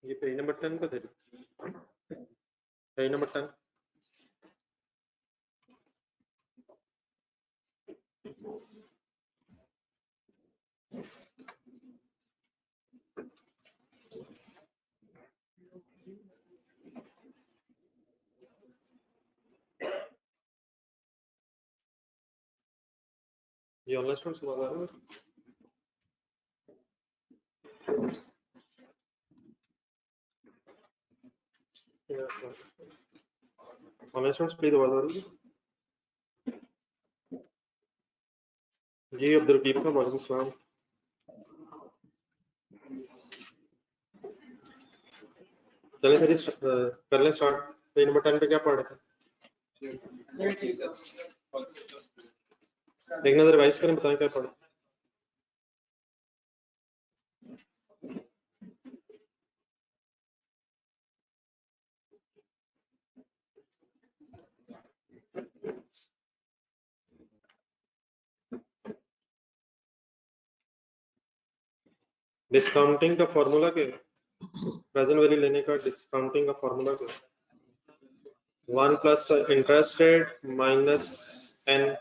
ये page number 10 का था, पेज नंबर 10। ये ऑनलाइन स्टूडेंट्स सवाल आ रहे हैं, ऑनलाइन स्टूडेंट्स प्लीज आवाज आ रही है जी? अब्दुल रकीब साहब वालेकुम सलाम। चलिए सर कर लें स्टार्ट। पेज नंबर 10 पे क्या पढ़ रहे थे? एक नजर रिवाइज करें, बताएं क्या पढ़ा। डिस्काउंटिंग का फॉर्मूला क्या है? प्रेजेंट वैल्यू लेने का डिस्काउंटिंग का फॉर्मूला क्या है? 1 plus interest rate minus n।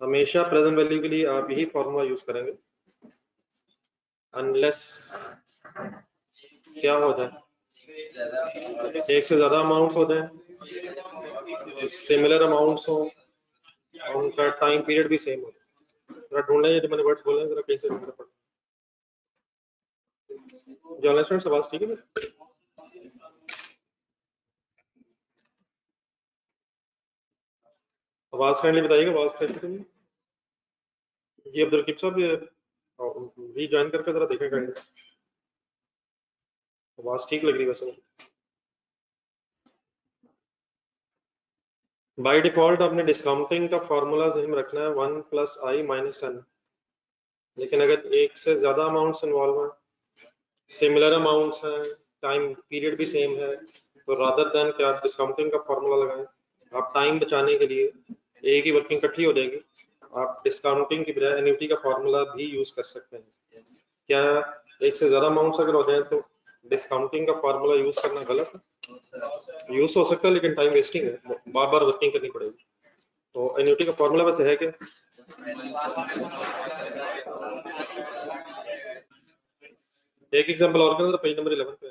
हमेशा प्रेजेंट वैल्यू के लिए आप यही फॉर्मूला यूज करेंगे अनलेस क्या हो जाए, एक से ज्यादा अमाउंट्स हो जाए, सिमिलर अमाउंट्स हो और उनका टाइम पीरियड भी सेम हो। जरा ढूंढ लें, जो मैंने वर्ड्स बोले हैं जरा कहीं से ढूंढना पड़ता। जर्नलिस्ट आवाज ठीक है ना? आवाज काइंडली बताइएगा, आवाज ठीक है जी? अब्दुल रकीब साहब री ज्वाइन करके जरा देखें काइंडली, आवाज ठीक लग रही है वैसे। बाय डिफॉल्ट आपने डिस्काउंटिंग का फॉर्मूला ज़हन में रखना है 1 प्लस आई माइनस एन, लेकिन अगर एक से ज्यादा अमाउंट्स इन्वॉल्व हैं, सिमिलर अमाउंट्स हैं, टाइम पीरियड भी सेम है, तो रादर देन क्या आप डिस्काउंटिंग का फॉर्मूला लगाएं। आप टाइम बचाने के लिए एक ही वर्किंग इकट्ठी हो जाएगी, आप डिस्काउंटिंग की बजाय एन्युटी का फॉर्मूला भी यूज कर सकते हैं। क्या एक से ज्यादा अमाउंट्स अगर हो जाए तो डिस्काउंटिंग का फॉर्मूला यूज करना गलत है? यूज हो सकता है लेकिन टाइम वेस्टिंग है, बार बार वर्किंग करनी पड़ेगी। तो एन्युटी का फॉर्मूला वैसे है क्या? एक एग्जांपल और करें, पेज नंबर 11 पे।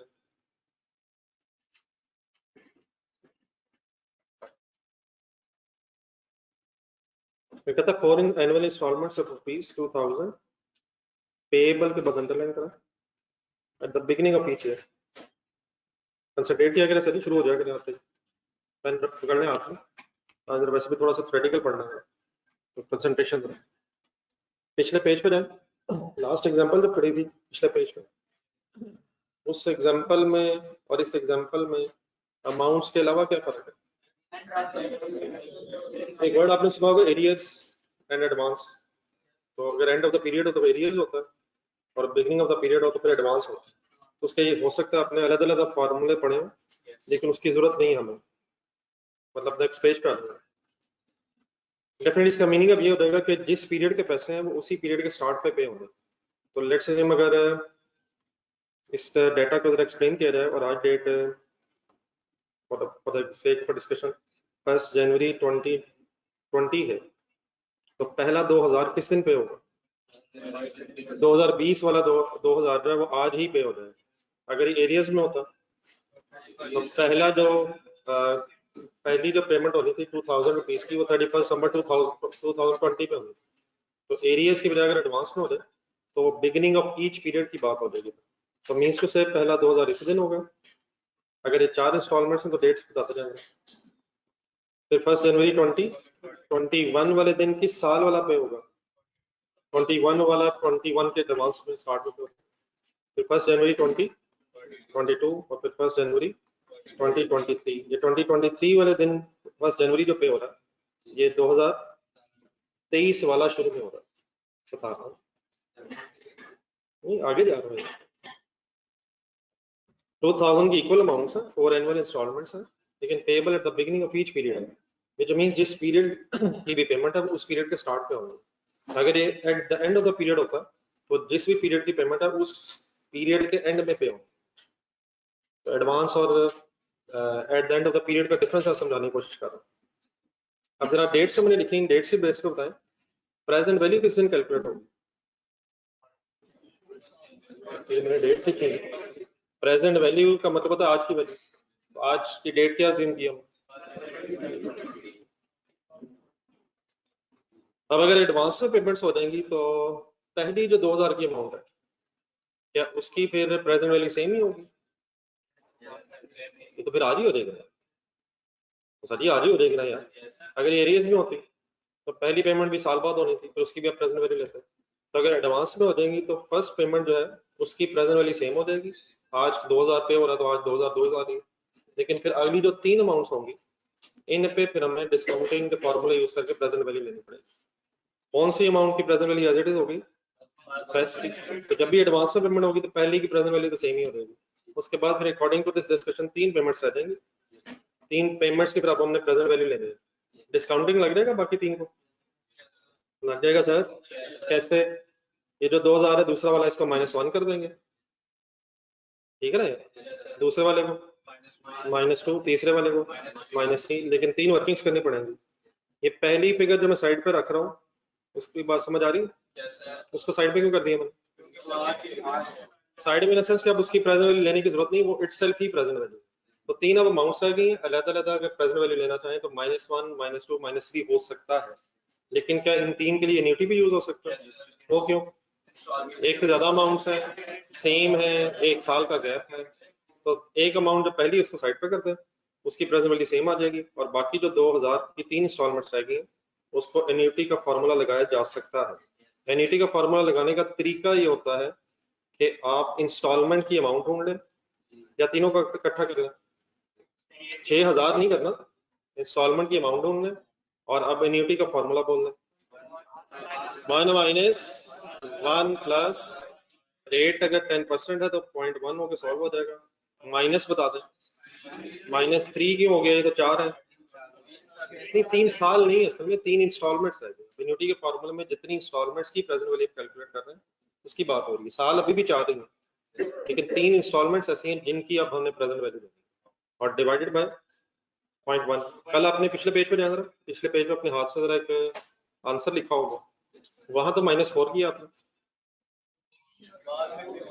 कहता है 4 एनुअल इंस्टॉलमेंट्स ऑफ ₹2000 पेएबल के बाद अंडरलाइन करा at the beginning of each year. Concentrate किया करें सर, शुरू हो जाएगा आते ही पेन पकड़ने हाथ में। आज वैसे भी थोड़ा सा थ्योरेटिकल पढ़ना है तो कंसंट्रेशन करें। पिछले पेज पे जाए, लास्ट एग्जांपल जब पढ़ी थी पिछले पेज पे, उस एग्जांपल में और इस एग्जांपल में अमाउंट्स के अलावा क्या फर्क है? एक वर्ड आपने सुना होगा, एरियर्स एंड एडवांस। तो अगर एंड ऑफ द पीरियड हो तो एरियर्स होता है और बिगिनिंग ऑफ द पीरियड हो तो फिर एडवांस होता है। तो उसके ये हो सकता है अपने अलग अलग फार्मूले पढ़े हो, लेकिन उसकी जरूरत नहीं हमें, मतलब नेक्स्ट पेज पे आ जाएगा। डेफिनेटली इसका मीनिंग अब ये हो जाएगा कि जिस पीरियड के पैसे हैं वो उसी पीरियड के स्टार्ट पे होंगे। तो लेट्स से अगर इस डेटा को एक्सप्लेन किया जाए और आज date for the sake of discussion 1 जनवरी 2020 है, तो पहला 2000 किस दिन पे होगा? 2020 वाला 2000 जो है वो आज ही पे हो जाए। अगर ये एरियर्स में होता तो पहला जो पहली जो पेमेंट होनी थी 2000 रुपीज की वो 31 दिसंबर 2020 पे होनी। तो एरियर्स की बजाय अगर एडवांस में हो जाए तो बिगिनिंग ऑफ ईच पीरियड की बात हो जाएगी। तो मीन्स टू से पहला 2000 इसी दिन होगा। अगर ये 4 इंस्टॉलमेंट्स हैं तो डेट्स बताते जाएंगे। फिर 1 जनवरी 2021 वाले दिन किस साल वाला पे होगा? 21 वाला 21 के एडवांस में स्टार्ट होगा। फिर 1 जनवरी 2022 और फिर 1 जनवरी 2023। ये 2023 वाले दिन 1 जनवरी जो पे हो रहा है ये 2023 वाला शुरू में हो रहा है। बता रहा हूँ, आगे जा रहा है। 2000 की इक्वल अमाउंट्स है, 4 एनुअल इंस्टॉलमेंट्स है, लेकिन payable at the beginning of each period है, व्हिच मींस जिस पीरियड की भी पेमेंट है उस पीरियड के स्टार्ट पे होगी। अगर ये at the end of the period होता तो जिस भी पीरियड की पेमेंट है उस पीरियड के एंड में पे हो। तो एडवांस और at the end of the period का डिफरेंस आप समझाने की कोशिश कर रहा हूँ। अब जरा डेट्स मैंने लिखी, इन डेट्स के बेस पे बताएं प्रेजेंट वैल्यू किस दिन कैलकुलेट होगी। मैंने डेट्स लिखी, प्रेजेंट वैल्यू का मतलब होता है आज की वैल्यू। तो आज की डेट क्या अज्यूम की हम। अब अगर एडवांस में पेमेंट्स हो जाएंगी तो पहली जो 2000 की अमाउंट है क्या उसकी फिर प्रेजेंट वैल्यू सेम ही होगी। ये तो फिर आज ही हो जाएगा, तो सर जी आज ही हो जाएगी ना यार। अगर ये एरियज में होती तो पहली पेमेंट भी साल बाद होनी थी, फिर उसकी भी आप प्रेजेंट वैल्यू लेते। तो अगर एडवांस में हो जाएंगी तो फर्स्ट पेमेंट जो है उसकी प्रेजेंट वैल्यू सेम हो जाएगी। आज 2000 पे हो रहा है तो आज 2000 आ रही। लेकिन फिर अगली जो 3 अमाउंट्स होंगी इन पे फिर हमें डिस्काउंटिंग के फॉर्मूला यूज करके प्रेजेंट वैल्यू लेनी पड़ेगी। कौन सी अमाउंट की present value as it is होगी, फर्स्ट की। तो जब भी एडवांस में पेमेंट होगी तो पहले की प्रेजेंट वैल्यू तो सेम ही हो जाएगी। उसके बाद फिर according to this discussion 3 payments रह जाएंगी। 3 पेमेंट्स की फिर अब हमने प्रेजेंट वैल्यू लेनी है। डिस्काउंटिंग लग जाएगा बाकी 3 को लग जाएगा सर। कैसे, ये जो 2000 है दूसरा वाला इसको -1 कर देंगे, ठीक है ना। दूसरे वाले को -2, तीसरे वाले को -3, लेकिन 3 वर्किंग्स करनी पड़ेंगी। ये पहली फिगर जो मैं साइड पे रख रहा हूँ उसकी बात समझ आ रही है। उसको साइड पे क्यों कर दिया मैंने, साइड में इन सेंस कि अब उसकी प्रेजेंट वैल्यू लेने की जरूरत नहीं, वो इटसेल्फ ही प्रेजेंट वैल्यू। तो 3 अब अमाउंट्स रह गई हैं अलग-अलग। अगर प्रेजेंट वैल्यू लेना चाहें तो -1, -2, -3 हो सकता है। लेकिन क्या इन 3 के लिए एन्युटी भी यूज हो सकता है? वो क्यों, एक से ज्यादा अमाउंट्स है, सेम है, 1 साल का गैप है। तो एक अमाउंट जो पहली उसको साइड पे कर दें, उसकी प्रेजेंट वैल्यू सेम आ जाएगी। और बाकी जो 2000 की 3 इंस्टॉलमेंट्स रह गई उसको एन्युटी का फॉर्मूला लगाया जा सकता है। एन्युटी का फॉर्मूला लगाने का तरीका ये होता है कि आप इंस्टॉलमेंट की अमाउंट ढूंढ लें या तीनों का इकट्ठा कर लें। 6000 नहीं करना, इंस्टॉलमेंट की अमाउंट ढूंढ लें और अब एन्युटी का फॉर्मूला बोल दें। 1 प्लस रेट अगर 10% है तो 0.1 होकर सॉल्व हो जाएगा। माइनस बता दें, -3 क्यों हो गया, ये तो 4 है। नहीं 3 साल नहीं है, असल में 3 इंस्टॉलमेंट्स है। एन्युटी के फॉर्मूले में जितनी इंस्टॉलमेंट्स की प्रेजेंट वैल्यू कैलकुलेट कर रहे हैं उसकी बात हो रही है। साल अभी भी 4 ही है, लेकिन 3 इंस्टॉलमेंट्स ऐसी हैं जिनकी अब हमने प्रेजेंट वैल्यू देनी और डिवाइडेड बाय 0.1। कल आपने पिछले पेज पे जाना, पिछले पेज पे अपने हाथ से जरा एक आंसर लिखा होगा, वहां तो -4 किया आपने।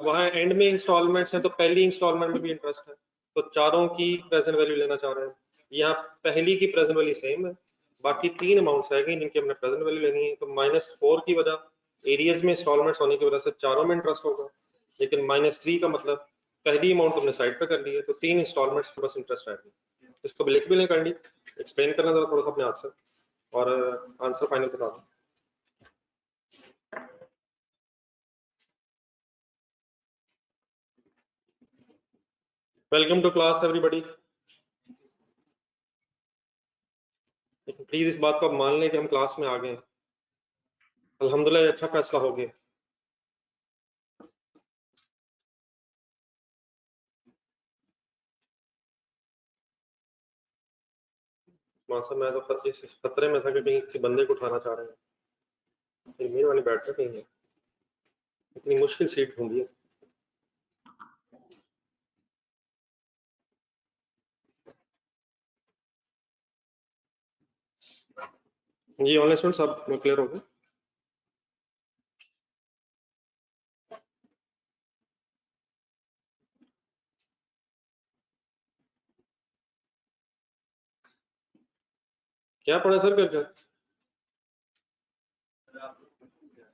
वहां एंड में इंस्टॉलमेंट्स हैं तो पहली इंस्टॉलमेंट में भी इंटरेस्ट है, तो चारों की प्रेजेंट वैल्यू लेना चाह रहे हैं। यहाँ पहली की प्रेजेंट वैल्यू सेम है, बाकी 3 अमाउंट्स रह गई जिनकी हमने प्रेजेंट वैल्यू लेनी है। तो -4 की वजह एरियज में इंस्टॉलमेंट्स होने की वजह से चारों में इंटरेस्ट होगा, लेकिन -3 का मतलब पहली अमाउंट हमने साइड पे कर ली है तो 3 इंस्टॉलमेंट्स पे बस इंटरेस्ट रह गई। इसको लिख भी लें काइंडली, एक्सप्लेन करना जरा थोड़ा सा अपने हाथ से और आंसर फाइनल बता दो। Welcome to class everybody. लेकिन प्लीज इस बात को आप मान लें कि हम क्लास में आ गए। अल्हम्दुलिल्लाह अच्छा फैसला हो गया। मौसम मैं तो इस खतरे में था कि कहीं किसी बंदे को उठाना चाह रहे हैं। मेरे वाले बैठ रहे कहीं, इतनी मुश्किल सीट ढूंढी है। जी ऑनलाइन स्टूडेंट्स सब क्लियर हो गए। क्या पढ़ा सर कर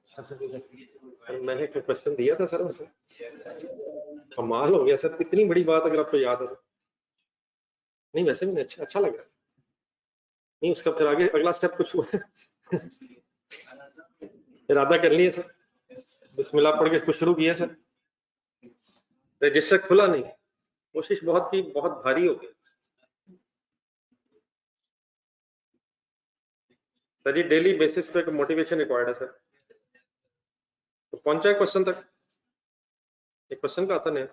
सर मैंने क्वेश्चन दिया था सर वैसे। कमाल हो गया सर, इतनी बड़ी बात अगर आपको याद है तो। नहीं वैसे भी अच्छा अच्छा लग रहा है। नहीं उसका फिर आगे अगला स्टेप कुछ हुआ इरादा कर लिए सर, बिस्मिल्लाह पढ़ के कुछ शुरू किया सर, रजिस्टर खुला नहीं, कोशिश बहुत की, बहुत भारी हो गई सर जी। डेली बेसिस पे मोटिवेशन रिक्वायर्ड है सर। तो पहुंचा क्वेश्चन तक, एक क्वेश्चन का आता नहीं,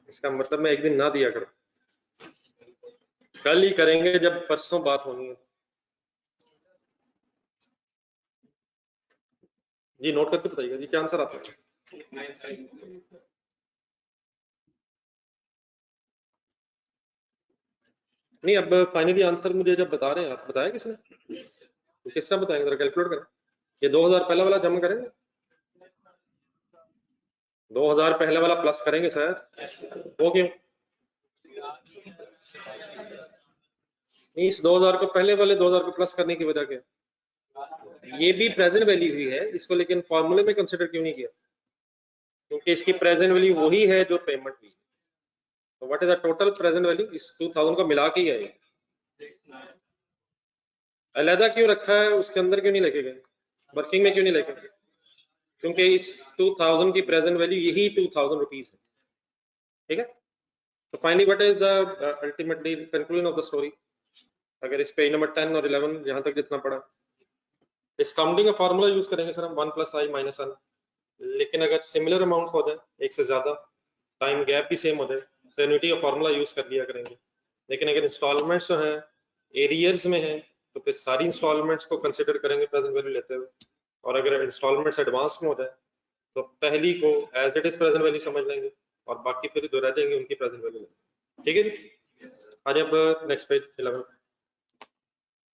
इसका मतलब मैं एक दिन ना दिया करूं, कल ही करेंगे जब परसों बात होनी है। जी नोट करके बताइएगा जी क्या आंसर आता है। नहीं अब फाइनली आंसर मुझे जब बता रहे हैं आप, बताया किसने, तो किस तरह बताएंगे, जरा कैलकुलेट करें। ये 2000 पहला वाला जमा करेंगे, 2000 पहले वाला प्लस करेंगे सर, वो क्यों, इस 2000 को पहले वाले 2000 को प्लस करने की वजह क्या, ये भी प्रेजेंट वैल्यू हुई है इसको, लेकिन फॉर्मूले में कंसिडर क्यों नहीं किया, क्योंकि इसकी प्रेजेंट वैल्यू वही है जो पेमेंट हुई है। तो what is the total present value, इस 2000 को मिला के ही है, अलहदा क्यों रखा है, उसके अंदर क्यों नहीं लेके गए, वर्किंग में क्यों नहीं लेके गए, क्योंकि इस 2000 की प्रेजेंट वैल्यू यही 2000 रुपीज है, ठीक है। तो finally what is the ultimately conclusion of the story, अगर इस पेज नंबर 10 और 11 यहां तक जितना पड़ा, डिस्काउंटिंग का फार्मूला यूज करेंगे सर हम 1 + i - 1, लेकिन अगर सिमिलर अमाउंट हो जाए, एक से ज्यादा टाइम गैप भी सेम हो जाए, तो एन्युटी का फार्मूला यूज कर लिया करेंगे। लेकिन अगर इंस्टॉलमेंट्स जो है एरियर्स में है, तो फिर सारी इंस्टॉलमेंट्स को कंसिडर करेंगे प्रेजेंट वैल्यू लेते हुए, और अगर इंस्टॉलमेंट्स एडवांस में हो जाए तो पहली को as it is present value समझ लेंगे, और बाकी फिर जो रह जाएंगे उनकी प्रेजेंट वैल्यू लेंगे, ठीक है जी। आज अब नेक्स्ट पेज 11,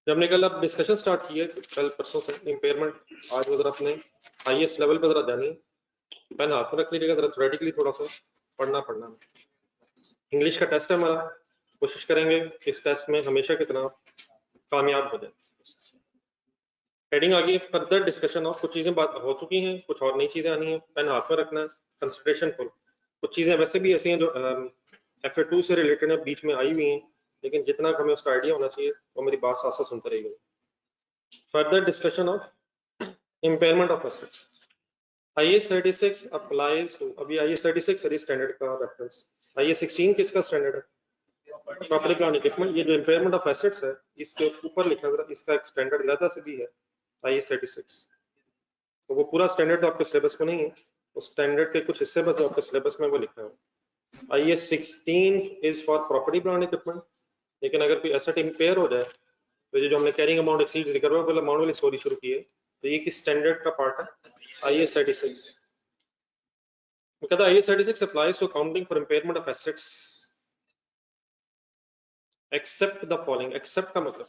जब हमने कल अब डिस्कशन स्टार्ट किया कल परसों से इम्पेयरमेंट, आज वो जरा अपने हाईएस्ट लेवल पर जरा जानिए, पेन हाथ में रख लीजिएगा, जरा थ्योरेटिकली थोड़ा सा पढ़ना। इंग्लिश का टेस्ट है हमारा, कोशिश करेंगे इस टेस्ट में हमेशा कितना कामयाब हो जाए। हेडिंग आगे फर्दर डिस्कशन ऑफ, कुछ चीजें बात हो चुकी हैं, कुछ और नई चीजें आनी है, पेन हाथ में रखना है, कंसिडरेशन फुल। कुछ चीजें वैसे भी ऐसी हैं जो FA2 से रिलेटेड है, बीच में आई हुई हैं, लेकिन जितना हमें उसका आइडिया होना चाहिए वो मेरी बात साथ साथ सुनते रहिएगा। Further discussion of impairment of assets, IAS 36 applies to, अभी IAS 36 है स्टैंडर्ड का रेफरेंस, IAS 16 किसका स्टैंडर्ड है, प्रॉपर्टी प्लांट इक्विपमेंट। ये जो इम्पेयरमेंट ऑफ एसेट्स है इसके ऊपर लिखा हुआ, इसका एक स्टैंडर्ड अलग से भी है IAS 36, तो वो पूरा स्टैंडर्ड तो आपके सिलेबस में नहीं है, उस स्टैंडर्ड के कुछ हिस्से बस जो आपके सिलेबस में वो लिखा है। IAS 16 is for property plant equipment, लेकिन अगर कोई एसेट इम्पेयर हो जाए, तो ये जो हमने carrying amount exceeds recoverable amount वाली स्टोरी शुरू की है, तो ये किस स्टैंडर्ड का पार्ट है, IAS 36। वो कहता है IAS 36 applies to accounting for impairment of assets except the following, except का मतलब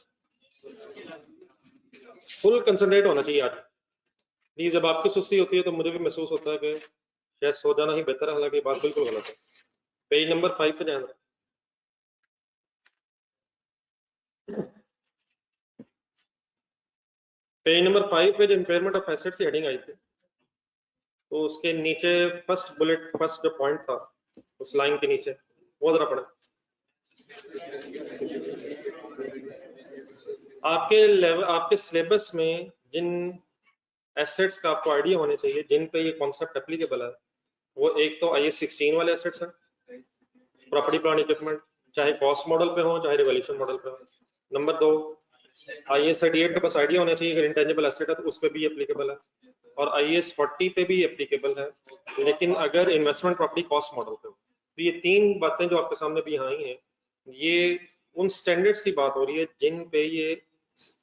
फुल कंसंट्रेट होना चाहिए आज प्लीज। जब आपकी सुस्ती होती है तो मुझे भी महसूस होता है कि शायद सो जाना ही बेहतर है, हालांकि बात बिल्कुल गलत है। पेज नंबर 5 पे जाना, पेज नंबर 5 पे जो इम्पेयरमेंट ऑफ एसेट्स की हेडिंग आई थी, तो उसके नीचे फर्स्ट बुलेट, फर्स्ट जो पॉइंट था उस लाइन के नीचे, वो जरा पढ़े। आपके लेवल, आपके सिलेबस में जिन एसेट्स का आपको आइडिया होने चाहिए, जिन पे ये कॉन्सेप्ट एप्लीकेबल है, वो एक तो IAS 16 वाले एसेट्स हैं, प्रॉपर्टी प्लांट इक्विपमेंट, चाहे कॉस्ट मॉडल पे हो चाहे रिवॉल्यूशन मॉडल पे हो। नंबर 2, IAS 38 के पास आइडिया होना चाहिए, अगर इंटेंजिबल एसेट है तो उस पर भी एप्लीकेबल है, और IAS 40 पे भी एप्लीकेबल है, लेकिन अगर इन्वेस्टमेंट प्रॉपर्टी कॉस्ट मॉडल पे हो। तो ये तीन बातें जो आपके सामने भी यहाँ आई हैं, ये उन स्टैंडर्ड्स की बात हो रही है जिन पे ये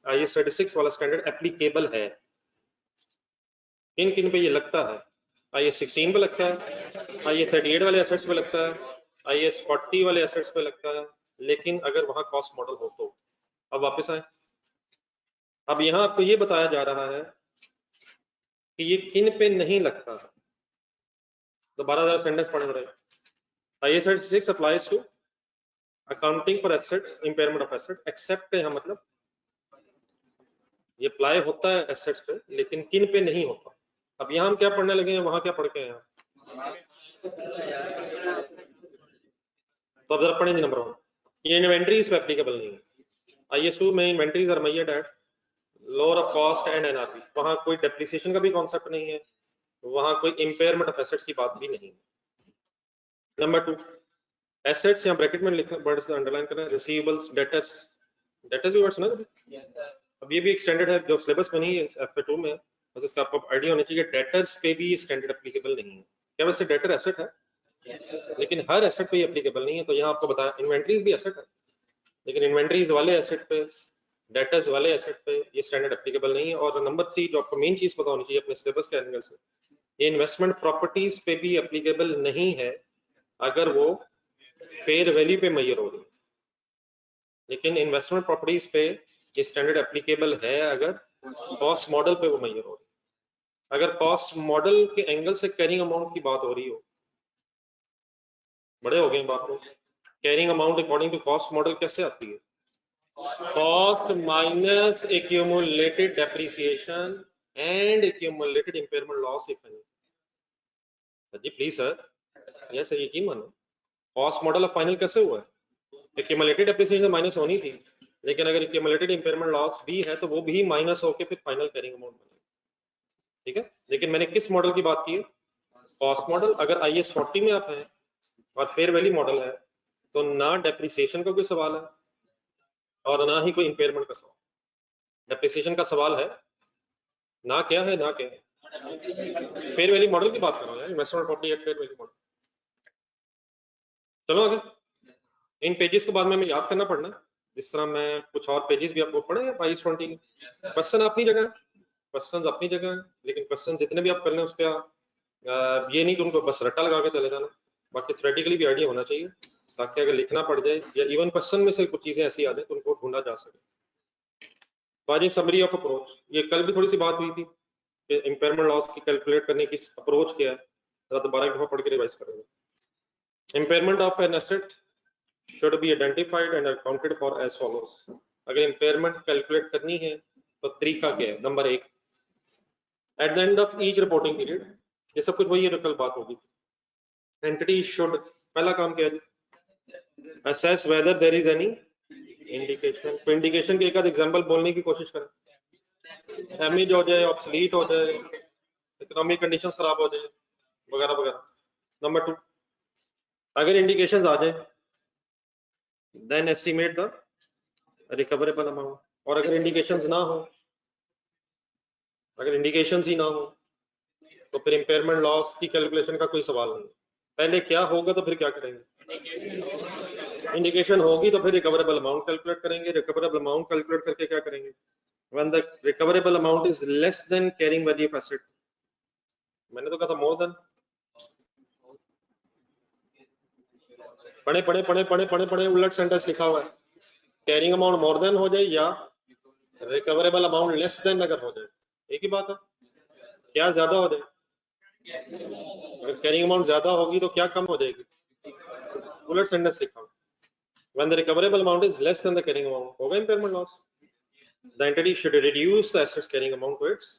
IAS 36 वाला स्टैंडर्ड एप्लीकेबल है। किन किन पे ये लगता है, IAS 16 पे लगता है, IAS 38 वाले एसेट्स पे लगता है, IAS 40 वाले एसेट्स पे लगता है, लेकिन अगर वहां कॉस्ट मॉडल हो तो। अब वापस आए, अब यहाँ आपको ये बताया जा रहा है कि ये किन पे नहीं लगता है। दोबारा जरा सेंटेंस पढ़े जरा, IAS 36 applies to accounting for assets impairment of asset, except यहाँ मतलब ये अप्लाई होता है एसेट्स पे, लेकिन किन पे नहीं होता। अब यहाँ हम क्या पढ़ने लगे हैं, वहां क्या पढ़ के हैं, तो अब जरा पढ़ेंगे। नंबर 1, ये इन्वेंट्रीज पे एप्लीकेबल नहीं है। IAS2 में inventories are measured at lower of cost and NRV, वहां कोई डेप्रिसिएशन का भी कॉन्सेप्ट नहीं है, वहां कोई इम्पेयरमेंट ऑफ एसेट्स की बात भी नहीं है। नंबर 2, एसेट्स यहाँ ब्रैकेट में लिखना, वर्ड्स अंडरलाइन करना, रिसीवेबल्स, डेटर्स, डेटर्स भी वर्ड्स ना। अब ये भी एक स्टैंडर्ड है जो सिलेबस में नहीं है, FA2 में, बस इसका आपको आइडिया होना चाहिए। डेटर्स पे भी स्टैंडर्ड एप्लीकेबल नहीं है। क्या वैसे डेटर एसेट है? लेकिन हर एसेट पे एप्लीकेबल नहीं है। तो यहाँ आपको बताया इन्वेंट्रीज भी एसेट है, लेकिन इन्वेंट्रीज वाले एसेट पे डेटर्स वाले एसेट पे ये स्टैंडर्ड एप्लीकेबल नहीं है। और नंबर 3 जो आपको मेन चीज पता होनी चाहिए अपने सिलेबस के एंगल से, ये इन्वेस्टमेंट प्रॉपर्टीज पे भी एप्लीकेबल नहीं है अगर वो फेयर वैल्यू पे मेजर हो रही है, लेकिन इन्वेस्टमेंट प्रॉपर्टीज पे ये स्टैंडर्ड एप्लीकेबल है अगर कॉस्ट मॉडल पे वो मेजर हो रही है। अगर कॉस्ट मॉडल के एंगल से कैरिंग अमाउंट की बात हो रही हो, बड़े हो गए बात को, carrying amount according to cost model कैसे आती है? Cost minus accumulated depreciation and accumulated impairment loss if any. जी प्लीज सर, यस सर, यकीन मानो कॉस्ट मॉडल ऑफ फाइनल कैसे हुआ है? एक्यूमुलेटेड डेप्रिसिएशन माइनस होनी थी, लेकिन अगर एक्यूमुलेटेड इम्पेयरमेंट लॉस भी है तो वो भी माइनस होकर फिर फाइनल कैरिंग अमाउंट बनेगा, ठीक है। लेकिन मैंने किस मॉडल की बात की है? Cost model. अगर IAS 40 में आप हैं और फेयर वैल्यू मॉडल है तो ना डेप्रिसिएशन का कोई सवाल है और ना ही कोई इम्पेयरमेंट का सवाल। डेप्रिसिएशन का सवाल है ना, क्या है ना क्या है, फेयर वैल्यू मॉडल की बात कर रहा हूँ, investment property at fair value model. चलो आगे, इन पेजेस को बाद में याद करना पड़ना, जिस तरह मैं कुछ और पेजेस भी आपको पढ़े IAS 20 के। क्वेश्चन अपनी जगह, क्वेश्चन अपनी जगह, लेकिन क्वेश्चन जितने भी आप कर लें उस पर ये नहीं कि उनको बस रट्टा लगा के चले जाना, बाकी थ्योरेटिकली भी आइडिया होना चाहिए, ताकि अगर लिखना पड़ जाए या इवन क्वेश्चन में से कुछ चीजें ऐसी आ जाए तो उनको ढूंढा जा सके। तो आज ये समरी ऑफ अप्रोच, ये कल भी थोड़ी सी बात हुई थी कि इम्पेयरमेंट लॉस की कैलकुलेट करने की अप्रोच क्या है, जरा दोबारा एक दफा पढ़ के रिवाइज करेंगे। Impairment of an asset should be identified and accounted for as follows। अगर इम्पेयरमेंट कैलकुलेट करनी है तो तरीका क्या है? Number 1, at the end of each reporting period, ये सब कुछ वही है, कल बात होगी। एंटिटी शुड, पहला काम क्या है? assess whether there is any indication। तो इंडिकेशन के एक आध एग्जांपल बोलने की कोशिश करें, डैमेज हो जाए, ऑब्सलीट हो जाए, इकोनॉमिक कंडीशंस खराब हो जाए, वगैरह वगैरह। नंबर 2, अगर इंडिकेशंस आ जाए then estimate the recoverable amount. और अगर इंडिकेशंस ना हो, अगर इंडिकेशंस ही ना हो तो फिर इम्पेयरमेंट लॉस की कैलकुलेशन का कोई सवाल नहीं। पहले क्या होगा तो फिर क्या करेंगे? इंडिकेशन होगी तो फिर रिकवरेबल अमाउंट कैलकुलेट करेंगे, रिकवरेबल अमाउंट कैलकुलेट करके क्या करेंगे? When the recoverable amount is less than carrying value of asset. मैंने तो कहा था मोर देन। पढ़े पढ़े पढ़े पढ़े पढ़े पढ़े, उलट सेंटेंस लिखा हुआ है, कैरिंग अमाउंट मोर देन हो जाए या रिकवरेबल अमाउंट लेस देन अगर हो जाए, एक ही बात है। क्या ज्यादा हो जाए? अगर कैरिंग अमाउंट ज्यादा होगी तो क्या कम हो जाएगी? उलट सेंटेंस लिखा हुआ, when the recoverable amount is less than the carrying amount, होगा impairment loss। The entity should reduce the asset's carrying amount to its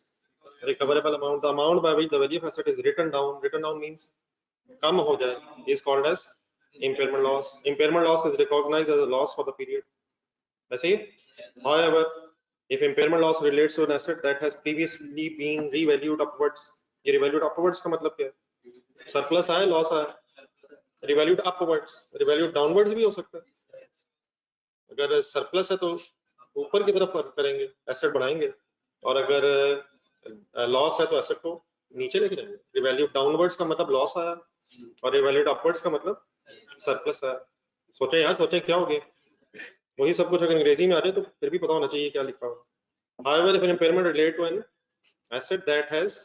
recoverable amount। The amount by which the value of asset is written down, written down means कम हो जाए, is called as impairment loss। Impairment loss is recognized as a loss for the period, ऐसे ही। However, if impairment loss relates to an asset that has previously been revalued upwards, ये revalued upwards का मतलब क्या है? Surplus आया, loss आया, revalued upwards, revalued downwards भी हो सकता है। अगर सरप्लस है तो ऊपर की तरफ करेंगे, एसेट बढ़ाएंगे, और अगर लॉस है तो एसेट को नीचे लेके जाएंगे। रिवैल्यूड डाउनवर्ड्स का मतलब लॉस आया और रिवैल्यूड अपवर्ड्स का मतलब सरप्लस आया। सोचे यार, सोचे क्या हो गया? वही सब कुछ अगर अंग्रेजी में आ जाए तो फिर भी पता होना चाहिए क्या लिखा हुआ। However, if an impairment relate to an asset that has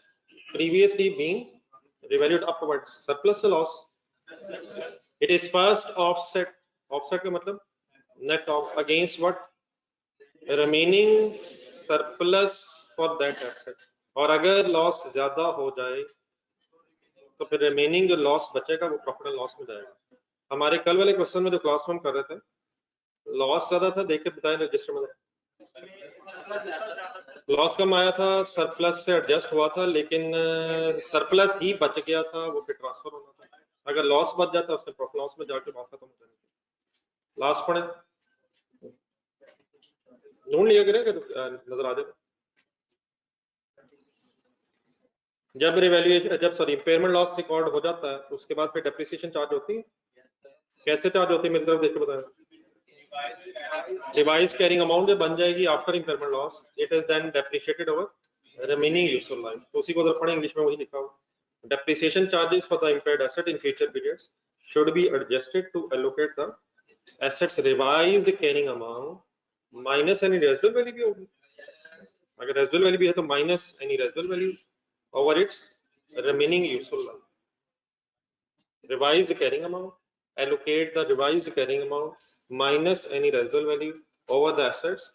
previously been revalued upwards, surplus to loss, it is first offset। offset का मतलब net off against what? remaining surplus for that asset। और अगर loss ज्यादा हो जाए तो फिर remaining जो लॉस बचेगा वो प्रॉफिट एंड लॉस में जाएगा। हमारे कल वाले क्वेश्चन में जो क्लास 1 कर रहे थे, लॉस ज्यादा था, देख के बताएं रजिस्टर में, लॉस कम आया था, सरप्लस से एडजस्ट हुआ था, लेकिन सरप्लस ही बच गया था, वो फिर ट्रांसफर होना था। अगर लॉस बच जाता उसने प्रॉफिट लॉस में जाके बात खत्म हो जाएगी। लास्ट पढ़े, ढूंढ लिया करें नजर आ जाए। जब रिवैल्यूएशन, जब सॉरी इम्पेयरमेंट लॉस रिकॉर्ड हो जाता है तो उसके बाद फिर डेप्रिसिएशन चार्ज होती है। कैसे चार्ज होती है? मेरी तरफ देख के बताएं। रिवाइज कैरिंग अमाउंट जब बन जाएगी after impairment loss, it is then depreciated over remaining useful life. तो उसी को जरा पढ़ें, इंग्लिश में वही लिखा हुआ, depreciation charges for the impaired asset in future periods should be adjusted to allocate the assets revised carrying amount minus any residual value भी होगी। अगर रेजिडुअल वैल्यू भी है तो minus any residual value over its remaining useful life. Revised carrying amount, allocate the revised carrying amount minus any residual value over the assets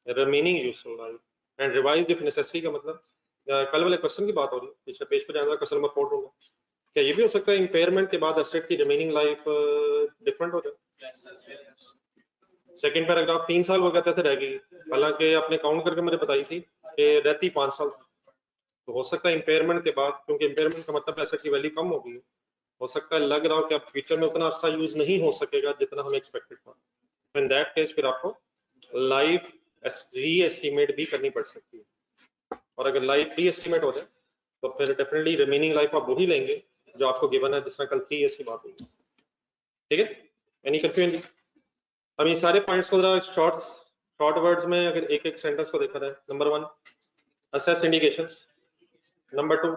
remaining useful life। and revised if necessary का मतलब कल वाले question की बात हो रही है, पिछले पेज पे जाना क्वेश्चन नंबर 4 होगा। क्या ये भी हो सकता है इम्पेयरमेंट के बाद एसेट की रिमेनिंग लाइफ डिफरेंट हो जाए? सेकंड पैराग्राफ 3 साल हो गए थे रह गई, हालांकि आपने काउंट करके मुझे बताई थी कि रहती 5 साल। तो हो सकता है इम्पेयरमेंट के बाद, क्योंकि इम्पेयरमेंट का मतलब एसेट की वैल्यू कम हो गई, हो सकता है लग रहा हो कि अब फ्यूचर में उतना अर्सा यूज नहीं हो सकेगा जितना हमें एक्सपेक्टेड था। इन दैट केस फिर आपको लाइफ री एस्टिमेट भी करनी पड़ सकती है। और अगर लाइफ री एस्टिमेट हो जाए तो फिर डेफिनेटली रिमेनिंग लाइफ आप वही लेंगे जो आपको गिवन है, जिस तरह कल 3 इयर्स की बात हुई। ठीक है, एनी कंफ्यूजन? हम ये सारे पॉइंट्स को जरा शॉर्ट वर्ड्स में अगर एक एक सेंटेंस को देखा जाए। Number 1, assess indications. Number 2,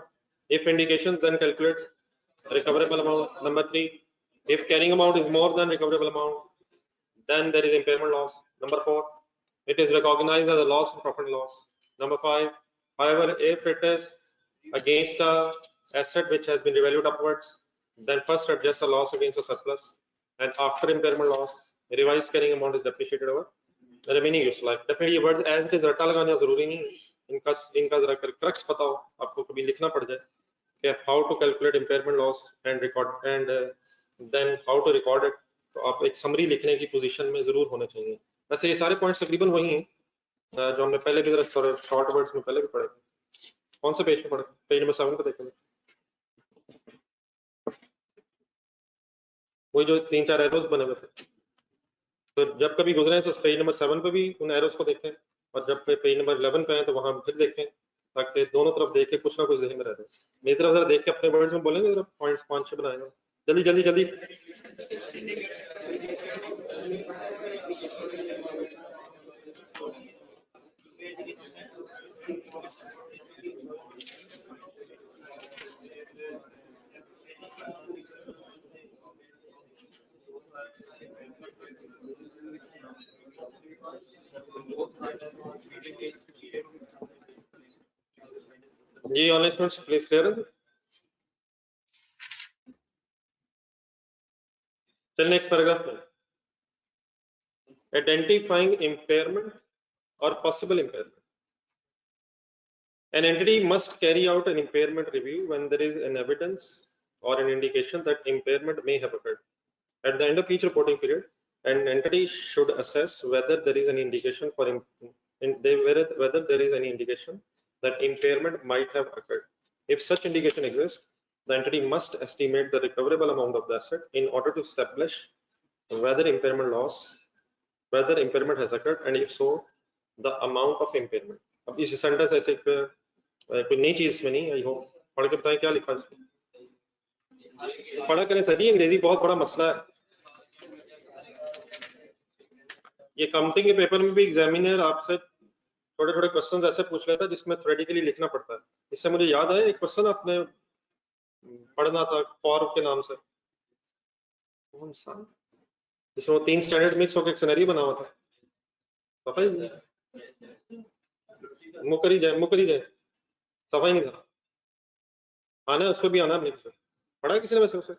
if indications then calculate recoverable amount. Number 3, if carrying amount is more than recoverable amount then there is impairment loss. Number 4, it is recognized as a loss and profit and loss. Number 5, however, if it is against a asset which has been revalued upwards, then first adjust the loss against the surplus, and after impairment loss, revised carrying amount is depreciated over the remaining useful life. Definitely ये words as it is रट्टा लगाना जरूरी नहीं, इनका जरा crux पता हो, आपको कभी लिखना पड़ जाए कि how to calculate impairment loss and record and then how to record it, तो आप एक समरी लिखने की पोजीशन में जरूर होने चाहिए। वैसे ये सारे पॉइंट्स तकरीबन वही हैं जो हमने पहले भी शॉर्ट वर्ड्स में पहले भी पढ़े। कौन से पेज पे पढ़े? पेज नंबर 7 पे देखेंगे, वही जो 3-4 एरोज बने हुए थे। तो जब कभी गुजरे तो पेज नंबर 7 पे भी उन एरोज को देखें, और जब पेज नंबर 11 पे हैं तो वहां फिर देखें, ताकि दोनों तरफ देख के कुछ ना कुछ ज़हन में रह जाए। मेरी तरफ जरा देख के अपने वर्ड्स में बोलेंगे, जरा पॉइंट्स 5-6 बनाएंगे जल्दी जल्दी जल्दी। जी ऑनलाइन स्टूडेंट्स प्लीज क्लियर है? चल नेक्स्ट पैराग्राफ में, आइडेंटिफाइंग इम्पेयरमेंट और possible impairment. An entity must carry out an impairment review when there is an evidence or an indication that impairment may have occurred. At the end of each reporting period, an entity should assess whether there is any indication for whether there is any indication that impairment might have occurred. If such indication exists, the entity must estimate the recoverable amount of the asset in order to establish whether impairment has occurred, and if so, the amount of impairment. अब इस sentence ऐसे कोई नई चीज में नहीं, I hope पढ़ के बताएं क्या लिखा है इसमें। पढ़ा करें सर, अंग्रेजी बहुत बड़ा मसला है। ये काउंटिंग के पेपर में भी एग्जामिनर आपसे छोटे छोटे क्वेश्चंस ऐसे पूछ लेता है जिसमें थ्योरेटिकली लिखना पड़ता है। इससे मुझे याद आया एक क्वेश्चन आपने पढ़ना था फॉर के नाम से, कौन सा, जिसमें वो 3 स्टैंडर्ड मिक्स होकर एक सिनेरियो बना हुआ था। सफाई मुकरी जाए सफाई नहीं था, आना उसको भी आना अपने से पढ़ा किसी ने वैसे उसे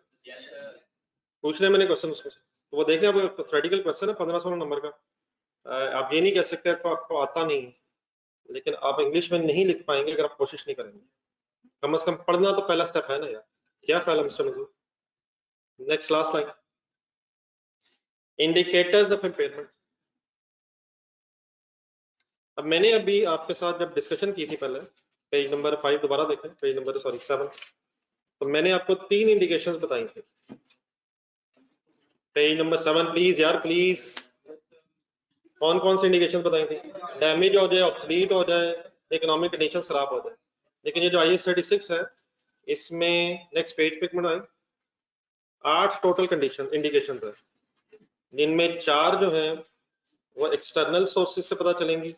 पूछने मैंने क्वेश्चन उसमें से, तो वो देखने आप थ्योरेटिकल क्वेश्चन है 1500 नंबर का। आप ये नहीं कह सकते आपको आता नहीं, लेकिन आप इंग्लिश में नहीं लिख पाएंगे अगर आप कोशिश नहीं करेंगे। कम से कम पढ़ना तो पहला स्टेप है ना यार। क्या ख्याल है mister Nazoor? Next last line, indicators of impairment. अब मैंने अभी आपके साथ जब डिस्कशन की थी पहले, पेज नंबर 5 दोबारा देखें, पेज नंबर 7, तो मैंने आपको 3 इंडिकेशंस बताई थी। पेज नंबर 7 प्लीज यार प्लीज, कौन कौन से इंडिकेशन बताई थी? डैमेज हो जाए, ऑब्सोलीट हो जाए, इकोनॉमिक कंडीशंस खराब हो जाए। लेकिन ये जो IAS 36 है इसमें नेक्स्ट पेज पे बनाए 8 टोटल कंडीशन इंडिकेशन है, जिनमें 4 जो है वो एक्सटर्नल सोर्सेज से पता चलेंगी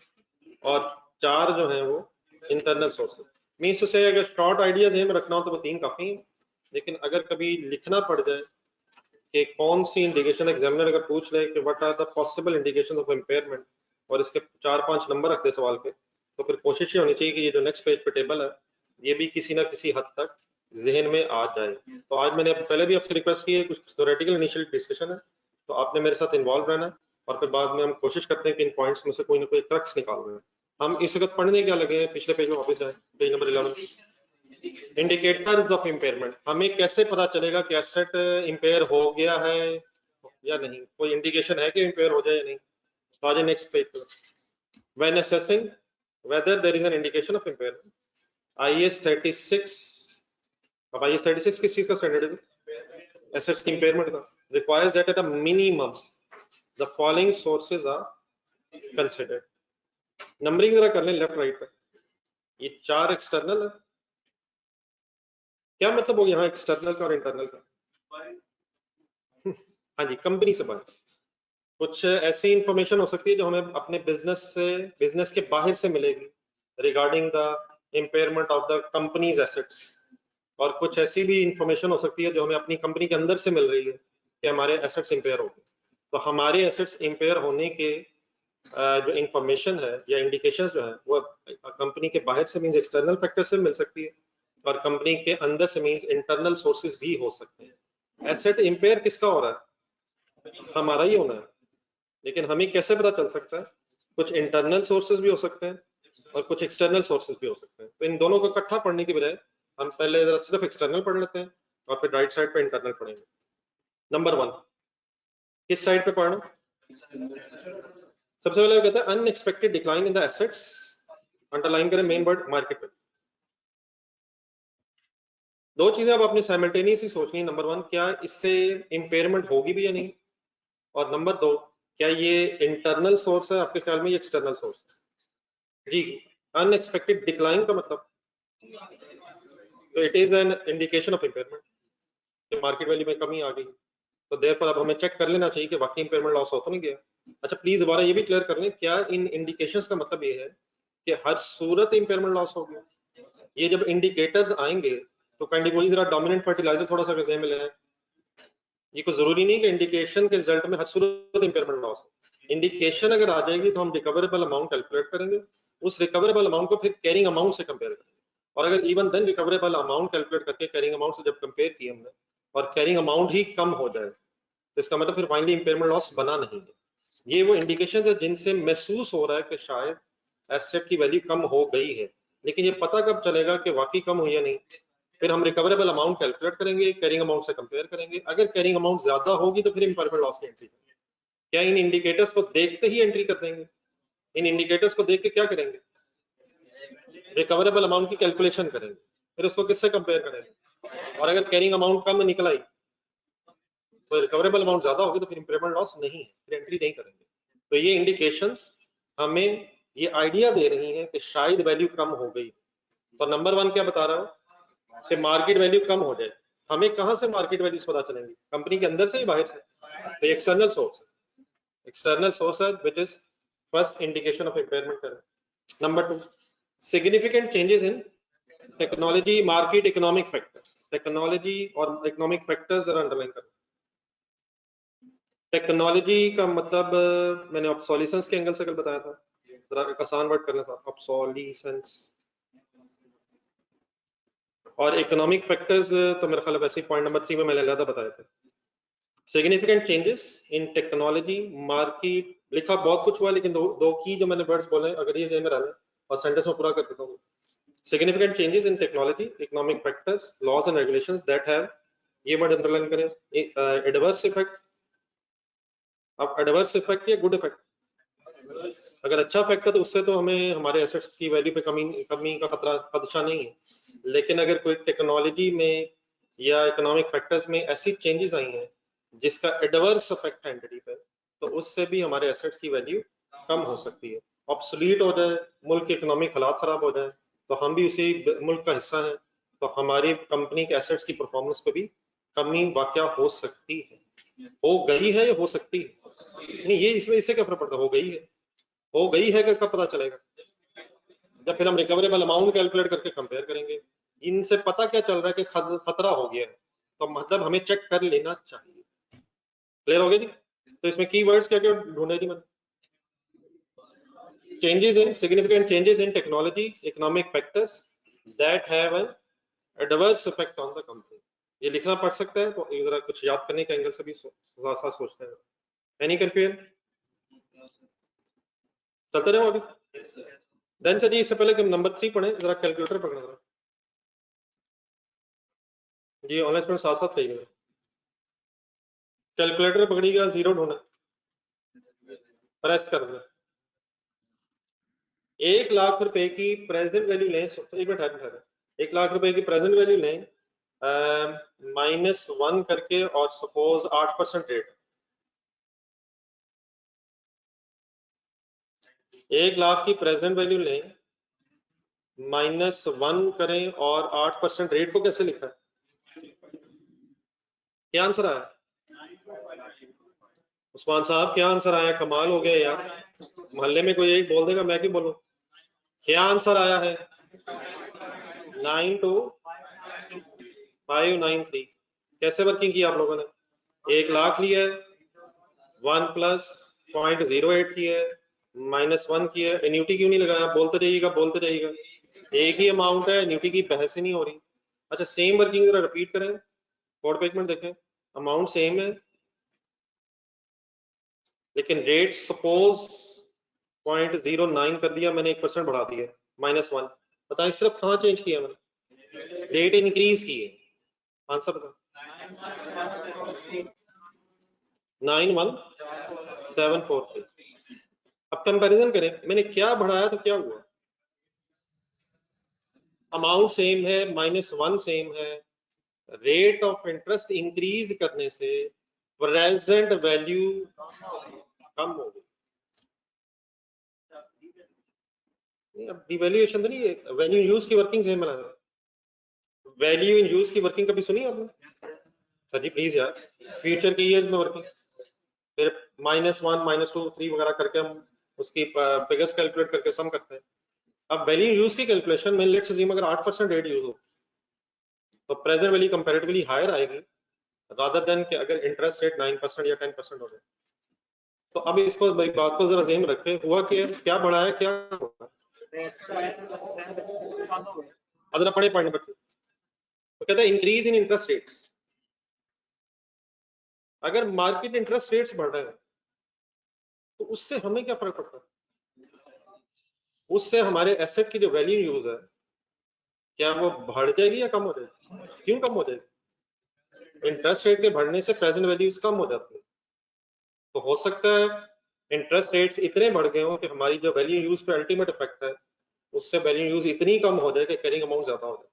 और 4 जो है वो इंटरनल सोर्सेज। मीन्स से अगर शॉर्ट आइडिया ध्यान में रखना हो तो वो 3 काफी है, लेकिन अगर कभी लिखना पड़ जाए कि कौन सी इंडिकेशन, एग्जामिनर अगर पूछ ले कि what are the possible indication of impairment, और इसके 4-5 नंबर रख दे सवाल के, तो फिर कोशिश ये होनी चाहिए कि ये जो नेक्स्ट पेज पे टेबल है ये भी किसी ना किसी हद तक जहन में आ जाए। तो आज मैंने पहले भी आपसे रिक्वेस्ट की है, कुछ थ्योरेटिकल इनिशियल डिस्कशन है, तो आपने मेरे साथ इन्वॉल्व रहना है और फिर बाद में हम कोशिश करते हैं कि इन पॉइंट्स में से कोई ना कोई क्रक्स निकाल रहे हैं। हम इस वक्त पढ़ने क्या लगे हैं, पिछले पेज में वापस आए, page number 11, indicators of impairment. हमें कैसे पता चलेगा कि एसेट इम्पेयर हो गया है या नहीं, कोई इंडिकेशन है कि इम्पेयर हो जाए या नहीं। तो आज नेक्स्ट पेज पर, when assessing whether there is an indication of impairment, IAS 36, अब IAS 36 किस चीज का स्टैंडर्ड है, एसेट्स की इम्पेयरमेंट का, requires that at a minimum the following sources are considered. Numbering जरा कर लें लेफ्ट राइट पे, ये 4 एक्सटर्नल है, क्या मतलब हो यहाँ एक्सटर्नल का और इंटरनल का? हाँ जी, कंपनी से बाहर कुछ ऐसी इंफॉर्मेशन हो सकती है जो हमें अपने बिजनेस के बाहर से मिलेगी regarding the impairment of the companies assets, और कुछ ऐसी भी इंफॉर्मेशन हो सकती है जो हमें अपनी कंपनी के अंदर से मिल रही है कि हमारे एसेट्स इम्पेयर हो गए। तो हमारे एसेट्स इम्पेयर होने के जो इंफॉर्मेशन है या इंडिकेशंस जो है वो कंपनी के बाहर से मींस एक्सटर्नल फैक्टर से मिल सकती है, और कंपनी के अंदर से मींस इंटरनल सोर्सेज भी हो सकते हैं। एसेट इम्पेयर किसका हो रहा है, हमारा ही होना है, लेकिन हमें कैसे पता चल सकता है? कुछ इंटरनल सोर्सेज भी हो सकते हैं और कुछ एक्सटर्नल सोर्सेज भी हो सकते हैं। तो इन दोनों को इकट्ठा पढ़ने की बजाय हम पहले जरा सिर्फ एक्सटर्नल पढ़ लेते हैं और फिर राइट साइड पे इंटरनल पढ़ेंगे। नंबर 1 किस साइड पे पढ़ना? सबसे पहले कहता है unexpected decline in the assets, underline करें मेन वर्ड मार्केट में। दो चीजें अब आपने साइमल्टेनियसली सोचनी है। नंबर 1, क्या इससे इंपेयरमेंट होगी भी या नहीं, और नंबर 2, क्या ये इंटरनल सोर्स है आपके ख्याल में या एक्सटर्नल सोर्स है? जी, अनएक्सपेक्टेड डिक्लाइन का मतलब तो it is an indication of impairment कि मार्केट वैल्यू में कमी आ गई, तो देयरफॉर अब हमें चेक कर लेना चाहिए कि वाकई इंपेयरमेंट लॉस हो तो नहीं गया। अच्छा प्लीज दोबारा ये भी क्लियर कर लें, क्या इन इंडिकेशंस का मतलब ये है कि हर सूरत इंपेयरमेंट लॉस हो गया? ये जब इंडिकेटर्स आएंगे तो काइंडली कोई जरा डोमिनेंट फर्टिलाइजर थोड़ा सा वैसे में लें, ये कोई जरूरी नहीं कि इंडिकेशन के रिजल्ट में हर सूरत इंपेयरमेंट लॉस हो। इंडिकेशन अगर आ जाएगी तो हम रिकवरेबल अमाउंट कैलकुलेट करेंगे, उस रिकवरेबल अमाउंट को फिर कैरिंग अमाउंट से कंपेयर करेंगे, और अगर even then recoverable amount calculate करके कैरिंग अमाउंट से जब कंपेयर किए हमने और कैरिंग अमाउंट ही कम हो जाए तो इसका मतलब फिर फाइनली इंपेयरमेंट लॉस बना नहीं है। ये वो इंडिकेशंस है जिनसे महसूस हो रहा है कि शायद एसेट की वैल्यू कम हो गई है, लेकिन ये पता कब चलेगा कि वाकई कम हुई या नहीं? फिर हम रिकवरेबल अमाउंट कैलकुलेट करेंगे, कैरिंग अमाउंट से कंपेयर करेंगे, अगर कैरिंग अमाउंट ज्यादा होगी तो फिर इंपेयरमेंट लॉस की एंट्री करेंगे। क्या इन इंडिकेटर्स को देखते ही एंट्री कर देंगे? इन इंडिकेटर्स को देख के क्या करेंगे? रिकवरेबल अमाउंट की कैलकुलेशन करेंगे, फिर उसको किससे कंपेयर करेंगे, और अगर कैरिंग अमाउंट कम निकल आई तो रिकवरेबल अमाउंट ज्यादा होगी तो फिर इंपेयरमेंट लॉस नहीं है, फिर एंट्री नहीं करेंगे। तो ये इंडिकेशंस हमें ये आइडिया दे रही हैं कि शायद वैल्यू कम हो गई। तो नंबर 1 क्या बता रहा हूं कि मार्केट वैल्यू कम हो जाए। हमें कहां से मार्केट वैल्यूज पता चलेंगी? कंपनी के अंदर से ही बाहर से? तो एक्सटर्नल सोर्स है, एक्सटर्नल सोर्स है which is first indication of impairment करें। Number 2, significant changes in technology market economic factors. Technology और इकोनॉमिक फैक्टर्स जरा अंडरलाइन करें। टेक्नोलॉजी का मतलब मैंने ऑब्सोलिसेंस के एंगल से कल बताया था, जरा एक आसान वर्ड करना था, ऑब्सोलिसेंस। और इकोनॉमिक फैक्टर्स तो मेरा ख्याल वैसे ही पॉइंट नंबर 3 में मैंने अलग बताए थे। Significant changes in technology market, लिखा बहुत कुछ हुआ लेकिन दो की जो मैंने वर्ड्स बोले अगर ये जहन में डालें और सेंटेंस में पूरा कर देता हूँ। Significant changes in technology economic factors laws and regulations that have, ये वर्ड अंडरलाइन करें। एडवर्स इफेक्ट, अब एडवर्स इफेक्ट या गुड इफेक्ट? अगर अच्छा इफेक्ट है तो उससे तो हमें हमारे एसेट्स की वैल्यू पे कमी का खदशा नहीं है, लेकिन अगर कोई टेक्नोलॉजी में या इकोनॉमिक फैक्टर्स में ऐसी चेंजेस आई हैं जिसका एडवर्स इफेक्ट है एंटिटी पे, तो उससे भी हमारे एसेट्स की वैल्यू कम हो सकती है, ऑब्सोलीट हो जाए, मुल्क के इकोनॉमिक हालात खराब हो जाए, तो हम भी उसी मुल्क का हिस्सा हैं, तो हमारी कंपनी के एसेट्स की परफॉर्मेंस पे भी कमी वाकया हो सकती है। हो गई है या हो सकती है? नहीं, ये इसमें इससे क्या फर्क पड़ता है? हो गई है, हो गई है कि कब पता चलेगा? जब फिर हम रिकवरेबल अमाउंट कैलकुलेट करके कंपेयर करेंगे। इनसे पता क्या चल रहा है कि खतरा हो गया है, तो मतलब हमें चेक कर लेना चाहिए। क्लियर हो गया जी? तो इसमें कीवर्ड्स क्या क्या ढूंढे जी मैंने? significant changes in technology, economic factors that have an adverse effect on the company. ये लिखना पड़ सकता है, तो जरा कुछ याद करने के एंगल से भी साथ सोचते हैं. Any confusion? चलते रहो अभी. देन सर जी इससे पहले कि नंबर 3 पढ़े, जरा कैलकुलेटर पकड़ना जरा जी. ऑनलाइन स्टूडेंट साथ साथ सही है. कैलकुलेटर पकड़िएगा, जीरो ढूंढना, प्रेस कर दे. 1 लाख रुपए की प्रेजेंट वैल्यू लें. एक मिनट ठहरे. 1 लाख रुपए की प्रेजेंट वैल्यू लें -1 करके, और सपोज 8% रेट. 1 लाख की प्रेजेंट वैल्यू लें, -1 करें और 8% रेट को कैसे लिखा है? क्या आंसर आया उस्मान साहब? क्या आंसर आया? कमाल हो गया यार. मोहल्ले में कोई एक बोल देगा, मैं क्यों बोलूं? क्या आंसर आया है? 92593. कैसे वर्किंग की आप लोगों ने? 1 लाख लिया है, 1 + 0.08 किया है, -1 किया है. एन्यूटी क्यों नहीं लगाया? बोलते जाइएगा. एक ही अमाउंट है, एन्यूटी की बहस ही नहीं हो रही. अच्छा, सेम वर्किंग जरा रिपीट करें. कोड पे एक मिनट देखें. अमाउंट सेम है, लेकिन रेट सपोज 0.09 कर दिया मैंने, 1% बढ़ा दिया, -1. बताएं सिर्फ कहाँ चेंज किया मैंने? रेट इंक्रीज की है. आंसर बता. 91743. अब कंपैरिजन करें, मैंने क्या बढ़ाया तो क्या हुआ? अमाउंट सेम है, -1 सेम है. रेट ऑफ इंटरेस्ट इंक्रीज करने से प्रेजेंट वैल्यू कम हो गई. अब डिवैल्यूएशन तो नहीं है, वैल्यू इन यूज की वर्किंग सेम बना है. वैल्यू इन यूज की वर्किंग कभी सुनी आपने? सर जी प्लीज यार, फ्यूचर के ईयर्स में वर्किंग, फिर -1 -2 3 वगैरह करके हम उसकी फिगर्स कैलकुलेट करके सम करते हैं. अब वैल्यू यूज की कैलकुलेशन में लेट्स अज्यूम अगर 8% रेट यूज हो, तो प्रेजेंट वैल्यू कंपैरेटिवली हायर आएगी रादर देन कि अगर इंटरेस्ट रेट 9% या 10% हो जाए. तो अब इसको, मेरी बात को जरा ध्यान में रखें. हुआ कि क्या बढ़ा है, क्या हुआ? अदर पढ़े पॉइंट नंबर 3. तो कहता है इंक्रीज इन इंटरेस्ट रेट्स. अगर मार्केट इंटरेस्ट रेट्स बढ़ रहे हैं तो उससे हमें क्या फर्क पड़ता है? उससे हमारे एसेट की जो वैल्यू यूज है, क्या वो बढ़ जाएगी या कम हो जाएगी? क्यों कम हो जाएगी? इंटरेस्ट रेट के बढ़ने से प्रेजेंट वैल्यूज कम हो जाती है. तो हो सकता है इंटरेस्ट रेट्स इतने बढ़ गए हो कि हमारी जो वैल्यू यूज पे अल्टीमेट इफेक्ट है, उससे वैल्यू यूज इतनी कम हो जाए कि कैरिंग अमाउंट ज्यादा हो जाए.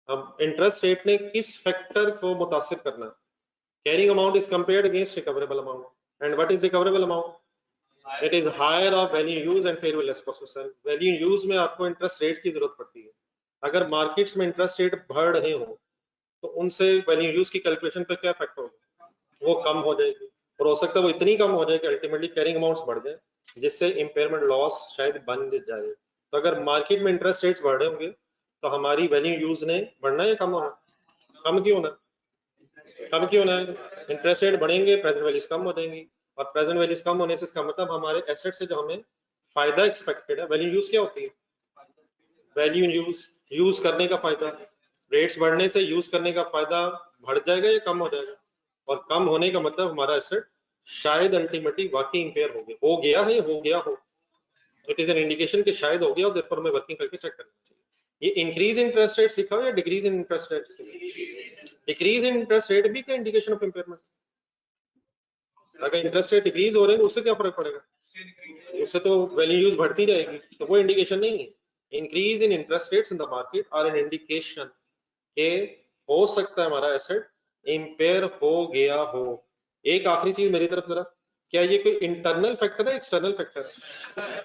अब इंटरेस्ट रेट ने किस फैक्टर को मुतासिर करना है? Carrying amount is compared against recoverable amount. And what is recoverable amount? It is higher of value use and fair less position. Value use में आपको इंटरेस्ट रेट की जरूरत पड़ती है. अगर मार्केट्स में इंटरेस्ट रेट बढ़ रहे हो तो उनसे वैल्यू यूज की कैलकुलेशन पे क्या इफेक्ट होगा? वो कम हो जाएगी. और हो सकता है वो इतनी कम हो जाए कि अल्टीमेटली कैरिंग अमाउंट्स बढ़ जाए, जिससे इंपेयरमेंट लॉस शायद बन जाए. तो अगर मार्केट में इंटरेस्ट रेट्स बढ़ रहे होंगे तो हमारी वैल्यू यूज ने बढ़ना या कम होना? कम क्यों होना? कम क्यों होना है? इंटरेस्ट रेट बढ़ेंगे, प्रेजेंट वैल्यूज कम हो जाएंगी, और प्रेजेंट वैल्यूज कम होने से इसका मतलब हमारे एसेट से जो हमें फायदा एक्सपेक्टेड है. वैल्यू यूज क्या होती है? वैल्यू यूज करने का फायदा. रेट्स बढ़ने से यूज करने का फायदा बढ़ जाएगा या कम हो जाएगा? और कम होने का मतलब हमारा एसेट शायद अल्टीमेटली वाकई इंपेयर हो गया है या हो गया हो. इट इज एन इंडिकेशन कि शायद हो गया, और देयरफॉर हमें वर्किंग करके चेक करना चाहिए. ये इंक्रीज इंटरेस्ट रेट सीखा हो या डिक्रीज इन इंटरेस्ट रेट सीखा? डिक्रीज इन इंटरेस्ट रेट भी क्या इंडिकेशन ऑफ इंपेयरमेंट? अगर इंटरेस्ट रेट डिक्रीज हो रहे हैं उससे क्या फर्क पड़ेगा? उससे तो वैल्यू यूज बढ़ती जाएगी, तो वो इंडिकेशन नहीं है. Increase in interest rates in the market are an indication के हो सकता है हमारा एसेट इंपेयर हो गया हो. एक आखिरी चीज मेरी तरफ जरा, क्या ये कोई इंटरनल फैक्टर है, एक्सटर्नल फैक्टर है?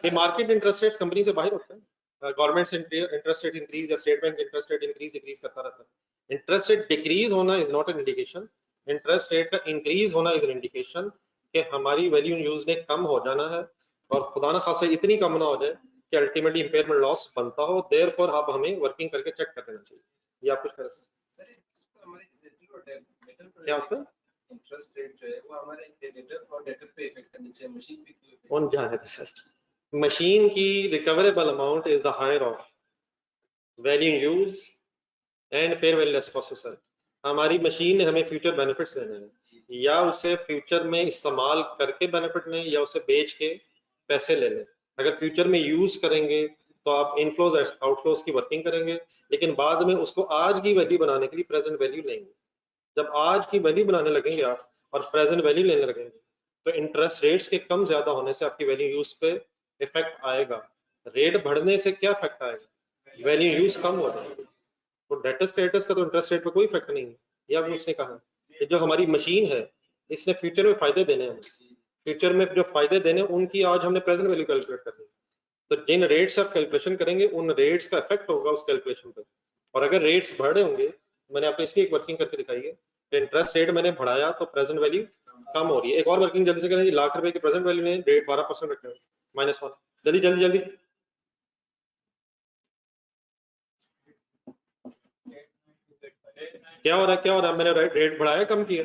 ये मार्केट इंटरेस्ट रेट्स कंपनी से बाहर होते हैं. गवर्नमेंट से इंटरेस्ट रेट इंक्रीज या state bank interest rate increase decrease करता रहता है. इंटरेस्ट रेट डिक्रीज होना is not an indication. Interest rate का इंक्रीज होना इज एन इंडिकेशन कि हमारी वैल्यू यूज ने कम हो जाना है, और खुदा ना खासा इतनी कम ना हो जाए कि अल्टीमेटली इंपेयरमेंट लॉस बनता हो. देयरफॉर अब हमें वर्किंग करके चेक कर लेना चाहिए. ये आप कुछ कर सकते हैं. क्या होता है? इंटरेस्ट रेट जो है वो हमारे क्रेडिटर और डेबिटर पे इफेक्ट करनी चाहिए. मशीन पे क्यों? कौन जाने दे सर, मशीन की recoverable amount is the higher of value use and fair value less processor. हमारी मशीन ने हमें फ्यूचर बेनिफिट्स देने हैं, या उसे फ्यूचर में इस्तेमाल करके बेनिफिट लें या उसे बेच के पैसे ले लें। अगर फ्यूचर में यूज करेंगे तो आप इनफ्लोज आउटफ्लोज की वर्किंग करेंगे, लेकिन बाद में उसको आज की वैल्यू बनाने के लिए प्रेजेंट वैल्यू लेंगे। जब आज की वैल्यू बनाने लगेंगे आप और प्रेजेंट वैल्यू लेने लगेंगे तो इंटरेस्ट रेट्स के कम ज्यादा होने से आपकी वैल्यू यूज पे इफेक्ट आएगा। रेट बढ़ने से क्या इफेक्ट आएगा? वैल्यू यूज कम हो जाएगी। तो डेटर्स क्रेडिटर्स का तो इंटरेस्ट रेट पे कोई इफेक्ट नहीं है। या भी उसने कहा कि जो हमारी मशीन है इसने फ्यूचर में फायदे देने हैं, फ्यूचर में जो फायदे देने उनकी आज हमने प्रेजेंट वैल्यू कैलकुलेट करनी है। तो जिन रेट्स आप कैलकुलेशन करेंगे उन रेट्स का इफेक्ट होगा उस कैलकुलेशन पे। और अगर रेट्स बढ़े होंगे, मैंने आपको इसकी एक वर्किंग करके दिखाई है, इंटरेस्ट रेट मैंने बढ़ाया तो प्रेजेंट वैल्यू कम हो रही है। एक और वर्किंग जल्दी से करें, लाख रुपए की प्रेजेंट वैल्यू ने रेट 12% रखे हैं -1। जल्दी जल्दी जल्दी। क्या हो रहा है, क्या हो रहा है? मैंने रेट बढ़ाया कम किया?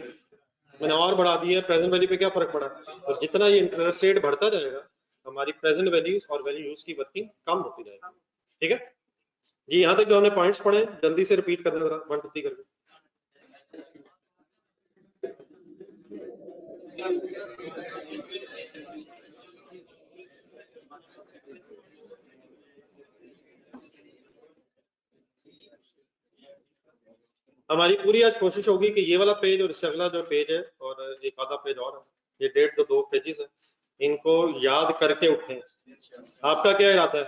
मैंने और बढ़ा दिया, प्रेजेंट वैल्यू पे क्या फर्क पड़ा? और जितना ये इंटरेस्ट रेट बढ़ता जाएगा हमारी प्रेजेंट वैल्यूज और वैल्यू यूज की वर्किंग कम होती जाएगी। ठीक है जी, यहाँ तक जो हमने पॉइंट्स पढ़े जल्दी से रिपीट कर दें जरा 1 2 3 करके। हमारी पूरी आज कोशिश होगी कि ये वाला पेज और इससे अगला जो पेज है और एक आधा पेज और है, ये डेट जो 2 पेजेस है, इनको याद करके उठें। आपका क्या इरादा है?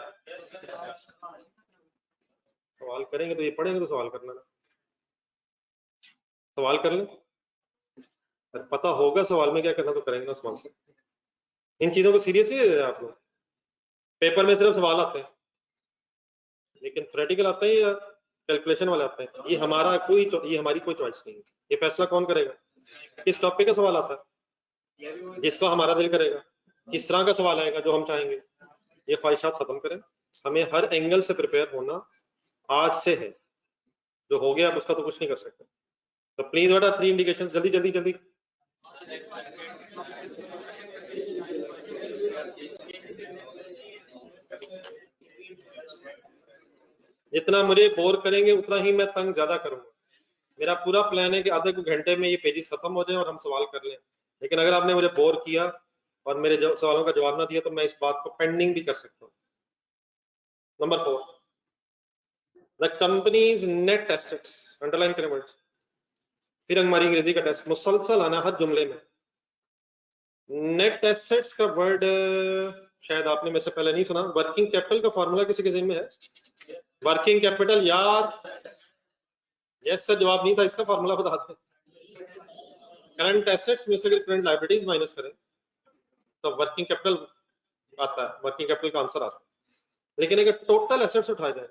सवाल करेंगे तो ये पढ़ेंगे तो सवाल करना ना, सवाल कर लें। पता होगा सवाल में क्या करना तो करेंगे सवाल से। इन चीजों को सीरियसली ले रहे हैं आप लोग? पेपर में सिर्फ सवाल आते हैं लेकिन थ्योरेटिकल आते हैं या कैलकुलेशन वाले आते हैं? ये हमारी कोई चॉइस नहीं है। ये फैसला कौन करेगा? किस टॉपिक का सवाल आता है? जिसको हमारा दिल करेगा। किस तरह का सवाल आएगा जो हम चाहेंगे? ये ख्वाहिशात खत्म करें। हमें हर एंगल से प्रिपेयर होना आज से है। जो हो गया अब उसका तो कुछ नहीं कर सकते। तो प्लीज व्हाट आर 3 इंडिकेशंस? जल्दी जल्दी जल्दी। जितना मुझे बोर करेंगे उतना ही मैं तंग ज्यादा करूंगा। मेरा पूरा प्लान है कि आधे को घंटे में ये पेजेस खत्म हो जाए और हम सवाल कर लें, लेकिन अगर आपने मुझे बोर किया और मेरे सवालों का जवाब ना दिया तो मैं इस बात को पेंडिंग भी कर सकता हूँ। Number 4, the companies net assets, underline करें वर्ड्स। फिर हमारी अंग्रेजी का टेस्ट मुसलसल आना हर जुमले में। नेट एसेट्स का वर्ड शायद आपने मेरे से पहले नहीं सुना। वर्किंग कैपिटल का फॉर्मूला किसी के जिम्मे है? वर्किंग कैपिटल यार, यस सर जवाब नहीं था, इसका फॉर्मूला बता दें। करंट एसेट्स में से अगर करंट लायबिलिटीज माइनस करें तो वर्किंग कैपिटल आता है, वर्किंग कैपिटल का आंसर आता है। लेकिन अगर टोटल एसेट्स उठाए जाए,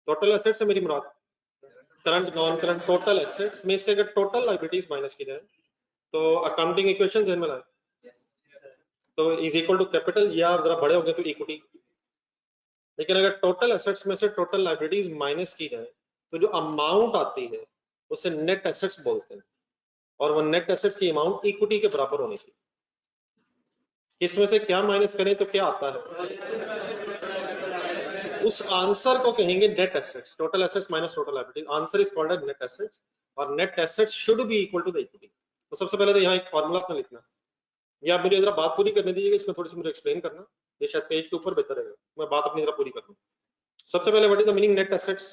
टोटल एसेट्स से मेरी मुराद current non current total assets में से अगर टोटल लायबिलिटीज माइनस की जाए तो अकाउंटिंग इक्वेशन ध्यान में लाए तो इज इक्वल टू कैपिटल, या जरा बड़े हो गए तो इक्विटी। लेकिन अगर टोटल एसेट्स में से टोटल लायबिलिटीज माइनस की जाए तो जो अमाउंट आती है उसे नेट एसेट्स बोलते हैं, और वो नेट एसेट्स की अमाउंट इक्विटी के बराबर होनी चाहिए। इसमें से क्या माइनस करें तो क्या आता है? उस आंसर को कहेंगे net assets. Total assets minus total liabilities, answer is called as net assets, और net assets should be equal to the equity. तो सबसे पहले तो यहाँ एक फॉर्मूला अपना लिखना। ये आप मुझे जरा बात पूरी करने दीजिएगा, इसमें थोड़ी सी मुझे एक्सप्लेन करना, ये शायद पेज के ऊपर बेहतर रहेगा, मैं बात अपनी जरा पूरी कर दूं। सबसे पहले what is the meaning net assets?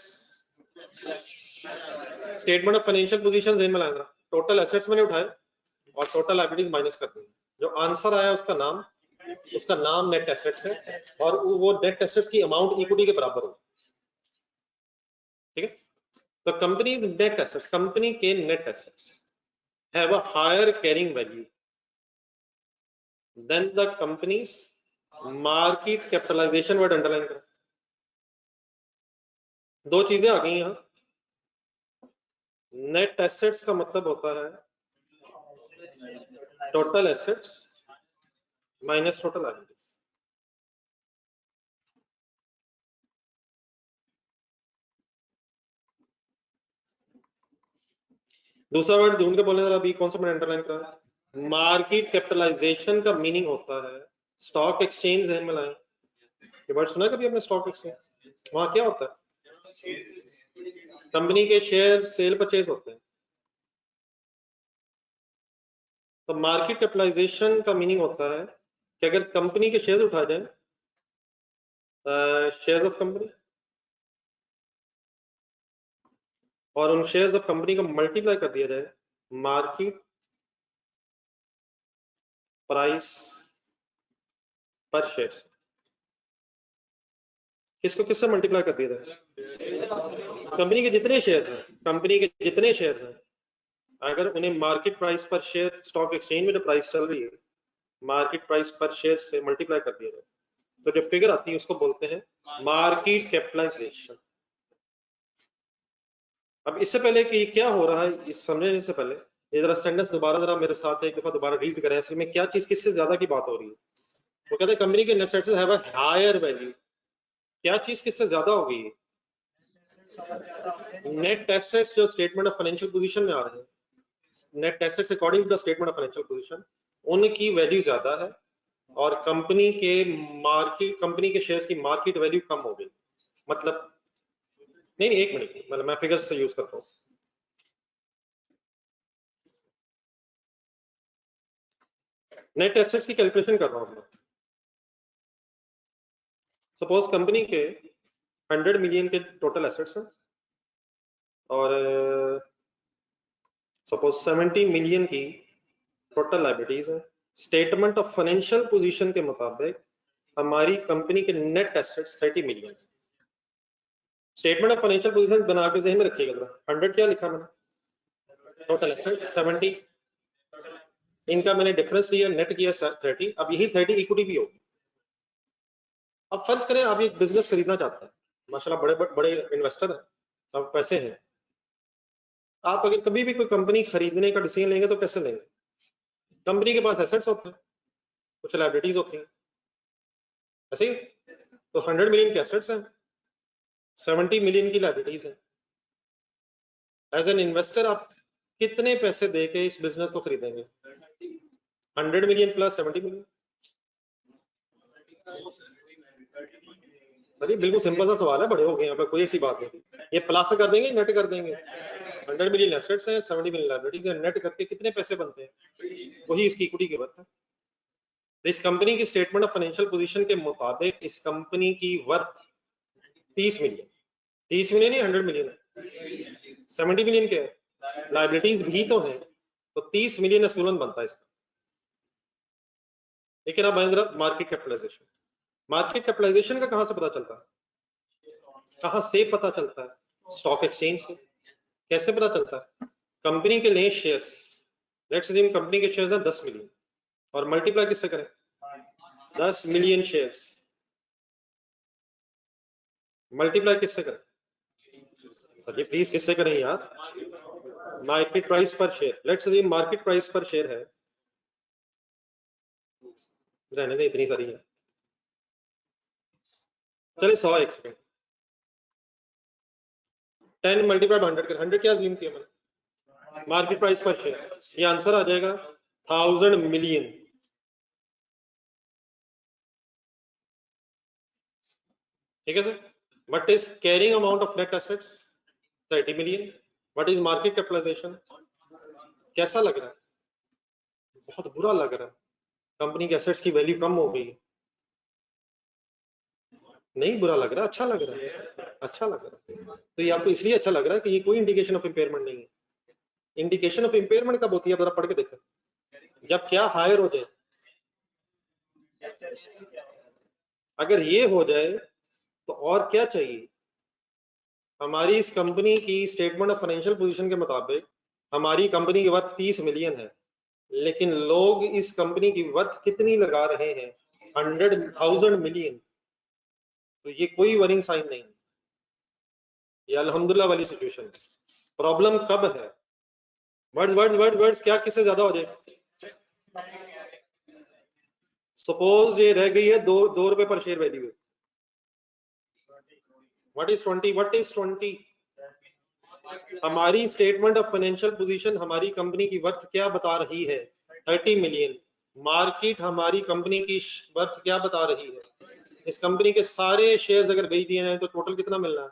Statement of financial position ध्यान में लाना। टोटल एसेट्स मैंने उठाए और टोटल लायबिलिटीज माइनस कर दी, जो आंसर आया उसका नाम नेट एसेट्स है, और वो नेट एसेट्स की अमाउंट इक्विटी के बराबर हो। ठीक है, तो कंपनीज नेट एसेट्स, कंपनी के net assets have a higher carrying value than the company's market capitalisation. Word underline करें। दो चीजें आ गई यहां। नेट एसेट्स का मतलब होता है total assets minus total liabilities. दूसरा वर्ड ढूंढ के बोले जरा, अभी कौन सा मैंने अंडरलाइन करा? मार्केट कैपिटलाइजेशन का मीनिंग होता है स्टॉक एक्सचेंज है मिलाएं, ये वर्ड सुना कभी आपने स्टॉक एक्सचेंज? वहां क्या होता है? कंपनी के शेयर सेल परचेज होते हैं। तो मार्केट कैपिटलाइजेशन का मीनिंग होता है कि अगर कंपनी के शेयर उठाए जाए, शेयर्स ऑफ कंपनी, और उन शेयर्स ऑफ कंपनी को मल्टीप्लाई कर दिया जाए मार्केट प्राइस पर शेयर से। किसको किससे मल्टीप्लाई कर दिया जाए? कंपनी के जितने शेयर्स हैं, कंपनी के जितने शेयर्स हैं, अगर उन्हें मार्केट प्राइस पर शेयर, स्टॉक एक्सचेंज में जो प्राइस चल रही है, मार्केट प्राइस पर शेयर से मल्टीप्लाई कर दिया जाए, तो जो फिगर आती है उसको बोलते हैं मार्केट कैपिटलाइजेशन। अब इससे पहले कि क्या हो रहा है इस समझने से पहले ये जरा सेंटेंस दोबारा जरा मेरे साथ एक दफा दोबारा रीड करें, असल में क्या चीज किससे ज्यादा की बात हो रही है। वो कहते हैं कंपनी के net assets have a higher value. क्या चीज किससे ज्यादा हो गई है? नेट एसेट्स जो स्टेटमेंट ऑफ फाइनेंशियल पोजीशन में आ रहे हैं, net assets according to the statement of financial position, उनकी वैल्यू ज्यादा है और कंपनी के शेयर्स की मार्केट वैल्यू कम हो गई। मतलब नहीं, एक मिनट, मतलब मैं फिगर्स से यूज करता हूँ। नेट एसेट्स की कैलकुलेशन कर रहा हूँ मैं। सपोज कंपनी के 100 मिलियन के टोटल एसेट्स हैं और सपोज 70 मिलियन की टोटल लायबिलिटीज है। स्टेटमेंट ऑफ फाइनेंशियल पोजीशन के मुताबिक हमारी कंपनी के net assets 30 million. Statement of financial position बना के ज़हन में रखिएगा, 100 क्या लिखा मैंने, टोटल एसेट्स 70, इनका मैंने डिफरेंस लिया, नेट किया 30, अब यही 30 इक्विटी भी होगी। अब फर्ज करें आप एक बिजनेस खरीदना चाहते हैं, माशाल्लाह बड़े बड़े इन्वेस्टर हैं, अब पैसे हैं, आप अगर कभी भी कोई कंपनी खरीदने का डिसीजन लेंगे तो कैसे लेंगे? कंपनी के पास एसेट्स होते हैं, कुछ लायबिलिटीज होती हैं, ऐसे ही। तो 100 मिलियन के एसेट्स हैं, 70 मिलियन की लायबिलिटीज है। एज एन इन्वेस्टर आप कितने पैसे दे के इस बिजनेस को खरीदेंगे? 100 मिलियन प्लस 70 मिलियन। सर ये बिल्कुल सिंपल सा सवाल है, बड़े हो गए यहाँ पे, कोई ऐसी बात नहीं। ये प्लस कर देंगे, नेट कर देंगे। 100 मिलियन एसेट्स हैं, 70 मिलियन लायबिलिटीज है, नेट करके कितने पैसे बनते हैं? वही इसकी इक्विटी की वर्थ है। इस कंपनी की स्टेटमेंट ऑफ फाइनेंशियल पोजीशन के मुताबिक इस कंपनी की वर्थ 30 मिलियन, 30 मिलियन ही 100 मिलियन है, 70 मिलियन के लायबिलिटीज भी तो है, तो 30 मिलियन एक्विवेलेंट बनता है इसका। लेकिन अब मार्केट कैपिटलाइजेशन, मार्केट कैपिटलाइजेशन का कहां से पता चलता है? कहां से पता चलता है? स्टॉक एक्सचेंज से। कैसे पता चलता है? कंपनी के लिए शेयर्स, लेट्स अज्यूम कंपनी के शेयर्स हैं 10 मिलियन और मल्टीप्लाई किससे करें? 10 मिलियन शेयर्स मल्टीप्लाई किससे करें? सर ये प्लीज किससे करें यार? मार्केट प्राइस पर share. Let's assume market price पर शेयर है, रहने दें इतनी सारी है, चलिए 100 एक सेकंड, 10 मल्टीप्लाई 100 कर, 100 क्या अज्यूम किया मैंने? मार्केट प्राइस पर शेयर, ये आंसर आ जाएगा 1000 मिलियन। ठीक है sir. What is carrying amount of net assets? 30 million. What is market capitalisation? कैसा लग रहा है? बहुत बुरा लग रहा है, कंपनी के एसेट्स की वैल्यू कम हो गई। नहीं बुरा लग रहा, अच्छा लग रहा है, अच्छा लग रहा है। तो ये आपको इसलिए अच्छा लग रहा है कि ये कोई इंडिकेशन ऑफ इंपेयरमेंट नहीं है। इंडिकेशन ऑफ इंपेयरमेंट कब होती है, जरा पढ़ के देखें। जब क्या हायर हो जाए, अगर ये हो जाए तो और क्या चाहिए? हमारी इस कंपनी की स्टेटमेंट ऑफ फाइनेंशियल पोजीशन के मुताबिक हमारी कंपनी की वर्थ 30 मिलियन है, लेकिन लोग इस कंपनी की वर्थ कितनी लगा रहे हैं? 100,000 मिलियन। तो ये कोई वरिंग साइन नहीं, ये अल्हम्दुलिल्लाह वाली सिचुएशन है। प्रॉब्लम कब है? वर्ड्स वर्ड्स वर्ड्स वर्ड्स, क्या किससे ज्यादा हो जाए? सपोज ये रह गई है 2 रुपए पर शेयर वैल्यू है। What is 20? What is 20? हमारी स्टेटमेंट ऑफ फाइनेंशियल पोजीशन हमारी कंपनी की वर्थ क्या बता रही है? 30 मिलियन। मार्केट हमारी कंपनी की वर्थ क्या बता रही है? इस कंपनी के सारे शेयर्स अगर बेच दिए जाए तो टोटल कितना मिलना है?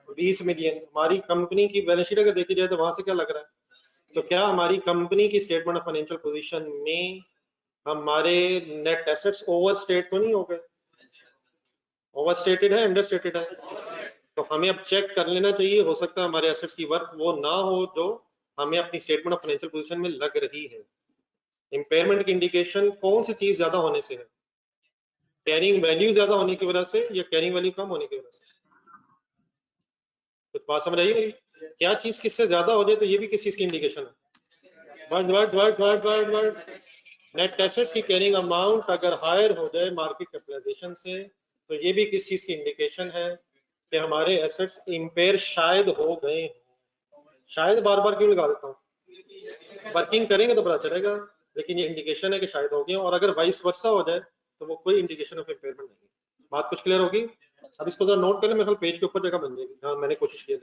20 मिलियन। हमारी कंपनी की बैलेंस शीट अगर देखी जाए तो वहां से क्या लग रहा है? तो क्या हमारी कंपनी की स्टेटमेंट ऑफ फाइनेंशियल पोजीशन में हमारे नेट एसेट्स ओवरस्टेट तो नहीं हो गए? ओवरस्टेटेड है, अंडरस्टेटेड है? तो हमें अब चेक कर लेना चाहिए, हो सकता है हमारे एसेट्स की वर्थ वो ना हो जो हमें अपनी स्टेटमेंट ऑफ फाइनेंशियल पोजीशन में लग रही है। इंपेयरमेंट की इंडिकेशन कौन सी चीज ज्यादा होने से है? कैरिंग वैल्यू ज्यादा होने की वजह से या कैरिंग वैल्यू कम होने की वजह से? कुछ बात समझ आई मेरी? क्या चीज किससे ज्यादा हो जाए तो ये भी किस चीज की इंडिकेशन है? Words words words words words words. Net assets की कैरिंग अमाउंट अगर हायर हो जाए मार्केट कैपिटलाइजेशन से तो ये भी किस चीज की इंडिकेशन है कि हमारे एसेट्स इंपेयर शायद हो गए। शायद बार बार क्यों लगा देता हूँ? वर्किंग करेंगे तो पता चलेगा, लेकिन ये इंडिकेशन है कि शायद हो गया। और अगर वाइस वर्सा हो जाए तो वो कोई इंडिकेशन ऑफ इम्पेयरमेंट नहीं है। बात कुछ क्लियर होगी? अब इसको जरा नोट करें, मेरे ख्याल पेज के ऊपर जगह बन जाएगी। हाँ, मैंने कोशिश की है।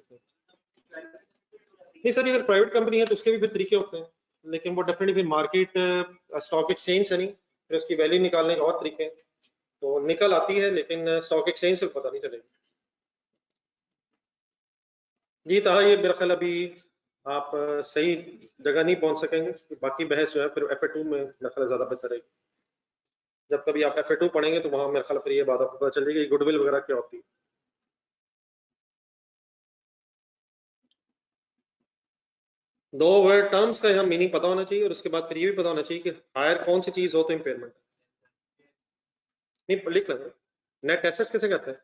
नहीं सर, अगर प्राइवेट कंपनी है तो उसके भी फिर तरीके होते हैं, लेकिन वो डेफिनेटली फिर मार्केट स्टॉक एक्सचेंज से नहीं, फिर उसकी वैल्यू निकालने के और तरीके हैं। तो निकल आती है लेकिन स्टॉक एक्सचेंज से पता नहीं चलेगी। जी ताहा, ये मेरा ख्याल अभी आप सही जगह नहीं पहुंच सकेंगे। बाकी बहस जो है फिर FA2 में मेरा ख्याल ज्यादा बेहतर है। जब कभी आप FA2 पढ़ेंगे तो वहां मेरे ख्याल फिर ये बात आपको पता चलेगी गुडविल वगैरह क्या होती है। दो वर्ड टर्म्स का यहाँ मीनिंग पता होना चाहिए और उसके बाद फिर ये भी पता होना चाहिए कि हायर कौन सी चीज हो तो इम्पेयरमेंट नहीं। लिख लेना, नेट एसेट्स किसे कहते हैं?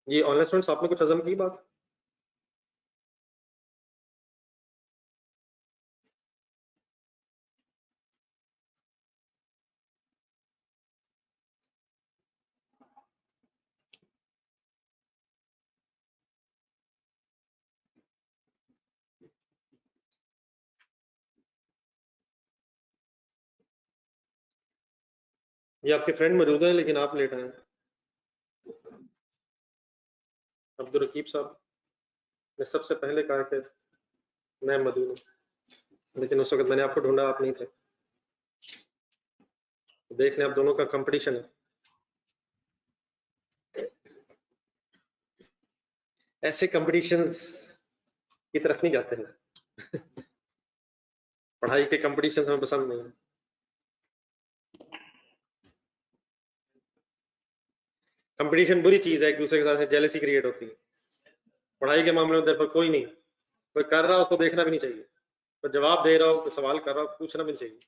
ये ऑनलाइन स्टूडेंट्स आपने कुछ हजम की बात? ये आपके फ्रेंड मौजूद है लेकिन आप लेट आए। अब्दुल रकीब साहब ने सबसे पहले कहा कि मैं मौजूद हूँ, लेकिन उस वक्त मैंने आपको ढूंढा, आप नहीं थे। देख लें, आप दोनों का कंपटीशन है। ऐसे कंपटीशंस की तरफ नहीं जाते हैं। पढ़ाई के कंपटीशन हमें पसंद नहीं है। कंपटीशन बुरी चीज है, एक दूसरे के साथ जेलसी क्रिएट होती है। पढ़ाई के मामले में दरअसल कोई नहीं, कोई कर रहा हो उसको देखना भी नहीं चाहिए, कोई जवाब दे रहा हो, कोई सवाल कर रहा हो, पूछना भी नहीं चाहिए।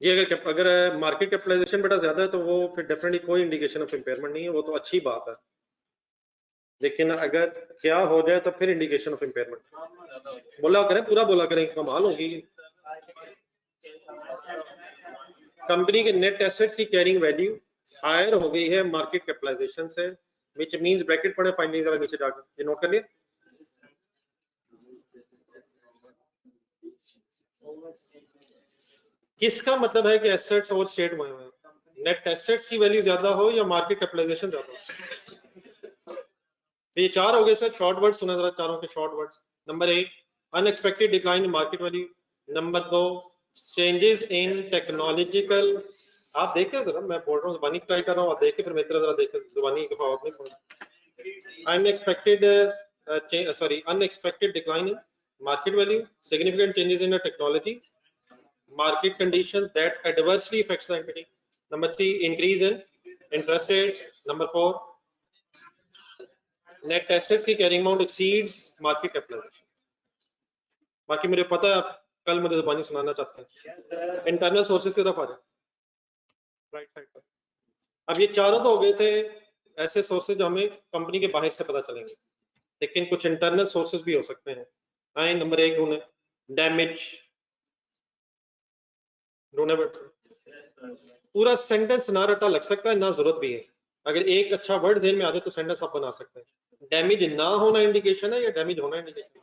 ये अगर मार्केट कैपिटलाइजेशन बेटा ज्यादा है तो वो फिर डेफिनेटली कोई इंडिकेशन ऑफ इम्पेयरमेंट नहीं है, वो तो अच्छी बात है। लेकिन अगर क्या हो जाए तो फिर इंडिकेशन ऑफ इम्पेयरमेंट। बोला करें, पूरा बोला करें, कमाल होगी। कंपनी के नेट एसेट्स की कैरिंग वैल्यू हायर हो गई है मार्केट कैपिटलाइजेशन से, व्हिच मींस ब्रैकेट पढ़े फाइनली जरा नीचे जाकर ये नोट कर लिया। किसका मतलब है कि एसेट्स ओवर स्टेट हुए हैं? नेट एसेट्स की वैल्यू ज्यादा हो या मार्केट कैपिटलाइजेशन ज्यादा हो? ये चार हो गए सर, शॉर्ट वर्ड सुना जरा, चारों के short words. Number 1, unexpected decline in market value. Number 2, changes in technological. आप देखिए जरा, मैं बोल रहा हूँ जुबानी ट्राई कर रहा हूँ, आप देखिए फिर मेरी तरह जरा देखिए जुबानी के आप नहीं पढ़। Unexpected unexpected decline in market value, significant changes in the technology, market conditions that adversely affects the entity. Number 3, increase in interest rates. Number 4, net assets की carrying amount exceeds market capitalization. बाकी मुझे पता है कल मुझे जुबानी सुनाना चाहते हैं। इंटरनल सोर्सेज की तरफ आ जाए, राइट साइड पर। अब ये चारों तो हो गए थे ऐसे सोर्सेज जो हमें कंपनी के बाहर से पता चलेंगे, लेकिन कुछ इंटरनल सोर्सेज भी हो सकते हैं। आए नंबर 1 ढूंढे, डैमेज ढूंढे। पूरा सेंटेंस ना रटा लग सकता है, ना जरूरत भी है। अगर एक अच्छा वर्ड ज़हन में आ जाए तो सेंटेंस आप बना सकते हैं। डैमेज ना होना इंडिकेशन है या डैमेज होना इंडिकेशन?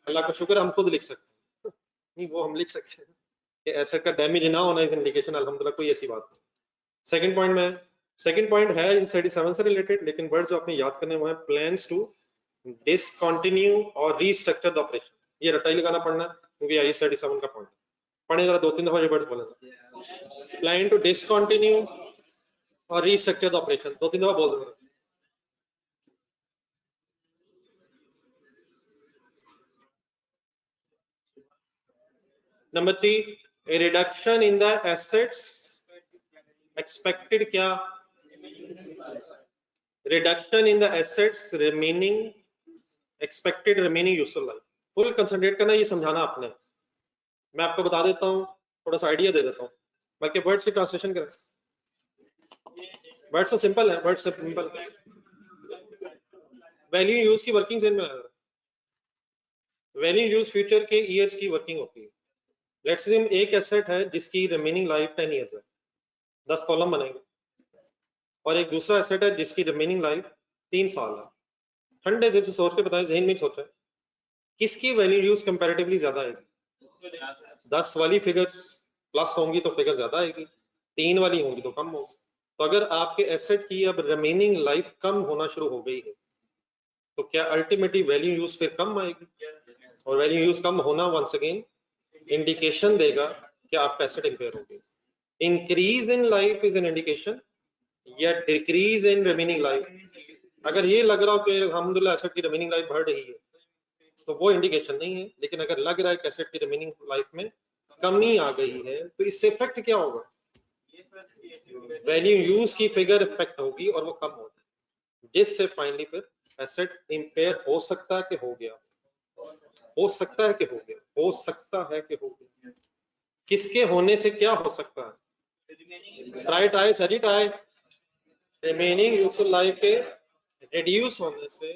अल्लाह का शुक्र हम खुद लिख सकते हैं। नहीं, वो हम लिख सकते हैं कि एसेट का डैमेज ना होना इज इंडिकेशन, अल्हम्दुलिल्लाह, कोई ऐसी बात नहीं। सेकंड पॉइंट में सेकंड पॉइंट है 37 से रिलेटेड, लेकिन वर्ड जो आपने याद करने वो है प्लान्स टू डिसकंटिन्यू और रीस्ट्रक्चर द ऑपरेशन। ये रटाई लगाना पड़ना क्योंकि आई 37 का पॉइंट पढ़े जरा 2-3 दफा ये वर्ड बोले था। प्लान टू डिसकंटिन्यू और रीस्ट्रक्चर द ऑपरेशन 2-3 दफा बोल दो। Number 3, a reduction in the assets expected क्या, reduction in the assets remaining expected remaining useful life। Full concentrate करना, ये समझाना आपने। मैं आपको बता देता हूँ, थोड़ा सा आइडिया दे देता हूँ, बाकी वर्ड्स की ट्रांसलेशन करें। वर्ड्स तो सिंपल है, वर्ड्स सिंपल। वैल्यू यूज की वर्किंग सेम में, वैल्यू यूज फ्यूचर के ईयर्स की वर्किंग होती है। लेट्स से एक एसेट है जिसकी रिमेनिंग लाइफ 10 ईयर्स है, 10 कॉलम बनेंगे, और एक दूसरा एसेट है जिसकी रिमेनिंग लाइफ 3 साल है। ठंडे दिल से सोच के बताएं, जहन में सोचा किसकी वैल्यू यूज कंपैरेटिवली ज्यादा आएगी। 10 वाली फिगर्स प्लस होंगी तो फिगर ज्यादा आएगी, 3 वाली होंगी तो कम होगी। तो अगर आपके एसेट की अब रिमेनिंग लाइफ कम होना शुरू हो गई है तो क्या अल्टीमेटली वैल्यू यूज फिर कम आएगी, और वैल्यू यूज कम होना वंस अगेन इंडिकेशन देगा कि आपका एसेट इंपेयर हो गया। Increase in life is an indication या डिक्रीज इन रिमेनिंग लाइफ। अगर ये लग रहा हो कि अल्हम्दुलिल्लाह एसेट की रिमेनिंग लाइफ बढ़ रही है तो वो इंडिकेशन नहीं है, लेकिन अगर लग रहा है कि एसेट की रिमेनिंग लाइफ में कमी आ गई है तो इससे इफेक्ट क्या होगा, वैल्यू यूज की फिगर इफेक्ट होगी और वो कम होगी, जिससे फाइनली फिर एसेट इंपेयर हो सकता है कि हो गया, हो सकता है कि हो गया, हो सकता है कि हो गया। किसके होने से क्या हो सकता है, ट्राई ट्राई सरी ट्राई, रिमेनिंग यूजफुल लाइफ के रिड्यूस होने से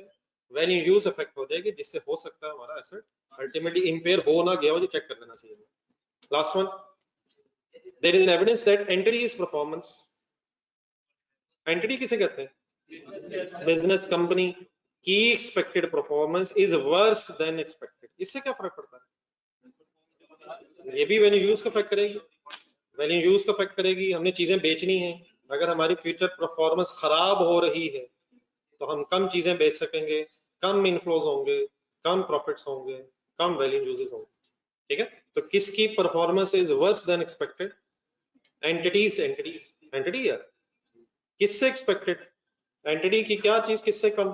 वैल्यू यूज इफेक्ट हो जाएगी, जिससे हो सकता है हमारा एसेट अल्टीमेटली इंपेयर हो ना गया हो, जो चेक कर लेना चाहिए। Last one, there is an evidence that entity is performance. Entity किसे कहते हैं, बिजनेस कंपनी की expected performance is worse than expected. इससे क्या फर्क पड़ता है, ये भी वैल्यू यूज को इफेक्ट करेगी, वैल्यू यूज को इफेक्ट करेगी। हमने चीजें बेचनी है, अगर हमारी फ्यूचर परफॉर्मेंस खराब हो रही है तो हम कम चीजें बेच सकेंगे, कम इनफ्लोज होंगे, कम प्रॉफिट्स होंगे, कम वैल्यू यूजेस होंगे। ठीक है, तो किसकी performance is worse than expected, entities, entity यार किससे एक्सपेक्टेड, एंटिटी की क्या चीज किससे कम,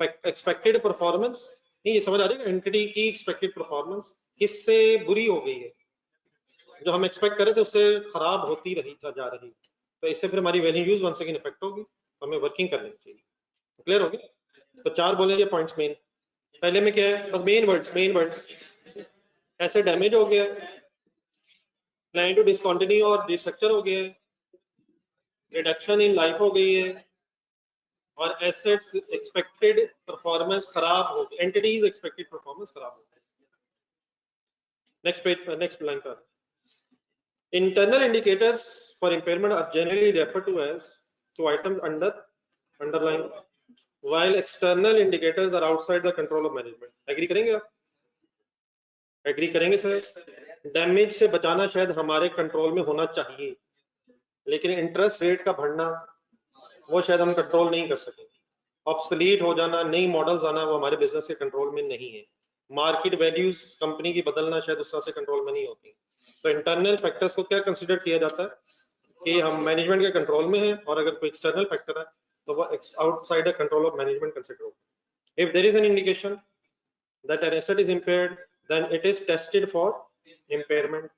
एक्सपेक्टेड परफॉर्मेंस नहीं, ये समझ आ रही है, एंटिटी की एक्सपेक्टेड परफॉर्मेंस किससे बुरी हो गई है, जो हम एक्सपेक्ट करे थे उससे खराब होती रही जा रही, तो इससे फिर हमारी value use one second effect होगी, हमें वर्किंग करनी चाहिए। क्लियर हो गया, तो 4 बोले ये पॉइंट्स मेन। पहले में क्या है, बस मेन वर्ड्स ऐसे डैमेज हो गया, प्लान टू डिसकंटिन्यू और रिस्ट्रक्चर हो गया, रिडक्शन इन लाइफ हो गई है, और एसेट्स एक्सपेक्टेड परफॉर्मेंस खराब हो गई, एंटिटीज एक्सपेक्टेड परफॉर्मेंस खराब हो गई। नेक्स्ट पेज, नेक्स्ट लाइन पर, internal indicators for impairment are generally referred to as two items under underline, while external indicators are outside the control of management। Agree करेंगे आप, agree करेंगे sir. Damage से बचाना शायद हमारे कंट्रोल में होना चाहिए, लेकिन इंटरेस्ट रेट का बढ़ना वो शायद हम कंट्रोल नहीं कर सकेंगे, ऑब्सोलीट हो जाना, नई मॉडल्स आना वो हमारे बिजनेस के कंट्रोल में नहीं है, मार्केट वैल्यूज कंपनी की बदलना शायद उस तरह से कंट्रोल में नहीं होती। तो इंटरनल फैक्टर्स को क्या कंसीडर किया जाता है कि हम मैनेजमेंट के कंट्रोल में हैं, और अगर कोई एक्सटर्नल फैक्टर है तो वो outside the control of management consider होगा। If there is an indication that an asset is impaired then it is tested for impairment.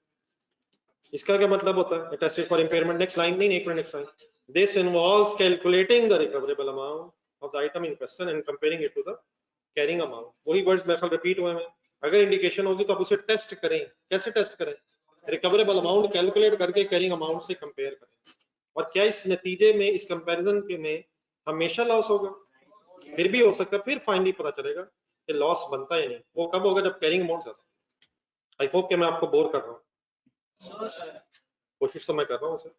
इसका क्या मतलब होता है, tested for impairment, next line नहीं, एक minute, next line, this involves calculating the recoverable amount of the item in question and comparing it to the carrying amount. वही words मेरे ख्याल रिपीट हुए हैं। अगर इंडिकेशन होगी तो आप उसे टेस्ट करें, कैसे टेस्ट करें, रिकवरेबल अमाउंट कैलकुलेट करके कैरिंग अमाउंट से कंपेयर करें, और क्या इस नतीजे में, इस कंपैरिजन में हमेशा लॉस होगा, फिर भी हो सकता है, फिर फाइनली पता चलेगा कि लॉस बनता है नहीं। वो कब होगा, जब कैरिंग अमाउंट ज्यादा। आई होप कि मैं आपको बोर कर रहा हूँ, कोशिश तो मैं कर रहा हूँ सर।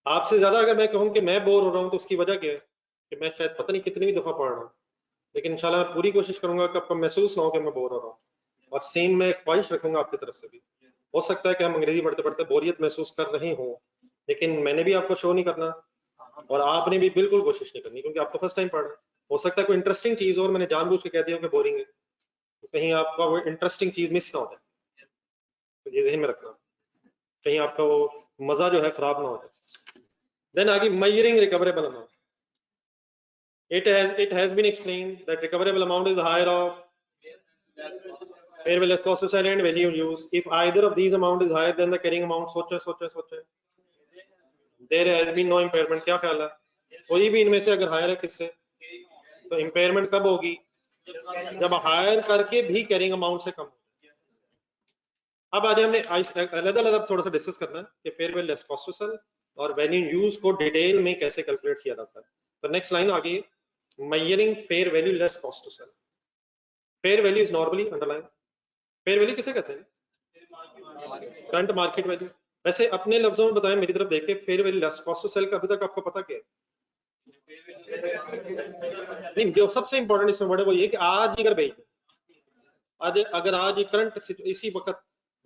आपसे ज्यादा अगर मैं कहूँ कि मैं बोर हो रहा हूँ तो उसकी वजह क्या है कि मैं शायद पता नहीं कितनी भी दफा पढ़ रहा हूँ, लेकिन इंशाल्लाह मैं पूरी कोशिश करूंगा कि आपको महसूस ना हो कि मैं बोर हो रहा हूँ, और सेम मैं ख्वाहिश रखूंगा आपकी तरफ से भी। हो सकता है कि हम अंग्रेजी पढ़ते पढ़ते बोरियत महसूस कर रहे हो, लेकिन मैंने भी आपको शो नहीं करना और आपने भी बिल्कुल कोशिश नहीं करनी, क्योंकि आप तो फर्स्ट टाइम पढ़ रहे हैं। हो सकता है कोई इंटरेस्टिंग चीज और मैंने जानबूझ के कह दिया कि बोरिंग है, तो कहीं आपका वो इंटरेस्टिंग चीज मिस ना हो जाए, तो ये ज़हन में रखना, कहीं आपका वो मजा जो है खराब ना हो जाए। देन आगे measuring recoverable amount. It has been explained that recoverable amount is the higher of fair value less cost to sell and value in use. If either of these amount is higher than the carrying amount, सोचे there has been no impairment. क्या ख्याल है, कोई भी इनमें से अगर higher है किससे, तो इम्पेयरमेंट कब होगी, जब हायर करके भी कैरिंग अमाउंट से कम। अब आज हमने अलग थोड़ा सा डिस्कस करना है कि fair value less cost to sell और वैल्यू इन यूज को डिटेल में कैसे कैलकुलेट किया जाता है। तो नेक्स्ट लाइन आ गई, measuring fair value less cost to sell. Fair value is normally underline, fair value किसे कहते हैं, करंट मार्केट वैल्यू। वैसे अपने लफ्जों में बताएं, मेरी तरफ देख के, fair value less cost to sell का अभी तक आपको पता क्या है? नहीं, जो सबसे इंपॉर्टेंट इसमें वर्ड है वो ये कि आज अगर बेच दें, आज अगर आज करंट इसी वक्त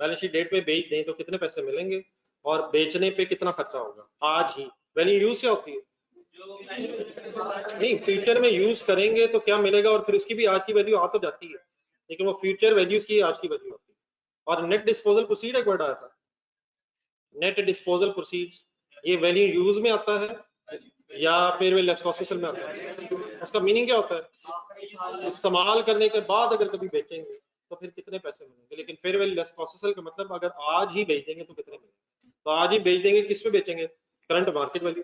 बैलेंस शीट डेट पे बेच दें तो कितने पैसे मिलेंगे और बेचने पे कितना खर्चा होगा, आज ही। वैल्यू यूज क्या होती है, नहीं फ्यूचर में यूज करेंगे तो क्या मिलेगा, और फिर उसकी भी आज की वैल्यू आ तो जाती है, लेकिन वो फ्यूचर वैल्यूज की आज की वैल्यू होती है। और नेट डिस्पोजल प्रोसीड एक वर्ड आया था, नेट डिस्पोजल प्रोसीड्स, ये वैल्यू यूज में आता है या फिर वे लेस कॉस्ट में आता है? उसका मीनिंग क्या होता है, इस्तेमाल करने के बाद अगर कभी बेचेंगे तो फिर कितने पैसे मिलेंगे। लेकिन फेयर वैल्यू लेस कॉस्ट का मतलब अगर आज ही बेच देंगे तो कितने मिलेंगे, तो आज ही बेच देंगे, किस पे बेचेंगे, current market value.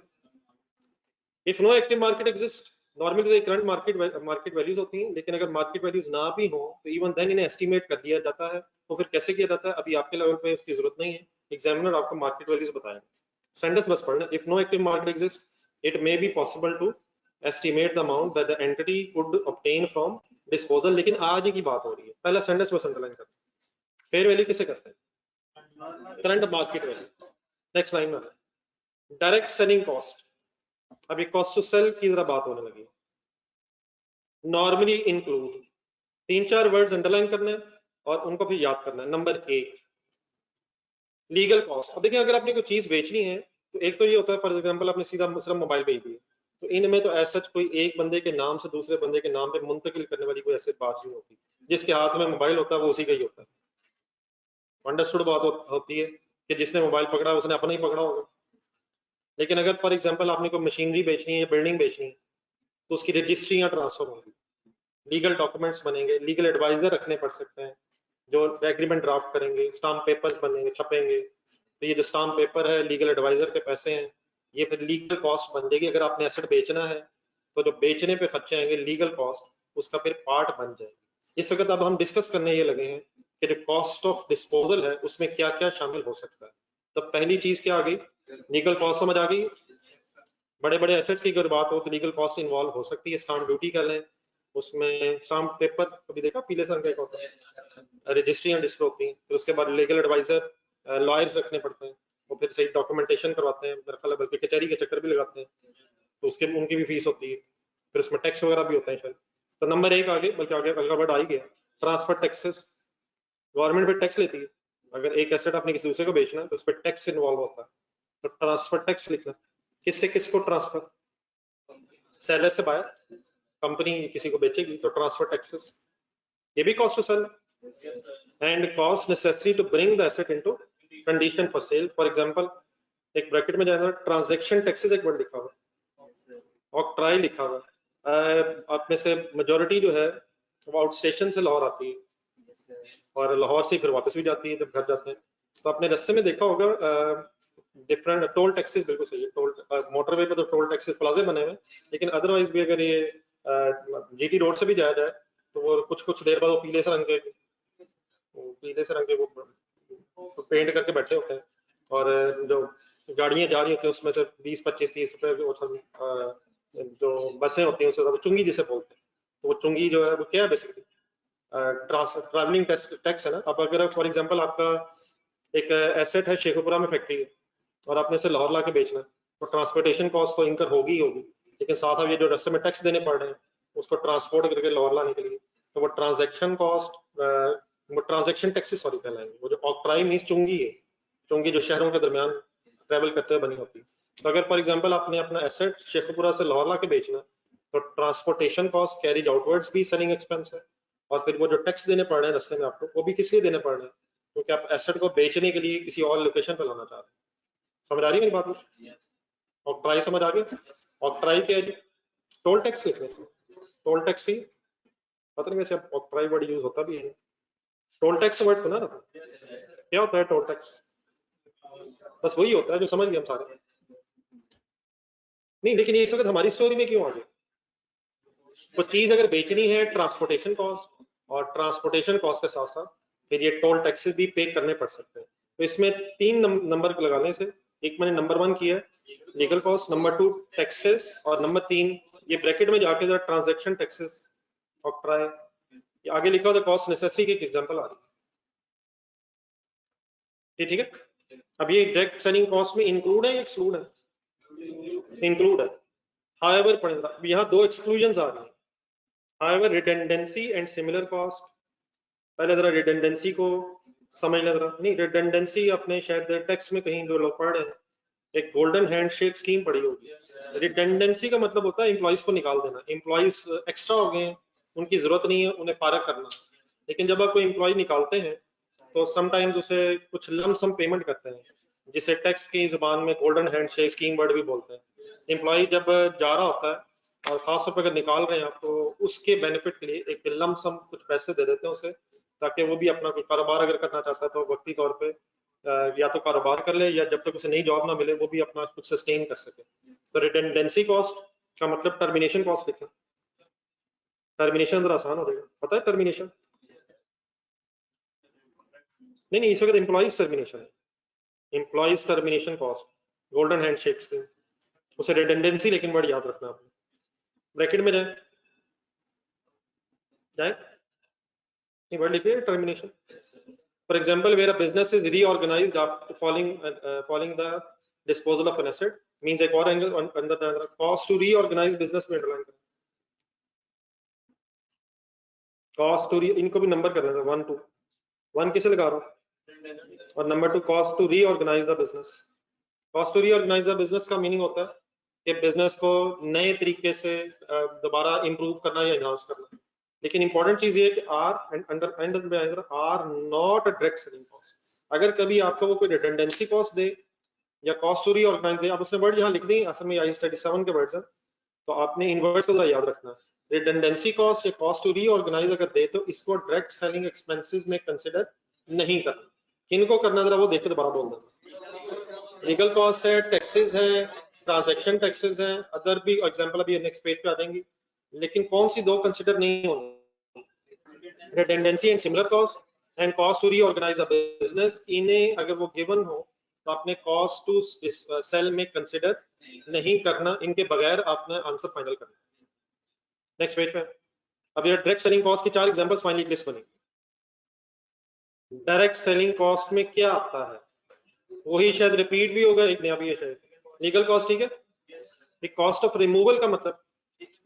If no active market exist, normally तो करंट मार्केट वैल्यूज होती हैं, लेकिन अगर मार्केट वैल्यूज ना भी हो तो इवन देन इन्हें एस्टिमेट कर दिया जाता है। तो फिर कैसे किया जाता है, अभी आपके लेवल पे उसकी जरूरत नहीं है, एग्जामिनर आपको मार्केट वैल्यूज बताएंगे, सेंटेंस बस पढ़ना। If no active market exist it may be possible to estimate the amount that the entity could obtain from disposal। लेकिन आज की बात हो रही है, पहला सेंटेंस बस अंडरलाइन करते हैं। फेयर वैल्यू किसे करते हैं, current market value. Next line में डायरेक्ट सेलिंग कॉस्ट, अभी कॉस्ट टू सेल की तरह बात होने लगी। नॉर्मली इंक्लूड, 3-4 वर्ड्स अंडरलाइन करने हैं और उनको फिर याद करना है। Number 1 legal cost. अब देखिए अगर आपने कोई चीज बेचनी है तो एक तो ये होता है, फॉर एग्जांपल आपने सीधा सिर्फ मोबाइल बेच दिया, तो इनमें तो ऐसा कोई एक बंदे के नाम से दूसरे बंदे के नाम पे मुंतकिल करने वाली कोई ऐसी बात नहीं होती, जिसके हाथ में मोबाइल होता है वो उसी का ही होता है। अंडरस्टूड बात होती है कि जिसने मोबाइल पकड़ा उसने अपना ही पकड़ा होगा। लेकिन अगर फॉर एग्जाम्पल आपने कोई मशीनरी बेचनी है या बिल्डिंग बेचनी है तो उसकी रजिस्ट्रियां ट्रांसफर होंगी, लीगल डॉक्यूमेंट्स बनेंगे, लीगल एडवाइजर रखने पड़ सकते हैं जो एग्रीमेंट ड्राफ्ट करेंगे, स्टाम्प पेपर्स बनेंगे, छपेंगे। तो ये जो स्टाम्प पेपर है, लीगल एडवाइजर के पैसे हैं, ये फिर लीगल कॉस्ट बन जाएगी। अगर आपने एसेट बेचना है तो जो बेचने पे खर्चे आएंगे लीगल कॉस्ट, उसका फिर पार्ट बन जाएगी। इस वक्त अब हम डिस्कस करने ये लगे हैं कि जो कॉस्ट ऑफ डिस्पोजल है उसमें क्या क्या शामिल हो सकता है। तो पहली चीज क्या आ गई, लीगल कॉस्ट समझ आ गई। बड़े बड़े एसेट्स की अगर बात हो तो लीगल कॉस्ट इन्वॉल्व हो सकती है। स्टाम्प ड्यूटी कर लें, उसमें स्टाम्प पेपर कभी देखा पीले रंग का होता है, रजिस्ट्रियां डिस्प्ले होती हैं, फिर उसके बाद लीगल एडवाइजर, लॉयर्स रखने पड़ते हैं, वो फिर सही डॉक्यूमेंटेशन करवाते हैं, मेरा ख्याल है बल्कि कचहरी के चक्कर भी लगाते हैं, तो उसके उनकी भी फीस होती है, फिर उसमें टैक्स वगैरह भी होता है शायद। तो नंबर 1 आगे, बल्कि आगे अगला वर्ड आ ही गया, ट्रांसफर टैक्सेस। गवर्नमेंट पे टैक्स लेती है, अगर एक एसेट आपने किसी दूसरे को बेचना है तो उस पर टैक्स इन्वॉल्व होता है, तो ट्रांसफर टैक्स लिखना। किससे किसको ट्रांसफर, सेलर से बायर, कंपनी किसी को बेचेगी तो ट्रांसफर टैक्सेस, ये भी cost to sell. And cost necessary to bring the asset into condition for sale. For example एक ब्रैकेट में जाएगा, ट्रांजैक्शन टैक्सेस एक वर्ड लिखा हुआ, ऑक्ट्राई लिखा हुआ। आप में से मेजॉरिटी जो है वो आउट स्टेशन से लाहौर आती है और लाहौर से फिर वापस भी जाती है जब घर जाते हैं। तो आपने रस्ते में देखा होगा डिफरेंट टोल टैक्सेस, बिल्कुल सही है, टोल मोटरवे पे तो टोल टैक्सेस प्लाजे बने हुए, लेकिन अदरवाइज भी अगर ये जीटी रोड से भी जाया जाए तो वो कुछ देर बाद वो पीले से रंग के वो पेंट करके बैठे होते हैं, और जो गाड़ियां जा रही होती हैं उसमें से 20-25-30 रुपए जो बसें होती हैं उससे चुंगी जिसे बोलते हैं, तो वो चुंगी जो है वो क्या है बेसिकली ट्रैवलिंग टैक्स है ना। अब अगर फॉर एग्जांपल आपका एक एसेट है शेखुपुरा में फैक्ट्री है और आपने इसे लाहौर ला के बेचना है, तो ट्रांसपोर्टेशन कॉस्ट तो इनकर होगी ही होगी, लेकिन साथ आप ये जो रास्ते में टैक्स देने पड़ रहे हैं उसको ट्रांसपोर्ट करके लाहौर लाने के लिए, तो वो ट्रांजैक्शन कॉस्ट, वो ट्रांजैक्शन टैक्सेस सॉरी कहलाएंगे। वो जो ऑक्ट्राई मींस चुंगी है, चुंगी जो शहरों के दरमियान ट्रेवल करते हुए बनी होती है। तो अगर फॉर एग्जांपल आपने अपना एसेट शेखपुरा से लाहौर ला के बेचना है, तो ट्रांसपोर्टेशन कॉस्ट कैरीज आउटवर्ड्स भी सेलिंग एक्सपेंस है, और फिर वो जो टैक्स देने पड़ रहे हैं रास्ते में आपको, वो भी किस लिए देने पड़ रहे हैं, क्योंकि आप एसेट को बेचने के लिए किसी और लोकेशन पर लाना चाह रहे हैं। समझ आ रही है मेरी बात? ऑक्ट्राई समझ आ गई? ऑक्ट्राई क्या है? टोल टैक्स लिखने से, टोल टैक्स ही पता नहीं वैसे ऑक्ट्राई वर्ड यूज होता भी है। टोल टैक्स वर्ड सुना ना, क्या होता है टोल टैक्स? बस वही होता है जो समझ गए हम सारे। नहीं लेकिन ये इस वक्त हमारी स्टोरी में क्यों आ गई? तो चीज अगर बेचनी है, ट्रांसपोर्टेशन कॉस्ट, और ट्रांसपोर्टेशन कॉस्ट के साथ साथ फिर ये टोल टैक्सेस भी पे करने पड़ सकते हैं। तो इसमें 3 नंबर लगाने से, एक मैंने नंबर 1 किया है लीगल कॉस्ट, नंबर 2 टैक्सेस, और नंबर 3 ये ब्रैकेट में जाके जरा ट्रांजैक्शन टैक्सेस ऑक्ट्राई, आगे लिखा हुआ कॉस्ट नेसेसरी की एक एग्जांपल आ रही है। ठीक है, अब ये डायरेक्ट सेलिंग कॉस्ट में इंक्लूड है या एक्सक्लूड है? इंक्लूड है। हाउएवर पड़ेगा, यहाँ 2 एक्सक्लूजन आ रही है। However redundancy and similar cost, पहले जरा रिडंडेंसी को समझ लें जरा। नहीं, रिडंडेंसी अपने शायद टेक्स्ट में कहीं जो लोग पढ़ रहे हैं, एक गोल्डन हैंडशेक स्कीम पड़ी होगी। रिडंडेंसी का मतलब होता है एम्प्लॉइज को निकाल देना, एम्प्लॉइज एक्स्ट्रा हो गए हैं, उनकी जरूरत नहीं है, उन्हें फारग करना। लेकिन जब आप कोई एम्प्लॉय निकालते हैं तो समटाइम्स उसे कुछ लमसम पेमेंट करते हैं, जिसे टैक्स की जुबान में गोल्डन हैंडशेक स्कीम वर्ड भी बोलते हैं। एम्प्लॉय जब जा रहा होता है और खासतौर पर अगर निकाल रहे हैं आप, तो उसके बेनिफिट के लिए एक लमसम कुछ पैसे दे देते हैं उसे, ताकि वो भी अपना कोई कारोबार अगर करना चाहता है तो वक्ती तौर पे या तो कारोबार कर ले, या जब तक उसे नई जॉब ना मिले वो भी अपना कुछ सस्टेन कर सके। तो रिडंडेंसी कॉस्ट का मतलब टर्मिनेशन कॉस्ट लिखें। टर्मिनेशन जरा आसान हो जाएगा, पता है टर्मिनेशन? नहीं, इस वक्त एम्प्लॉइज टर्मिनेशन है, employees termination cost, golden handshake scheme, उसे रिडंडेंसी लेकिन वर्ड याद रखना आपने। ब्रैकेट में जाए नहीं, वर्ड लिखिए termination. For example, where a business is reorganized after following the disposal of an asset, means एक और एंगल अंदर डाल, cost to reorganize business में अंडरलाइन करें, cost to इनको भी नंबर कर लेना, 1 2 1 किसे लगा रहा हूँ, और number 2 cost to reorganize the business। cost to reorganize the business का मीनिंग होता है कि बिजनेस को नए तरीके से दोबारा इंप्रूव करना या एनहांस करना। लेकिन इंपॉर्टेंट चीज ये है कि are not a direct selling cost. अगर कभी आपको वो कोई रिडंडेंसी कॉस्ट दे या कॉस्ट टू रीऑर्गेनाइज दे, आप उसने वर्ड यहाँ लिख दी, असल में आई 37 के वर्ड्स हैं, तो आपने इन वर्ड्स को याद रखना है। रिडंडेंसी कॉस्ट या कॉस्ट टू रीऑर्गेनाइज अगर दे तो इसको डायरेक्ट सेलिंग एक्सपेंसेस में कंसिडर नहीं करना। किनको करना जरा वो देख के दोबारा बोल देना। लीगल कॉस्ट है, टैक्सेस है, ट्रांजैक्शन टैक्सेस हैं, अदर भी एग्जांपल अभी नेक्स्ट पेज पे आ जाएंगी। लेकिन कौन सी 2 कंसिडर नहीं होंगी? Redundancy and similar cost and cost to reorganise a business. इन्हें अगर वो गिवन हो तो आपने कॉस्ट टू सेल में कंसिडर नहीं करना, इनके बगैर आपने आंसर फाइनल करना। नेक्स्ट पेज पे अब ये डायरेक्ट सेलिंग कॉस्ट की 4 एग्जांपल्स फाइनली लिस्ट बनी। डायरेक्ट सेलिंग कॉस्ट में क्या आता है, वही शायद रिपीट भी होगा, एक नया भी है शायद। लीगल कॉस्ट, ठीक है। कॉस्ट ऑफ रिमूवल का मतलब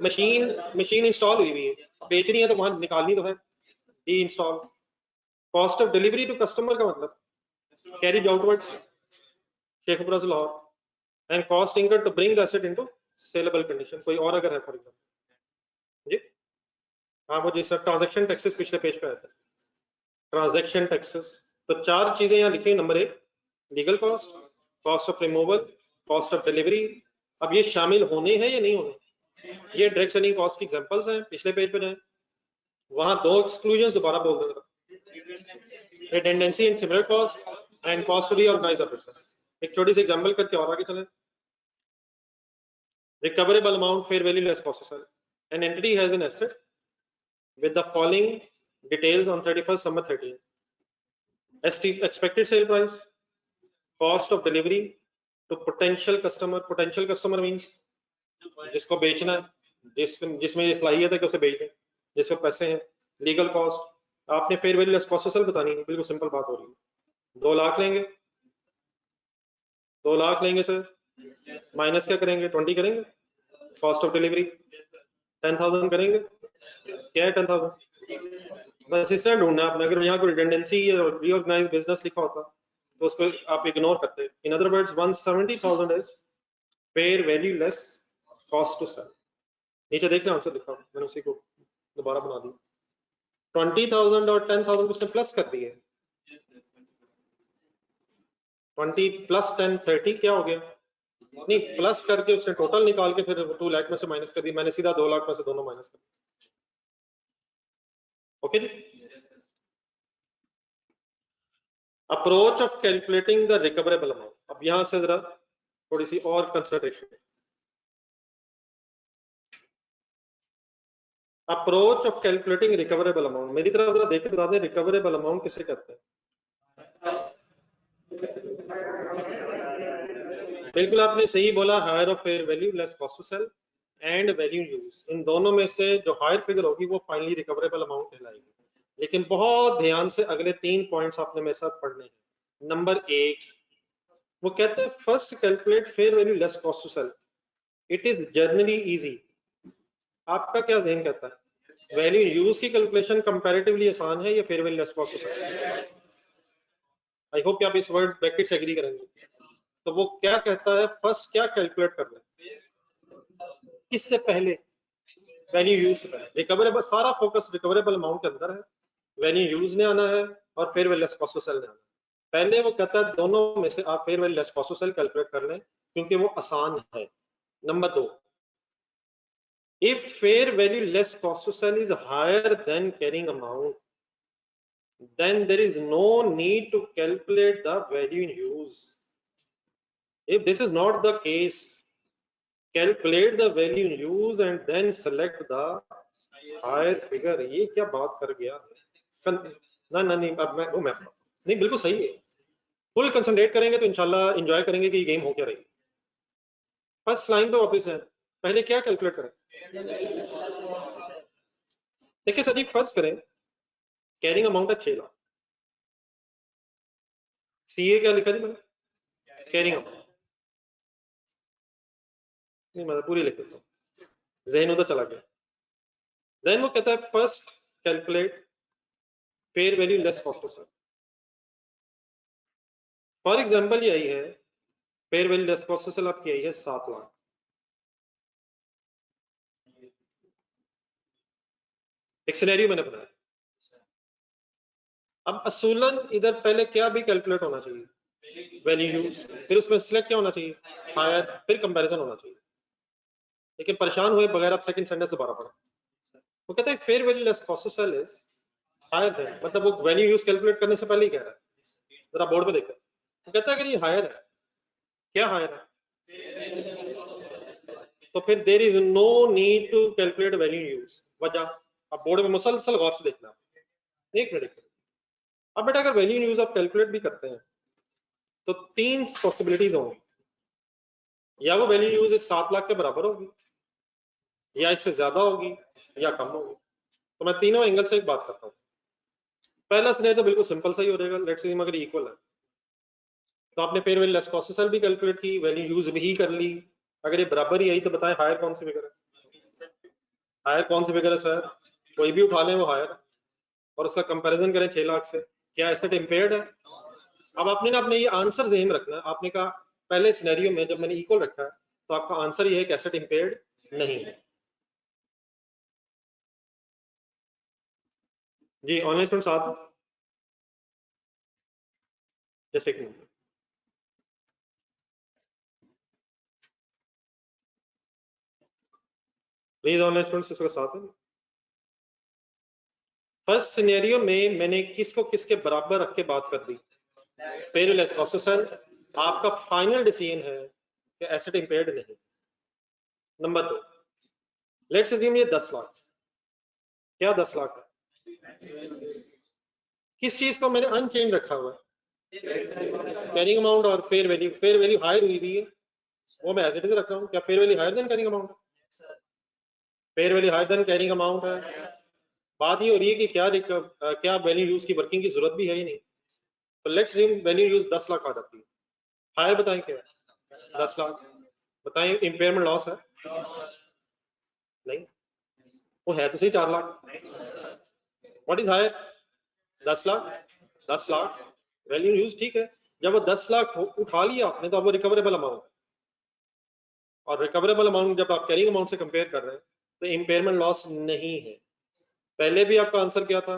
मशीन इंस्टॉल हुई है, बेचनी है तो वहां निकालनी तो है, deinstall. Cost of delivery to customer का मतलब कैरीज आउटवर्ड्स शेखपुरा से Lahore, and cost incurred to bring the asset into saleable condition. कोई और अगर है फॉर एग्जांपल जी, हाँ वो जैसा ट्रांजैक्शन टैक्सेस पिछले पेज पे आया था, ट्रांजैक्शन टैक्सेस। तो 4 चीजें यहाँ लिखी, number 1 legal cost, cost of removal, cost of delivery. अब ये शामिल होने हैं या नहीं होने? ये डायरेक्ट सेलिंग कॉस्ट की एग्जांपल्स हैं, पिछले पेज पे जाएं, वहां 2 एक्सक्लूजन दोबारा बोल देना, redundancy and similar cost and cost to reorganise a business. एक छोटी सी एग्जांपल करके और आगे चलें। Recoverable amount fair value less cost of sale, an entity has an asset with the following details on 31st December 30th. Expected sale price, cost of delivery to potential customer. Potential customer means जिसको बेचना है, जिसमें ये सलाहियत है कि उसे बेच दें, जिसमें पैसे हैं। लीगल कॉस्ट आपने fair value less cost of sale बतानी है, बिल्कुल सिंपल बात हो रही है। 2 लाख लेंगे, 2 लाख लेंगे सर, माइनस क्या करेंगे, 20 करेंगे। कॉस्ट ऑफ डिलीवरी 10,000 करेंगे, क्या है 10,000? बस इस तरह ढूंढना आपने। अगर यहाँ कोई रिडंडेंसी या रीऑर्गेनाइज बिजनेस लिखा होता तो उसको आप इग्नोर करते हैं। In other words 170,000 is fair value less cost to sell. नीचे देखना आंसर लिखा मैंने, उसी को दोबारा बना दी। 20,000 और 10,000 उसने प्लस कर दिए। 20 प्लस 10 30 क्या हो गया? नहीं, प्लस करके उसने टोटल निकाल के फिर 2 लाख में से माइनस कर दी। मैंने सीधा 2 लाख में से दोनों माइनस कर दिए। ओके जी। Approach of calculating the recoverable amount. अब यहां से जरा थोड़ी सी और concentration. Approach of calculating recoverable amount, मेरी तरफ जरा देख के बता दें रिकवरेबल अमाउंट किसे कहते हैं? बिल्कुल आपने सही बोला, higher of fair value less cost to sell and value use, इन दोनों में से जो हायर फिगर होगी वो फाइनली रिकवरेबल अमाउंट कहलाएगी। लेकिन बहुत ध्यान से अगले 3 पॉइंट्स आपने मेरे साथ पढ़ने हैं। नंबर 1, वो कहते हैं first calculate fair value less cost to sell, it is generally easy. आपका क्या ज़हन कहता है? वैल्यू यूज की कैलकुलेशन कंपैरेटिवली आसान है या fair value less cost to sell? I hope कि आप इस वर्ड ब्रैकेट से एग्री करेंगे। तो वो क्या कहता है, फर्स्ट क्या कैलकुलेट करना है? किससे पहले? वैल्यू यूज से पहले। रिकवरेबल, सारा फोकस रिकवरेबल अमाउंट के अंदर है, वैल्यू यूज ने आना है और fair value less cost to sell ने आना है। पहले वो कहता है दोनों में से आप fair value less cost to sell calculate कर लें क्योंकि वो आसान है। Number 2, if fair value less cost to sell is higher than carrying amount, then there is no need to calculate the value in use. If this is not the case, calculate the value in use and then select the higher figure. ये क्या बात कर गया? ना ना नहीं, अब मैं नहीं, बिल्कुल सही है। फुल कंसंट्रेट करेंगे तो इंशाल्लाह एंजॉय करेंगे कि ये गेम हो क्या रही है। फर्स्ट लाइन पे वापस है, पहले क्या कैलकुलेट करें? देखिए सर जी, फर्ज करें कैरिंग अमाउंट है 6 लाख। सीए क्या लिखा जी मैंने? कैरिंग अमाउंट नहीं, मैं पूरी लिख देता हूँ, जहन उधर चला गया। देन वो कहता है first calculate fair value less cost to sell. For example ये आई है fair value less cost to sell आपकी आई है 7 लाख। एक सिनेरियो मैंने बनाया। अब असूलन इधर पहले क्या भी कैलकुलेट होना चाहिए? वैल्यू यूज, फिर उसमें सिलेक्ट क्या होना चाहिए? हायर, फिर कंपैरिजन होना चाहिए। लेकिन परेशान हुए बगैर आप सेकंड सेंटेंस से बारह पढ़े। वो कहता है fair value less cost to sell is higher than, मतलब वो वैल्यू यूज कैलकुलेट करने से पहले ही कह रहा है। जरा बोर्ड पे देखो, वो कहता है कि ये हायर है। क्या हायर है? तो फिर there is no need to calculate value use. वजह अब बोर्ड में मुसलसल गौर से देखना। एक मिनट, अब बेटा अगर वैल्यू यूज आप कैलकुलेट भी करते हैं तो 3 पॉसिबिलिटीज होंगी, या वो वैल्यू यूज 7 लाख के बराबर होगी, या इससे ज्यादा होगी, या कम होगी। तो मैं तीनों एंगल से एक बात करता हूँ। पहला सिनेरियो तो बिल्कुल सिंपल सा ही हो जाएगा, लेट्स से अगर इक्वल है तो आपने fair value less cost to sell भी कैलकुलेट की, वैल्यू यूज भी कर ली। अगर ये बराबर ही आई तो बताएं हायर कौन सी फिगर है? हायर कौन सी फिगर है सर? कोई भी उठा लें वो हायर, और उसका कंपैरिजन करें 6 लाख से, क्या एसेट इंपेयर्ड है? अब आपने ना अपने ये आंसर ज़हन रखना है। आपने कहा पहले सिनेरियो में जब मैंने इक्वल रखा है तो आपका आंसर ये है कि एसेट इंपेयर्ड नहीं है। जी ऑनलाइन स्टूडेंट साथ जस्ट एक मिनट, प्लीज ऑनलाइन स्टूडेंट्स इसके साथ है। फर्स्ट सिनेरियो में मैंने किसको किसके बराबर रख के बात कर दी? Fair less cost to sell. आपका फाइनल डिसीजन है कि एसेट इंपेयर्ड नहीं। नंबर 2, लेट्स अज्यूम ये 10 लाख। क्या 10 लाख है? किस चीज को मैंने अनचेंज रखा हुआ है? कैरिंग अमाउंट और fair value. Fair value higher हुई भी है, वो मैं एज इट इज रख रहा हूँ। क्या fair value higher than carrying amount? Fair value higher than carrying amount है। बात ये हो रही है कि क्या वैल्यू यूज की वर्किंग की जरूरत भी है ही नहीं। तो let's assume value use 10 lakh आ जाती है। हायर बताएं क्या है? 10 लाख। बताएं इंपेयरमेंट लॉस है? नहीं, वो है तो सही 4 lakh. What is higher? 10 lakh. 10 lakh value use ठीक है, जब वो 10 लाख उठा लिया आपने तो अब वो रिकवरेबल अमाउंट है, और रिकवरेबल अमाउंट जब आप कैरिंग अमाउंट से कंपेयर कर रहे हैं तो इम्पेयरमेंट लॉस नहीं है। पहले भी आपका आंसर क्या था,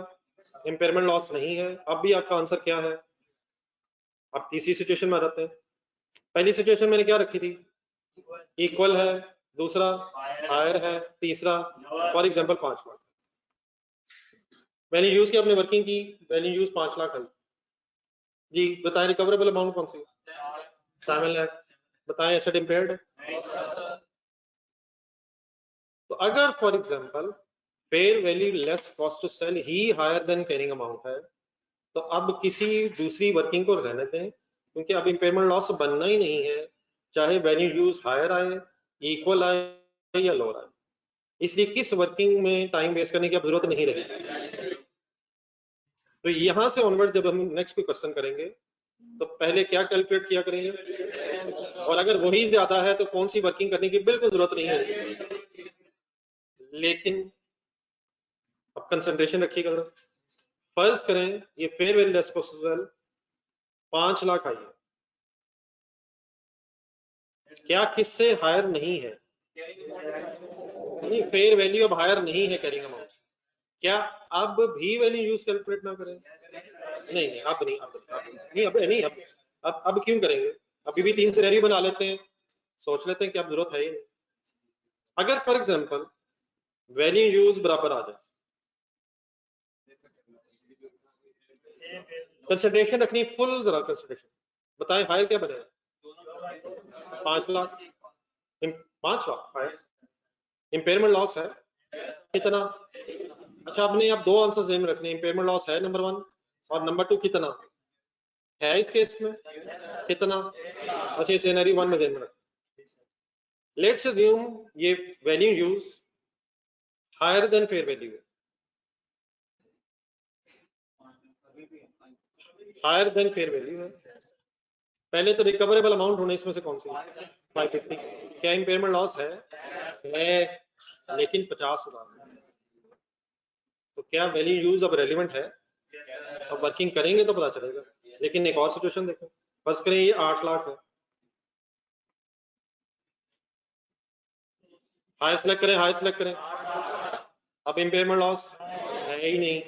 इम्पेयरमेंट लॉस नहीं है। अब भी आपका आंसर क्या है? आप तीसरी सिचुएशन में आते हैं। पहली सिचुएशन मैंने क्या रखी थी, इक्वल है, दूसरा हायर है, तीसरा for example 5 lakh. Value use की आपने वर्किंग की, वैल्यू यूज 5 लाख आई जी। बताएं रिकवरेबल अमाउंट कौन सी? 7 लाख। बताएं एसेट इम्पेयर्ड है। तो अगर for example fair value less cost to sell ही हायर देन कैरिंग अमाउंट है, तो अब किसी दूसरी वर्किंग को रहने दें, क्योंकि अब इम्पेयरमेंट लॉस बनना ही नहीं है, चाहे वैल्यू यूज हायर आए, इक्वल आए या लोअर आए। इसलिए किस वर्किंग में टाइम वेस्ट करने की अब जरूरत नहीं रहेगी। तो यहां से ऑनवर्ड जब हम नेक्स्ट पे क्वेश्चन करेंगे तो पहले क्या कैलकुलेट किया करेंगे, और अगर वही ज्यादा है तो कौन सी वर्किंग करने की बिल्कुल जरूरत नहीं है। लेकिन अब कंसंट्रेशन रखिएगा जरा। फर्ज करें ये fair value less proposal 5 lakh आई है, क्या किससे हायर नहीं है? नहीं, फेयर वैल्यू अब हायर नहीं है कैरिंग अमाउंट से। क्या अब भी वैल्यू यूज कैलकुलेट ना करें? नहीं नहीं, अब नहीं, अब क्यों करेंगे? अभी भी 3 सिनेरियो बना लेते हैं, सोच लेते हैं कि अब जरूरत है ही नहीं। अगर फॉर एग्जांपल वैल्यू यूज बराबर आ जाए, कंसिडरेशन रखनी फुल, जरा कंसिडरेशन बताएं हायर क्या बनेगा? 5 lakh. 5 lakh higher. Impairment loss है कितना? अच्छा, आपने अब 2 आंसर जेम रखने, इम्पेयरमेंट लॉस है नंबर 1, और नंबर 2 कितना है इस केस में, कितना? अच्छा, ये सिनेरियो 1 में जेम रख। लेट्स अज्यूम ये value use higher than fair value है, हायर देन फेयर वैल्यू है। पहले तो रिकवरेबल अमाउंट होने इसमें से कौन सी? 550। क्या इम्पेयरमेंट लॉस है? लेकिन 50,000। तो क्या वैल्यू यूज अब रेलिवेंट है? अब वर्किंग करेंगे तो पता चलेगा। लेकिन एक और सिचुएशन देखो, फर्स्ट करें ये 8 लाख है, हायर सेलेक्ट करें, हायर सेलेक्ट करें। अब इम्पेयरमेंट लॉस है ही नहीं,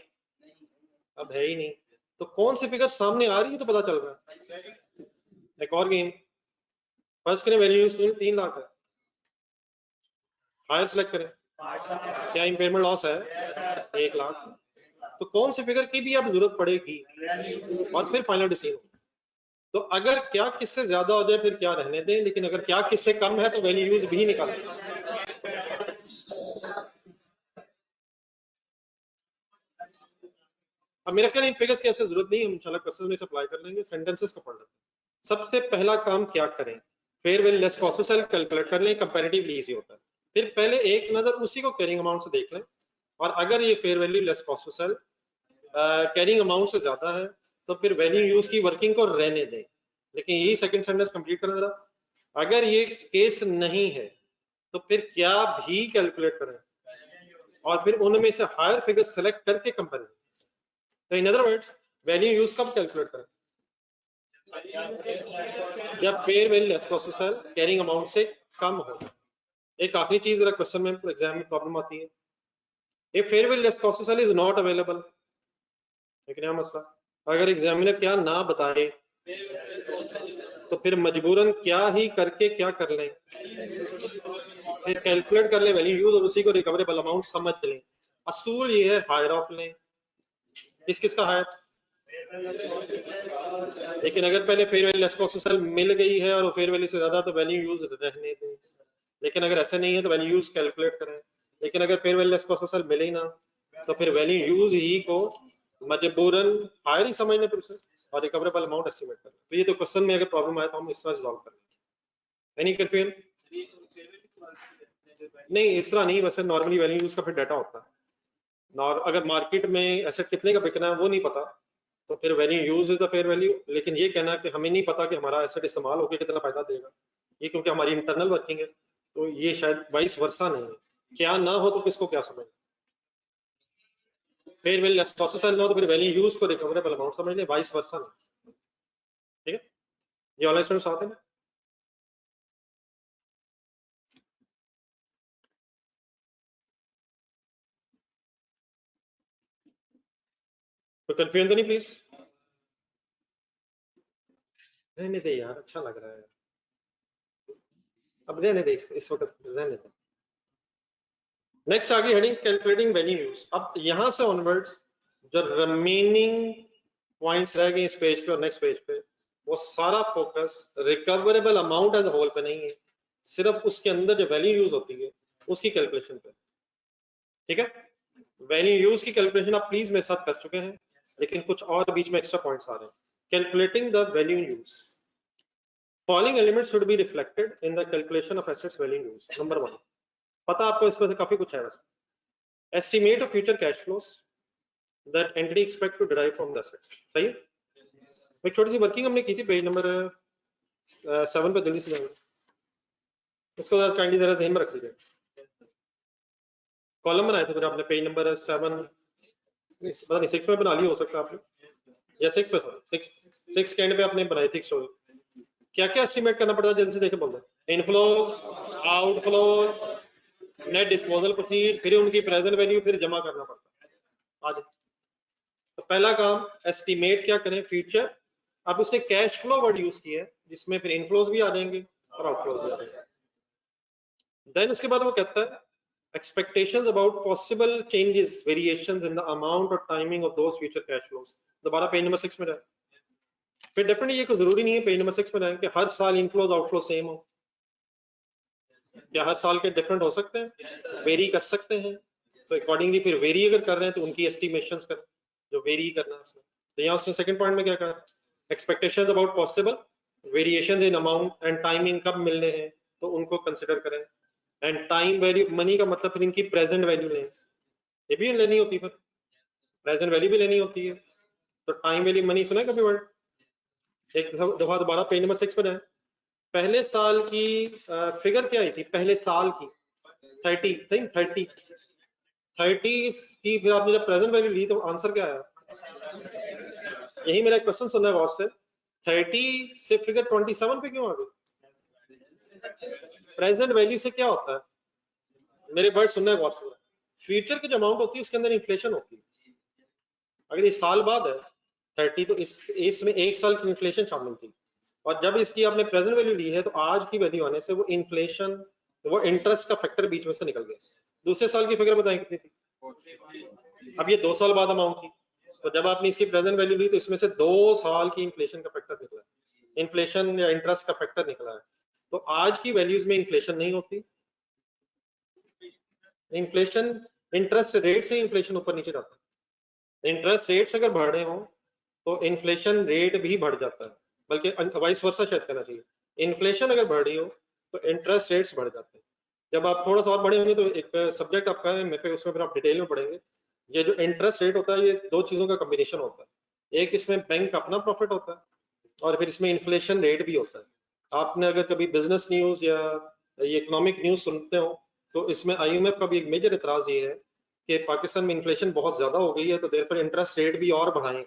अब है ही नहीं, तो कौन सी फिगर सामने आ रही है तो पता चल रहा है। एक और गेम, फर्स्ट करें वैल्यू 3 लाख है, हायर सेलेक्ट करें, क्या इम्पेयरमेंट लॉस है? 1 लाख। तो कौन सी फिगर की भी अब जरूरत पड़ेगी, और फिर फाइनल डिसीजन। तो अगर क्या किससे ज्यादा हो जाए फिर क्या रहने दें, लेकिन अगर क्या किससे कम है तो वैल्यू यूज भी निकालें। अब मेरा ख्याल इन फिगर्स की ऐसे जरूरत नहीं है, हम इंशाल्लाह क्वेश्चन में अप्लाई कर लेंगे। सेंटेंसेस को पढ़ लेते हैं। सबसे पहला काम क्या करें, fair value less cost to sell calculate कर लें, कंपैरेटिवली इजी होता है। फिर पहले एक नजर उसी को कैरिंग अमाउंट से देख लें, और अगर ये fair value less cost to sell carrying amount से ज्यादा है तो फिर वैल्यू यूज की वर्किंग को रहने दें। लेकिन यही सेकंड सेंटेंस कंप्लीट करें जरा। अगर ये केस नहीं है तो फिर क्या भी कैलकुलेट करें, और फिर उनमें से हायर फिगर सेलेक्ट करके कंपैरिजन। तो in other words value use कब कैलकुलेट करें? जब fair value less cost to sell carrying amount से कम हो। एक आखिरी चीज जरा क्वेश्चन में एग्जाम में प्रॉब्लम आती है, if fair value less cost to sell is not available, एक नया मसला। अगर एग्जामिनर क्या ना बताए तो फिर मजबूरन क्या ही करके क्या कर लें, फिर कैलकुलेट कर लें वैल्यू यूज और उसी को रिकवरेबल अमाउंट समझ लें। असूल ये है हायर ऑफ लें, किस किस का हायर। लेकिन अगर पहले fair value less cost to sell मिल गई है और फेयर वैल्यू से ज्यादा तो वैल्यू यूज रहने दें। लेकिन अगर ऐसा नहीं है तो वैल्यू यूज कैलकुलेट करें। लेकिन अगर fair value less cost to sell मिले ही ना तो फिर वैल्यू यूज ही को मजबूरन हायर ही समझ लें फिर से, और रिकवरेबल अमाउंट एस्टिमेट करें। तो ये तो क्वेश्चन में अगर प्रॉब्लम आए तो हम इस तरह रिजॉल्व करें। Any confusion? नहीं, इस तरह नहीं, वैसे नॉर्मली वैल्यू यूज का फिर डाटा होता है। अगर मार्केट में एसेट कितने का बिकना है वो नहीं पता तो फिर value use is the fair value. लेकिन ये कहना कि हमें नहीं पता कि हमारा एसेट इस्तेमाल होकर कितना फायदा देगा, ये क्योंकि हमारी इंटरनल वर्किंग है, तो ये शायद वाइस वर्सा नहीं है। क्या ना हो तो किसको क्या समझ, fair value less cost to sell ना हो तो फिर वैल्यू यूज को रिकवरेबल अमाउंट समझ लें, वाइस वर्सा नहीं। ठीक है, ये ऑनलाइन स्टूडेंट साथ है। तो कंफ्यूजन तो नहीं प्लीज? रहने दे यार, अच्छा लग रहा है, अब रहने दे इस वक्त रहने दे। नेक्स्ट आगे हेडिंग कैलकुलेटिंग वैल्यू यूज। अब यहां से ऑनवर्ड्स जो रिमेनिंग पॉइंट्स रह गए इस पेज पे और नेक्स्ट पेज पे, वो सारा focus recoverable amount as whole पे नहीं है, सिर्फ उसके अंदर जो वैल्यू यूज होती है उसकी कैलकुलेशन पे। ठीक है, वैल्यू यूज की कैलकुलेशन आप प्लीज मेरे साथ कर चुके हैं, लेकिन कुछ और बीच में एक्स्ट्रा पॉइंट्स आ रहे हैं। Calculating the value use, following elements should be reflected in the calculation of assets value use. Number 1, पता आपको इसमें से काफी कुछ है वैसे। Estimate of future cash flows that entity expect to derive from the asset. सही है, एक छोटी सी वर्किंग हमने की थी पेज नंबर 7 पे, जल्दी से जाएंगे उसको जरा काइंडली जरा ध्यान में रख लीजिए। कॉलम बनाए थे फिर आपने पेज नंबर 7, पता नहीं 6 में बना लिया हो सकता है आपने, या 6 पे, सॉरी 6 के एंड पे आपने बनाई थी स्टोरी। क्या क्या एस्टिमेट करना पड़ता है, जल्दी से देखे बोल रहे। Inflows, outflows, net disposal proceed, फिर उनकी प्रेजेंट वैल्यू फिर जमा करना पड़ता है। आज तो पहला काम एस्टिमेट क्या करें फ्यूचर। अब उसने कैश फ्लो वर्ड यूज किया है जिसमें फिर इनफ्लोज भी आ जाएंगे और आउटफ्लोज भी आ जाएंगे। देन उसके बाद वो कहता है expectations about possible changes, variations in the amount or timing of those future cash flows। दोबारा पेज नंबर 6 में जाए। फिर डेफिनेटली ये कोई जरूरी नहीं है पेज नंबर 6 में जाए कि हर साल इनफ्लोज आउटफ्लो सेम हो। क्या हर साल के डिफरेंट हो सकते हैं, वेरी कर सकते हैं। तो अकॉर्डिंगली फिर वेरी अगर कर रहे हैं तो उनकी एस्टिमेशंस कर जो वेरी करना है उसमें। तो यहाँ उसने सेकंड पॉइंट में क्या कहा, expectations about possible variations in amount and timing कब मिलने हैं तो उनको कंसिडर करें। एंड टाइम वैल्यू मनी का मतलब फिर इनकी प्रेजेंट वैल्यू लें, ये भी लेनी होती है, फिर प्रेजेंट वैल्यू भी लेनी होती है। तो टाइम वैल्यू मनी सुना है कभी वर्ड? एक दफा दोबारा पेज नंबर 6 पर जाए। पहले साल की फिगर क्या आई थी पहले साल की? 30 थिंक 30 की फिर आपने जब प्रेजेंट वैल्यू ली तो आंसर क्या आया? यही मेरा क्वेश्चन सुनना है गौर से, 30 से फिगर 27 पे क्यों आ गई? प्रेजेंट वैल्यू से क्या होता है, मेरे वर्ड सुनना है गौर से। फ्यूचर की जो अमाउंट होती है उसके अंदर इन्फ्लेशन होती है। अगर इस साल बाद है 30 तो इसमें एक साल की इन्फ्लेशन शामिल थी, और जब इसकी आपने प्रेजेंट वैल्यू ली है तो आज की वैल्यू आने से वो इन्फ्लेशन, वो इंटरेस्ट का फैक्टर बीच में से निकल गया। दूसरे साल की फिगर बताएं कितनी थी? अब ये 2 साल बाद अमाउंट थी, तो जब आपने इसकी प्रेजेंट वैल्यू ली तो इसमें से 2 साल की इन्फ्लेशन का फैक्टर निकला है, इन्फ्लेशन या इंटरेस्ट का फैक्टर निकला है। तो आज की वैल्यूज में इन्फ्लेशन नहीं होती, इन्फ्लेशन इंटरेस्ट रेट से इन्फ्लेशन ऊपर नीचे जाता है। इंटरेस्ट रेट्स अगर बढ़ रहे हो तो इन्फ्लेशन रेट भी बढ़ जाता है, बल्कि वाइस वर्सा शायद कहना चाहिए। इन्फ्लेशन अगर बढ़ रही हो तो इंटरेस्ट रेट्स बढ़ जाते हैं। जब आप थोड़ा सा और बढ़े होंगे तो एक सब्जेक्ट आपका है मैं, उसमें फिर आप डिटेल में पढ़ेंगे। ये जो इंटरेस्ट रेट होता है ये 2 चीजों का कॉम्बिनेशन होता है, एक इसमें बैंक अपना प्रॉफिट होता है और फिर इसमें इन्फ्लेशन रेट भी होता है। आपने अगर कभी बिजनेस न्यूज या ये इकोनॉमिक न्यूज सुनते हो तो इसमें IMF का भी एक मेजर एतराज ये है कि पाकिस्तान में इन्फ्लेशन बहुत ज्यादा हो गई है तो देर पर इंटरेस्ट रेट भी और बढ़ाएं।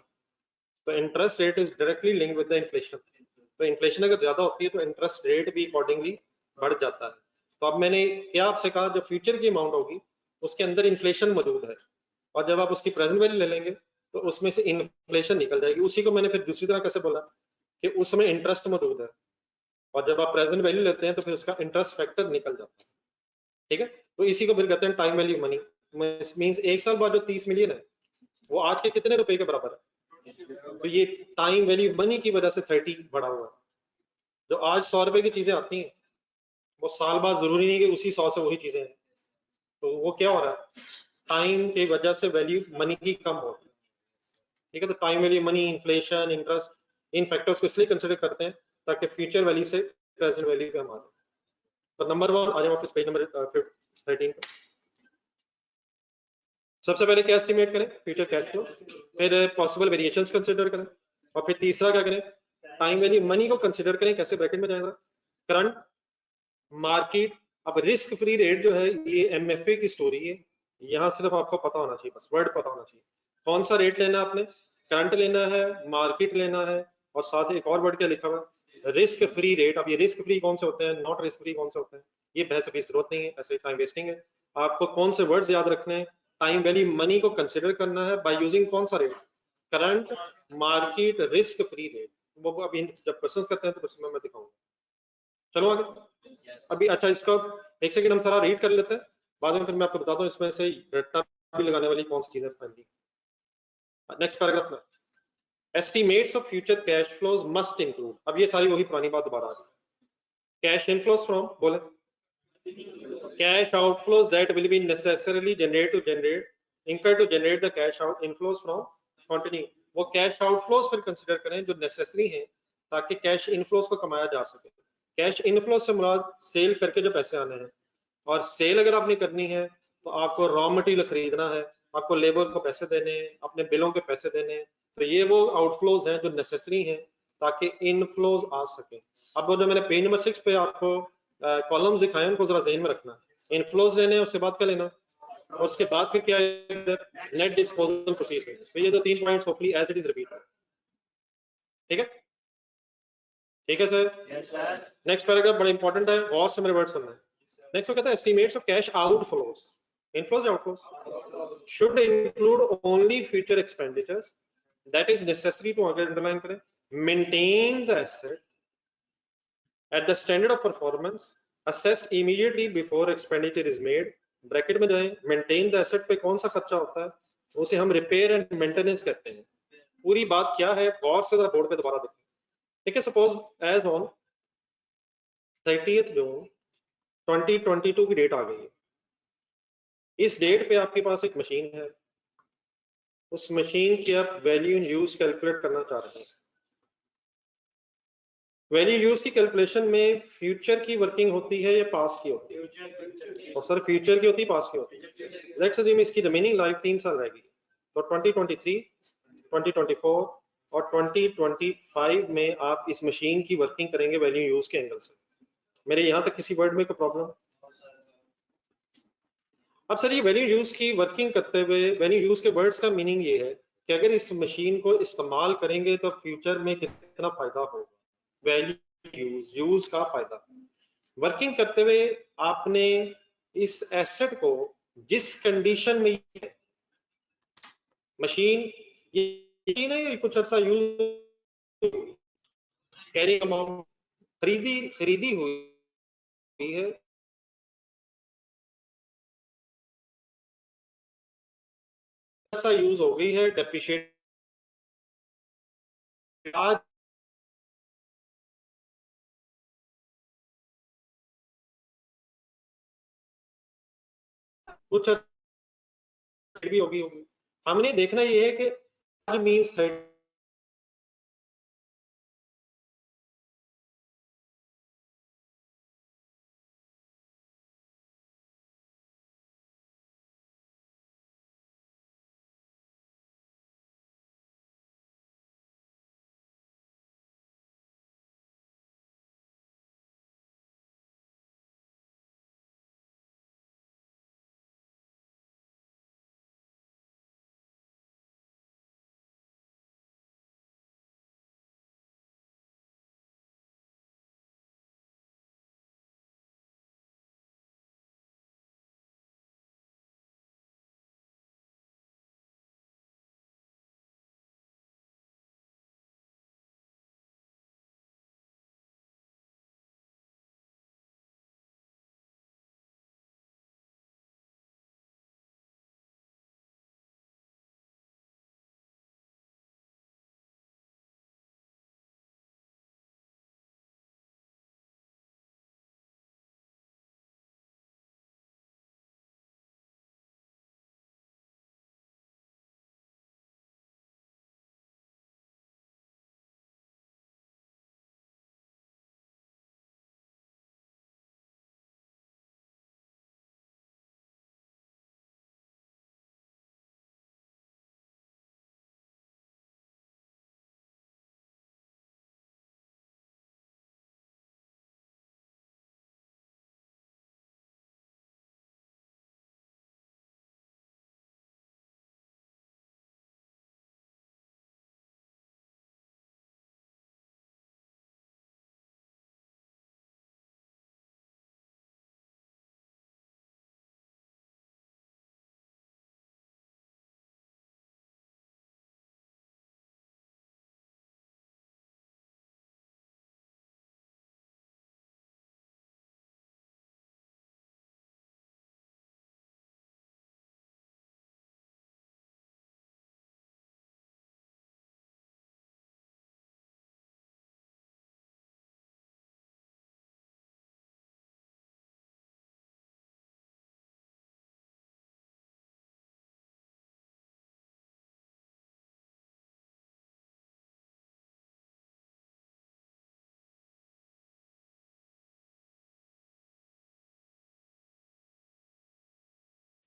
तो interest rate is directly link with the inflation. तो इन्फ्लेशन अगर ज्यादा होती है तो इंटरेस्ट रेट भी अकॉर्डिंगली बढ़ जाता है। तो अब मैंने क्या आपसे कहा, जो फ्यूचर की अमाउंट होगी उसके अंदर इन्फ्लेशन मौजूद है, और जब आप उसकी प्रेजेंट वैल्यू ले लेंगे तो उसमें से इन्फ्लेशन निकल जाएगी। उसी को मैंने फिर दूसरी तरह कैसे बोला कि उसमें इंटरेस्ट मौजूद है, और जब आप प्रेजेंट वैल्यू लेते हैं तो फिर उसका इंटरेस्ट फैक्टर निकल जाता है। ठीक है, तो इसी को फिर कहते हैं टाइम वैल्यू मनी। मींस एक साल बाद जो 30 मिलियन है वो आज के कितने रुपए के बराबर है? तो ये टाइम वैल्यू मनी की वजह से 30 बढ़ा हुआ है। जो आज 100 रुपए की चीजें आती हैं वो साल बाद जरूरी नहीं कि उसी 100 से वही चीजें हैं। तो वो क्या हो रहा है, टाइम की वजह से वैल्यू मनी की कम हो रही है। ठीक है, तो time value money, inflation, interest, इन फैक्टर्स को इसलिए कंसिडर करते हैं ताकि फ्यूचर वैल्यू से प्रेजेंट वैल्यू पे हम आ जाए। तो नंबर 1 आ जाओ वापस पेज नंबर 13 पे। सबसे पहले क्या एस्टिमेट करें, फ्यूचर कैश फ्लो, फिर पॉसिबल वेरिएशंस कंसीडर करें, और फिर तीसरा क्या करें, टाइम वैल्यू मनी को कंसीडर करें। कैसे, ब्रैकेट में जाएगा करंट मार्केट। अब रिस्क फ्री रेट जो है ये MFA की स्टोरी है, यहाँ सिर्फ आपको पता होना चाहिए, बस वर्ड पता होना चाहिए। कौन सा रेट लेना है आपने, करंट लेना है, मार्केट लेना है, और साथ ही एक और वर्ड क्या लिखा हुआ है, रिस्क फ्री रेट। अब ये रिस्क फ्री कौन से होते हैं, नॉट रिस्क फ्री कौन से होते हैं, ये बहस अभी जरूरत नहीं है, ऐसे टाइम वेस्टिंग है। आपको कौन से वर्ड्स याद रखने हैं, टाइम वैल्यू मनी को कंसिडर करना है बाय यूजिंग कौन सा rate, current market risk free rate. वो अभी जब क्वेश्चंस करते हैं तो उसमें मैं दिखाऊंगा। चलो आगे। अभी अच्छा इसका एक सेकंड हम सारा रीड कर लेते हैं, बाद में फिर मैं आपको बताता हूँ इसमें से रट्टा भी लगाने वाली कौन सी चीजें फाइनली। नेक्स्ट पैराग्राफ में estimates of future cash flows must include, अब ये सारी वही पुरानी बात दोबारा आ रही है। कैश इनफ्लोज फ्रॉम बोले, cash outflows that will be necessarily generate incur to generate the cash out inflows from continue। वो कैश आउटफ्लोज फिर कंसीडर करें जो नेसेसरी हैं ताकि कैश इनफ्लोज को कमाया जा सके। कैश इनफ्लोज से मुराद सेल करके जो पैसे आने हैं, और सेल अगर आपने करनी है तो आपको रॉ मटेरियल खरीदना है, आपको लेबर को पैसे देने हैं, अपने बिलों के पैसे देने हैं, तो ये वो आउटफ्लोज हैं जो नेसेसरी हैं ताकि इनफ्लोज आ सके। अब वो जो मैंने पेज नंबर 6 पे आपको कॉलम्स दिखाए उनको जरा ज़हन में रखना, इनफ्लोज लेने हैं उसके बाद क्या लेना, और उसके बाद फिर क्या है, नेट डिस्पोजल प्रोसीजर। तो ये तो 3 points hopefully as it is repeat. ठीक है, ठीक है सर। नेक्स्ट पैराग्राफ बड़ा इंपॉर्टेंट है, और से मेरे वर्ड सुनना है। नेक्स्ट वो कहता है estimates of cash outflows, inflows outflows should include only future expenditures that is necessary to, अगर अंडरलाइन करें, maintain the asset at the standard of performance assessed immediately before expenditure is made। Bracket में जाए, maintain the asset पे कौन सा खर्चा होता है, उसे हम रिपेयर एंड मेंटेनेंस कहते हैं। पूरी बात क्या है गौर से जरा बोर्ड पे दोबारा देखें। ठीक है, सपोज एज ऑन 30 जून 2022 की डेट आ गई है। इस डेट पे आपके पास एक मशीन है, उस मशीन की आप वैल्यू इन यूज कैलकुलेट करना चाह रहे हैं। वैल्यू यूज की कैलकुलेशन में फ्यूचर की वर्किंग होती है या पास की होती है, और सर फ्यूचर की होती है पास की होती है। लेट्स अज्यूम इसकी रिमेनिंग लाइफ 3 साल रहेगी, तो 2023, 2024 और 2025 में आप इस मशीन की वर्किंग करेंगे वैल्यू यूज के एंगल से। मेरे यहां तक किसी वर्ड में कोई प्रॉब्लम? अब सर ये वैल्यू यूज की वर्किंग करते हुए वैल्यू यूज के वर्ड्स का मीनिंग ये है कि अगर इस मशीन को इस्तेमाल करेंगे तो फ्यूचर में कितना फायदा होगा, वैल्यू यूज का फायदा। वर्किंग करते हुए आपने इस एसेट को जिस कंडीशन में है, मशीन ये नहीं कुछ अर्सा यूज कैरी अमाउंट खरीदी हुई है, ऐसा यूज हो गई है, डेप्रिशिएट आज कुछ भी होगी हमने देखना ये है कि आज मीन्स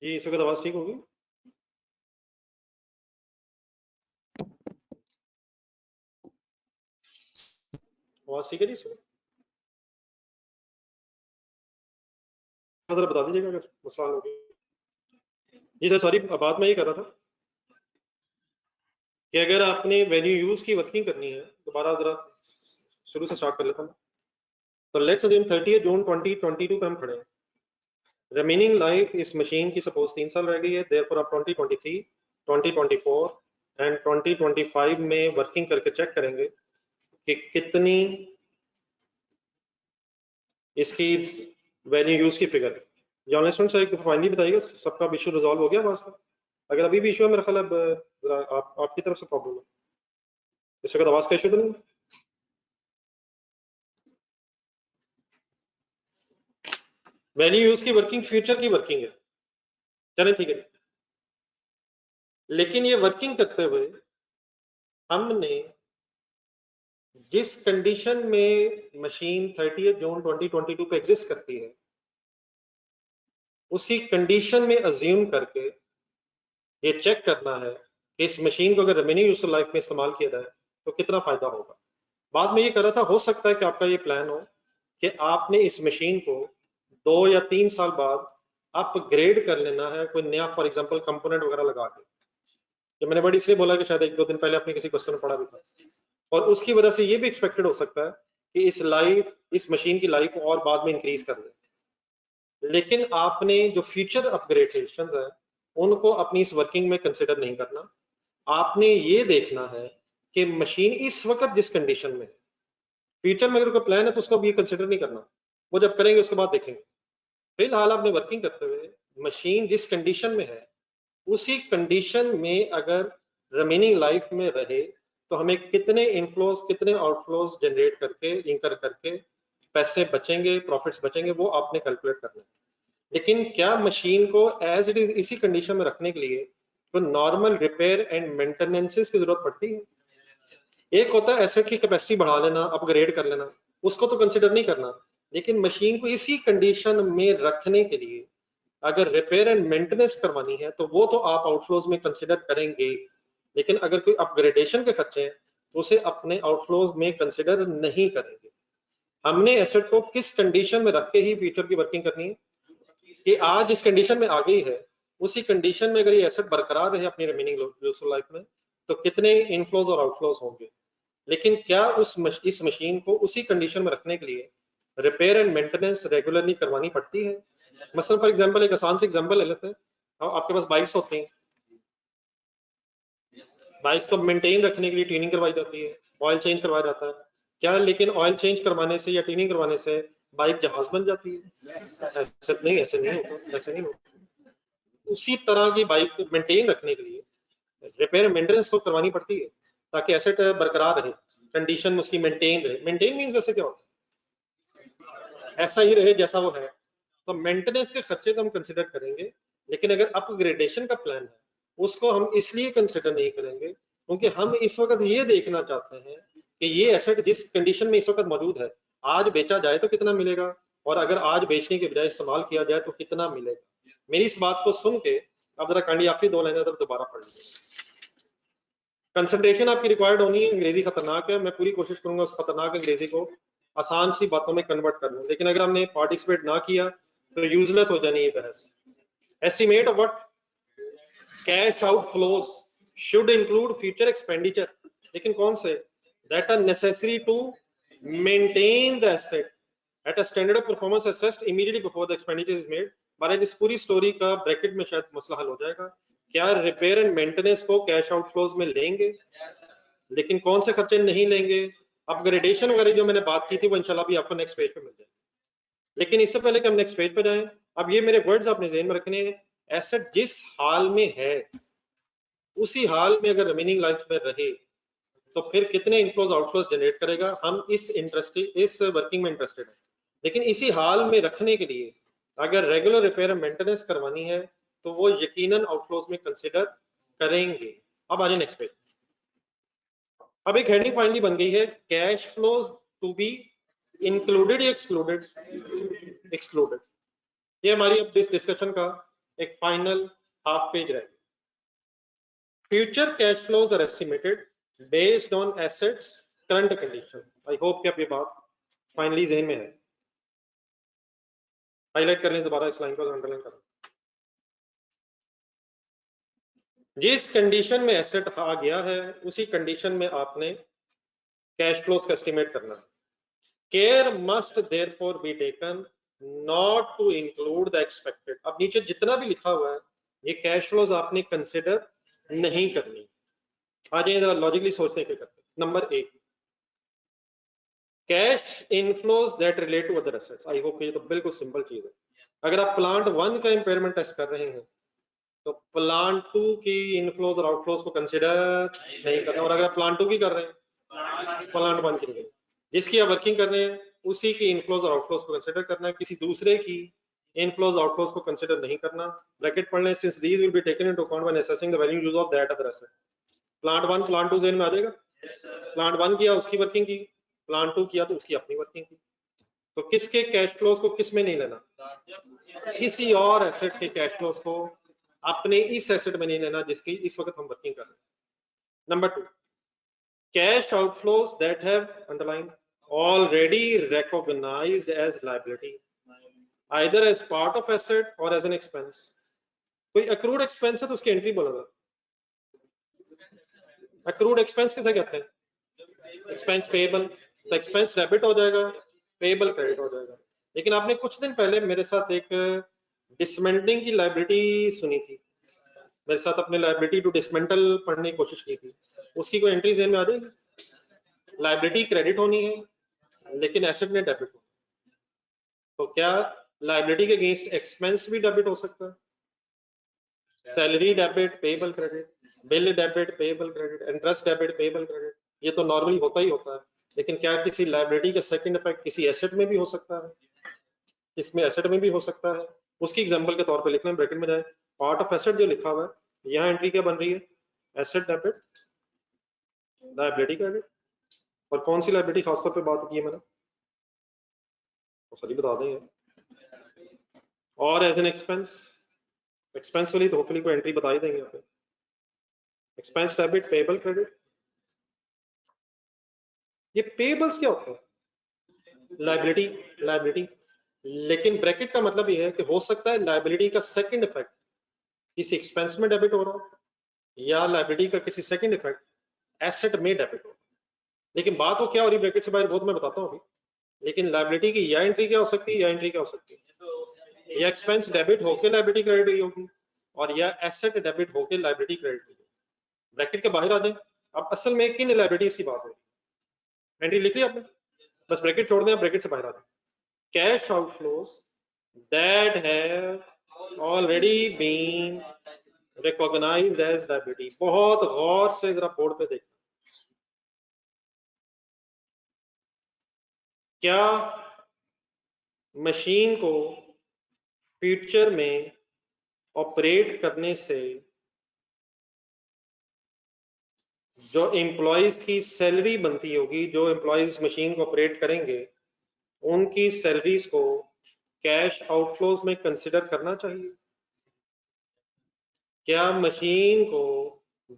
जी इस वक्त आवाज ठीक होगी? आवाज ठीक है जी इस वक्त? जरा बता दीजिएगा अगर मसला हो गया। जी सर सॉरी, बात मैं ये कर रहा था कि अगर आपने वेन्यू यूज की वर्किंग करनी है, दोबारा जरा शुरू से स्टार्ट कर लेता हूँ। तो लेट्स अज्यूम 30 जून 2022 पे हम खड़े हैं। रिमेनिंग लाइफ इस मशीन की सपोज 3 साल रह गई है, देयरफॉर आप 2023, 2024 एंड 2025 में वर्किंग करके चेक करेंगे कि कितनी इसकी वैल्यू यूज की फिगर है। जॉन स्टूडेंट सर एक फाइनली बताइएगा सबका इशू रिजॉल्व हो गया वास्तव में? अगर अभी भी इशू है मेरा ख्याल अब जरा आपकी तरफ से प्रॉब्लम है, इस वक्त आवाज का इशू तो नहीं? वैल्यू यूज की वर्किंग फ्यूचर की वर्किंग है, चले ठीक है। लेकिन ये वर्किंग करते हुए हमने जिस कंडीशन में मशीन 30 जून 2022 पे एग्जिस्ट करती है, उसी कंडीशन में अज्यूम करके ये चेक करना है कि इस मशीन को अगर रिमेनिंग यूजफुल लाइफ में इस्तेमाल किया जाए तो कितना फायदा होगा। बाद में ये कर रहा था, हो सकता है कि आपका ये प्लान हो कि आपने इस मशीन को 2 या 3 साल बाद अपग्रेड कर लेना है, कोई नया फॉर एग्जांपल कंपोनेंट वगैरह लगा के। ये मैंने बड़ी इसलिए बोला कि शायद 1-2 दिन पहले आपने किसी क्वेश्चन में पढ़ा भी था, और उसकी वजह से ये भी एक्सपेक्टेड हो सकता है कि इस मशीन की लाइफ और बाद में इंक्रीज कर ले। लेकिन आपने जो फ्यूचर अपग्रेडेशंस है उनको अपनी इस वर्किंग में कंसिडर नहीं करना। आपने ये देखना है कि मशीन इस वक्त जिस कंडीशन में है, फ्यूचर में अगर कोई प्लान है तो उसको भी कंसिडर नहीं करना, वो जब करेंगे उसके बाद देखेंगे। फिलहाल आपने वर्किंग करते हुए मशीन जिस कंडीशन में है उसी कंडीशन में अगर रिमेनिंग लाइफ में रहे तो हमें कितने इनफ्लोज कितने आउटफ्लोज जनरेट करके इंकर करके पैसे बचेंगे, प्रॉफिट्स बचेंगे, वो आपने कैलकुलेट करना है। लेकिन क्या मशीन को एज इट इज इसी कंडीशन में रखने के लिए तो नॉर्मल रिपेयर एंड मेंटेनेंसेस की जरूरत पड़ती है? एक होता है एसेट की कैपेसिटी बढ़ा लेना, अपग्रेड कर लेना, उसको तो कंसिडर नहीं करना। लेकिन मशीन को इसी कंडीशन में रखने के लिए अगर रिपेयर एंड मेंटेनेंस करवानी है तो वो तो आप आउटफ्लोज में कंसिडर करेंगे। लेकिन अगर कोई अपग्रेडेशन के खर्चे हैं तो उसे अपने आउटफ्लोज में कंसिडर नहीं करेंगे। हमने एसेट को किस कंडीशन में रख के ही फ्यूचर की वर्किंग करनी है कि आज जिस कंडीशन में आ गई है उसी कंडीशन में अगर ये एसेट बरकरार रहे अपनी रिमेनिंग यूजफुल लाइफ में तो कितने इनफ्लोज और आउटफ्लोज होंगे। लेकिन क्या इस मशीन को उसी कंडीशन में रखने के लिए रिपेयर एंड मेंटेनेंस रेगुलरली करवानी पड़ती है? मसलन फॉर एग्जांपल एक आसान से एग्जांपल ले लेते हैं, आपके पास बाइक्स होती हैं, बाइक्स को मेंटेन रखने के लिए ट्यूनिंग करवाई जाती है, ऑयल चेंज करवाया जाता है। क्या लेकिन ऑयल चेंज करवाने से या ट्यूनिंग करवाने से बाइक जहाज बन जाती है? ऐसे नहीं, ऐसे नहीं होता, ऐसे नहीं होता। उसी तरह की बाइक मेंटेन रखने के लिए रिपेयर मेंटेनेंस तो करवानी पड़ती है ताकि एसेट बरकरार रहे, कंडीशन उसकी मेंटेन रहे। मेंटेन मींस वैसे क्या होता है? ऐसा ही रहे जैसा वो है। तो मेंटेनेंस के खर्चे तो हम कंसिडर करेंगे, लेकिन अगर अपग्रेडेशन का प्लान है उसको हम इसलिए कंसिडर नहीं करेंगे क्योंकि हम इस वक्त ये देखना चाहते हैं कि ये एसेट जिस कंडीशन में इस वक्त मौजूद है आज बेचा जाए तो कितना मिलेगा, और अगर आज बेचने के बजाय इस्तेमाल किया जाए तो कितना मिलेगा। मेरी इस बात को सुन के अब जरा कांडी आखिरी 2 लाइनें दोबारा पढ़ लीजिए। कंसंट्रेशन आपकी रिक्वायर्ड होनी है। अंग्रेजी खतरनाक है, मैं पूरी कोशिश करूंगा उस खतरनाक अंग्रेजी को आसान सी बातों में कन्वर्ट कर लूं, लेकिन अगर हमने पार्टिसिपेट ना किया तो यूजलेस हो जानी ये बहस। Estimate of what cash outflows should include future expenditure, लेकिन कौन से? That are necessary to maintain the asset at a standard of performance assessed immediately before the expenditure is made. महाराज इस पूरी स्टोरी का ब्रैकेट में शायद मसला हल हो जाएगा। क्या रिपेयर एंड मेंटेनेंस को कैश आउटफ्लोज में लेंगे? लेकिन कौन से खर्चे नहीं लेंगे? अपग्रेडेशन वगैरह जो मैंने बात की थी वो इंशाल्लाह भी आपको नेक्स्ट पेज पे मिल जाएगी। लेकिन इससे पहले कि हम नेक्स्ट पेज पे जाएं, अब ये मेरे वर्ड्स आपने ज़हन में रखने हैं। एसेट जिस हाल में है उसी हाल में अगर रिमेनिंग लाइफ में रहे तो फिर कितने इनफ्लोज आउटफ्लोज जनरेट करेगा, हम इस वर्किंग में इंटरेस्टेड है। लेकिन इसी हाल में रखने के लिए अगर रेगुलर रिपेयर एंड मेंटेनेंस करवानी है तो वो यकीनन आउटफ्लोज में कंसिडर करेंगे। अब आ जाए नेक्स्ट पेज। अब एक हेडिंग फाइनली बन गई है, cash flows to be included या एक्सक्लूडेड? एक्सक्लूडेड। ये हमारी अब इस डिस्कशन का एक फाइनल हाफ पेज रहेगा। Future cash flows are estimated based on assets current condition. I hope कि आप ये बात फाइनली ज़हन में है। हाईलाइट कर लें दोबारा इस लाइन को, अंडरलाइन करें। जिस कंडीशन में एसेट आ गया है उसी कंडीशन में आपने कैश फ्लोज का एस्टिमेट करना है। Care must therefore be taken not to include the expected. अब नीचे जितना भी लिखा हुआ है ये कैश फ्लोज आपने कंसिडर नहीं करनी। आ जाइए जरा लॉजिकली सोचने के करते। Number 1, cash inflows that relate to other assets. I hope ये तो बिल्कुल सिंपल चीज है। अगर आप प्लांट 1 का इंपेयरमेंट टेस्ट कर रहे हैं तो प्लांट 2 की इनफ्लोज और आउटफ्लोज को कंसिडर नहीं करना, और अगर प्लांट 2 की कर रहे हैं प्लांट 1 की नहीं, जिसकी आप वर्किंग कर रहे हैं उसी की इनफ्लोज और आउटफ्लोज को कंसिडर करना है, किसी दूसरे की इनफ्लोज आउटफ्लोज को कंसिडर नहीं करना। ब्रैकेट पढ़ लें, since these will be taken into account when assessing the value use of that other asset. Plant 1 plant 2 में आ जाएगा। प्लांट 1 किया उसकी वर्किंग की, प्लांट 2 किया तो उसकी अपनी वर्किंग की। तो किसके कैश फ्लोज को किस में नहीं लेना, किसी और एसेट के कैश फ्लोज को अपने इस एसेट में नहीं लेना जिसकी इस वक्त हम वर्किंग कर रहे हैं। Number 2, cash outflows that have underline already recognized as liability either as part of asset or as an expense। कोई accrued expense है तो उसकी एंट्री बोला था। accrued expense किसे कहते हैं, expense payable, तो expense डेबिट हो जाएगा, payable क्रेडिट हो जाएगा। लेकिन आपने कुछ दिन पहले मेरे साथ एक डिसमेंटलिंग की लायबिलिटी सुनी थी, मेरे साथ अपने लायबिलिटी टू डिसमेंटल पढ़ने की कोशिश की थी, उसकी कोई एंट्री जेन में आ जाएगी। लायबिलिटी क्रेडिट होनी है लेकिन एसेट में डेबिट हो, तो क्या लायबिलिटी के अगेंस्ट एक्सपेंस भी डेबिट हो सकता है, salary debit payable credit, bill debit payable credit, interest debit payable credit, ये तो नॉर्मली होता ही होता है। लेकिन क्या किसी लायबिलिटी का सेकंड इफेक्ट किसी एसेट में भी हो सकता है, इसमें एसेट में भी हो सकता है। उसकी एग्जांपल के तौर पे लिखना है, ब्रैकेट में जाए पार्ट ऑफ एसेट जो लिखा हुआ है, यहाँ एंट्री क्या बन रही है, एसेट डेबिट लायबिलिटी क्रेडिट। और कौन सी लायबिलिटी खासतौर पे बात की है मैंने, तो सही बता देंगे। और एज एन एक्सपेंस, एक्सपेंस वाली तो होपफुली कोई एंट्री बता ही देंगे यहाँ पे, एक्सपेंस डेबिट पेएबल क्रेडिट। ये पेएबल्स क्या होता है, लायबिलिटी, लायबिलिटी। लेकिन ब्रैकेट का मतलब ये है कि हो सकता है लायबिलिटी का सेकंड इफेक्ट किसी एक्सपेंस में डेबिट हो रहा हो, या लायबिलिटी का किसी सेकंड इफेक्ट एसेट में डेबिट हो। लेकिन बात वो क्या हो रही ब्रैकेट से बाहर, वो तो मैं बताता हूँ अभी। लेकिन लायबिलिटी की या एंट्री क्या हो सकती है, या एंट्री क्या हो सकती है, या एक्सपेंस डेबिट होकर लायबिलिटी क्रेडिट हुई होगी, और या एसेट डेबिट होकर लायबिलिटी क्रेडिट हुई होगी। ब्रैकेट के बाहर आ जाए। अब असल में किन लायबिलिटीज की बात हो रही है, एंट्री लिख ली आपने, बस ब्रैकेट छोड़ दें, आप ब्रैकेट से बाहर आ जाए। Cash outflows that have already been recognised as liability. बहुत गौर से जरा बोर्ड पे देखना, क्या मशीन को फ्यूचर में ऑपरेट करने से जो एम्प्लॉयज की सैलरी बनती होगी, जो एम्प्लॉयज मशीन को ऑपरेट करेंगे उनकी सैलरीज को कैश आउटफ्लोज में कंसिडर करना चाहिए। क्या मशीन को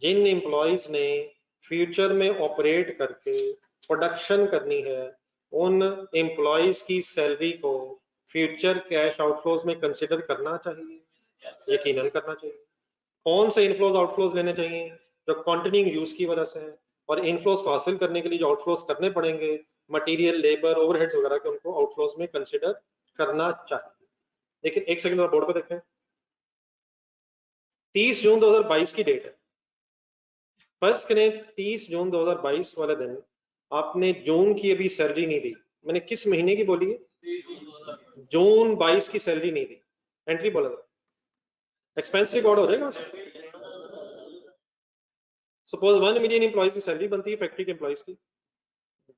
जिन एम्प्लॉयज ने फ्यूचर में ऑपरेट करके प्रोडक्शन करनी है उन एम्प्लॉयज की सैलरी को फ्यूचर कैश आउटफ्लोज में कंसिडर करना चाहिए, यकीनन करना चाहिए। कौन से इनफ्लोज आउटफ्लोज लेने चाहिए, जो कंटिन्यूइंग यूज की वजह से है, और इनफ्लोज को हासिल करने के लिए जो आउटफ्लोज करने पड़ेंगे मटेरियल लेबर ओवरहेड्स वगैरह के, उनको आउटफ्लोज में कंसिडर करना चाहिए। लेकिन एक सेकंड बोर्ड पे देखें, 30 जून 2022 की डेट है। फर्स्ट करें 30 जून 2022 वाले दिन आपने जून की अभी सैलरी नहीं दी, मैंने किस महीने की बोली है, जून 22 की सैलरी नहीं दी, एंट्री बोला था, एक्सपेंस रिकॉर्ड हो जाएगा। सपोज 1 मिलियन एम्प्लॉयज की सैलरी बनती है फैक्ट्री के एम्प्लॉयज की,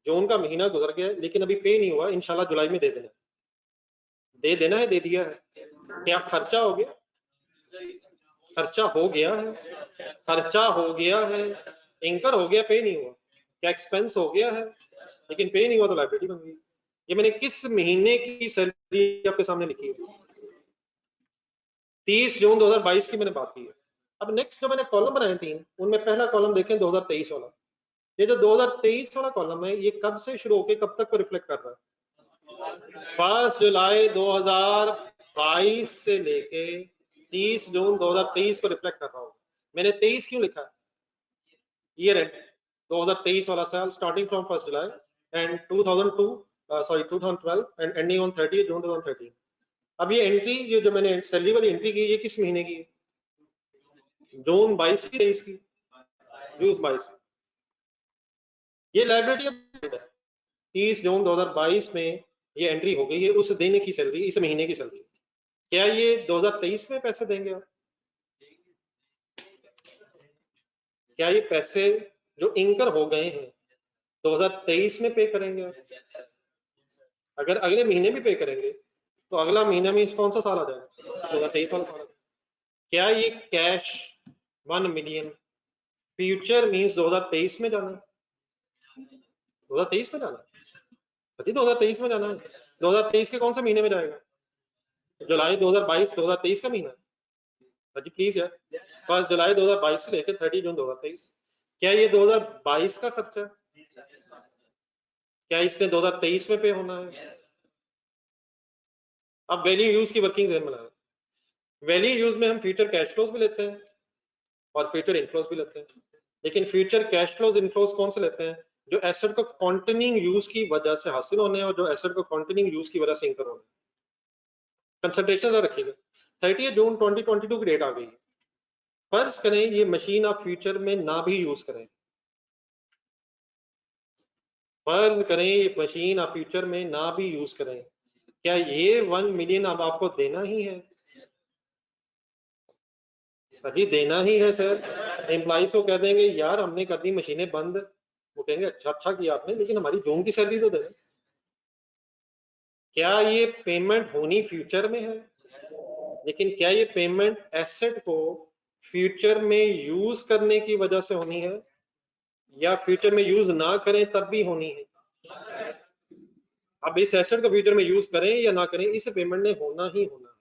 जून का महीना गुजर गया लेकिन अभी पे नहीं हुआ, इंशाल्लाह जुलाई में दे देना, दे देना है, दे दिया है। क्या खर्चा हो गया, खर्चा हो गया है, खर्चा हो गया है, इंकर हो गया, पे नहीं हुआ। क्या एक्सपेंस हो गया है लेकिन पे नहीं हुआ तो लायबिलिटी बन गई। ये मैंने किस महीने की सैलरी आपके सामने लिखी है, 30 जून 2022 की मैंने बात की है। अब नेक्स्ट जो मैंने कॉलम बनाए 3, उनमें पहला कॉलम देखें 2023 वाला। ये जो 2023 वाला कॉलम है, ये कब से शुरू होकर कब तक को रिफ्लेक्ट कर रहा है? 1 जुलाई 2022 से लेके 30 जून 2023 को रिफ्लेक्ट कर रहा हूँ। मैंने 23 क्यों लिखा है? ईयर एंड 2023 वाला साल starting from 1 July and 2012 and ending on 30 जून 2013। अब ये एंट्री, ये जो मैंने सैलरी वाली एंट्री की, ये किस महीने की है? जून 22 की, 23 की? जून 22। ये लायबिलिटी 30 जून 2022 में ये एंट्री हो गई है, उस दिन की सैलरी, इस महीने की सैलरी। क्या ये 2023 में पैसे देंगे आप? क्या ये पैसे जो इंकर हो गए हैं 2023 में पे करेंगे आप? अगर अगले महीने भी पे करेंगे तो अगला महीना में कौन सा साल आ जाएगा? 2023 वाला साल। क्या ये कैश 1 मिलियन फ्यूचर मींस 2023 में जाना है? 2023 में जाना है सही, 2023 में जाना है। 2023 के कौन से महीने में जाएगा? जुलाई 2022 2023 का महीना। जी प्लीज यार, 1 जुलाई 2022 से लेकर 30 जून 2023। क्या ये 2022 का खर्चा है? क्या इसने 2023 में पे होना है? अब वैल्यू यूज की वर्किंग ज़हन में लाएं। वैल्यू यूज में हम फ्यूचर कैश फ्लोज भी लेते हैं और फ्यूचर इनफ्लोज भी लेते हैं, लेकिन फ्यूचर कैश फ्लोज इनफ्लोज कौन से लेते हैं? जो एसेट को कंटिन्यूइंग यूज की वजह से हासिल होने हैं और जो एसेट को कंटिन्यूइंग यूज की वजह से इंकर होने हैं। कंसंट्रेशन रखिएगा। 30 जून 2022 की डेट आ गई है। फर्ज करें ये मशीन आप फ्यूचर में ना भी यूज करें, फर्ज करें ये मशीन आप फ्यूचर में ना भी यूज करें, क्या ये 1 मिलियन अब आपको देना ही है? सही देना ही है सर। एम्प्लॉइज को कह देंगे यार हमने कर दी मशीनें बंद, वो कहेंगे अच्छा किया आपने, लेकिन हमारी जून की सैलरी तो दे। क्या ये पेमेंट होनी फ्यूचर में है? लेकिन क्या ये पेमेंट एसेट को फ्यूचर में यूज करने की वजह से होनी है या फ्यूचर में यूज ना करें तब भी होनी है? अब इस एसेट को फ्यूचर में यूज करें या ना करें, इस पेमेंट ने होना ही होना है।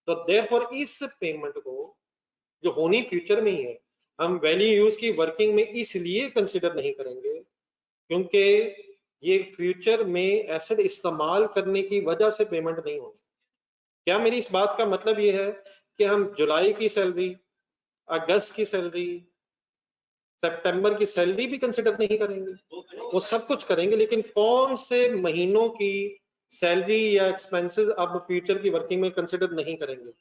तो देयरफॉर इस पेमेंट को जो होनी फ्यूचर में ही है, हम वैल्यू यूज की वर्किंग में इसलिए कंसिडर नहीं करेंगे क्योंकि ये फ्यूचर में एसेट इस्तेमाल करने की वजह से पेमेंट नहीं होगी। क्या मेरी इस बात का मतलब ये है कि हम जुलाई की सैलरी, अगस्त की सैलरी, सितंबर की सैलरी भी कंसिडर नहीं करेंगे? वो सब कुछ करेंगे, लेकिन कौन से महीनों की सैलरी या एक्सपेंसेस अब फ्यूचर की वर्किंग में कंसिडर नहीं करेंगे?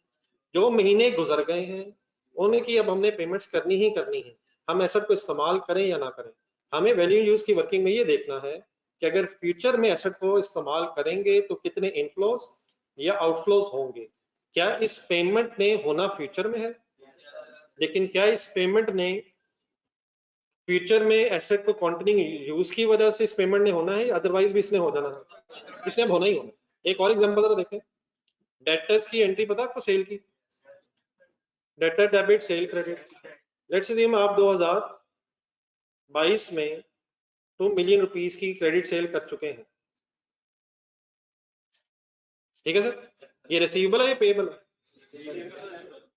जो महीने गुजर गए हैं उनकी अब हमने पेमेंट्स करनी ही करनी है, हम एसेट को इस्तेमाल करें या ना करें। हमें वैल्यू यूज की वर्किंग में ये देखना है कि अगर फ्यूचर में एसेट को इस्तेमाल करेंगे तो कितने इनफ्लोज या आउटफ्लोज होंगे। क्या इस पेमेंट ने होना फ्यूचर में है, लेकिन क्या इस पेमेंट ने फ्यूचर में एसेट को कंटिन्यू यूज की वजह से इस पेमेंट ने होना है, अदरवाइज भी इसने हो जाना है? इसने अब होना ही होना। एक और एग्जांपल जरा देखें, डेटर्स की एंट्री पता आपको सेल की? Debtor debit cell credit. Let's assume आप 2022 में 2 मिलियन रुपीस की क्रेडिट सेल कर चुके हैं, ठीक है सर? ये रिसीवेबल है या पेएबल है?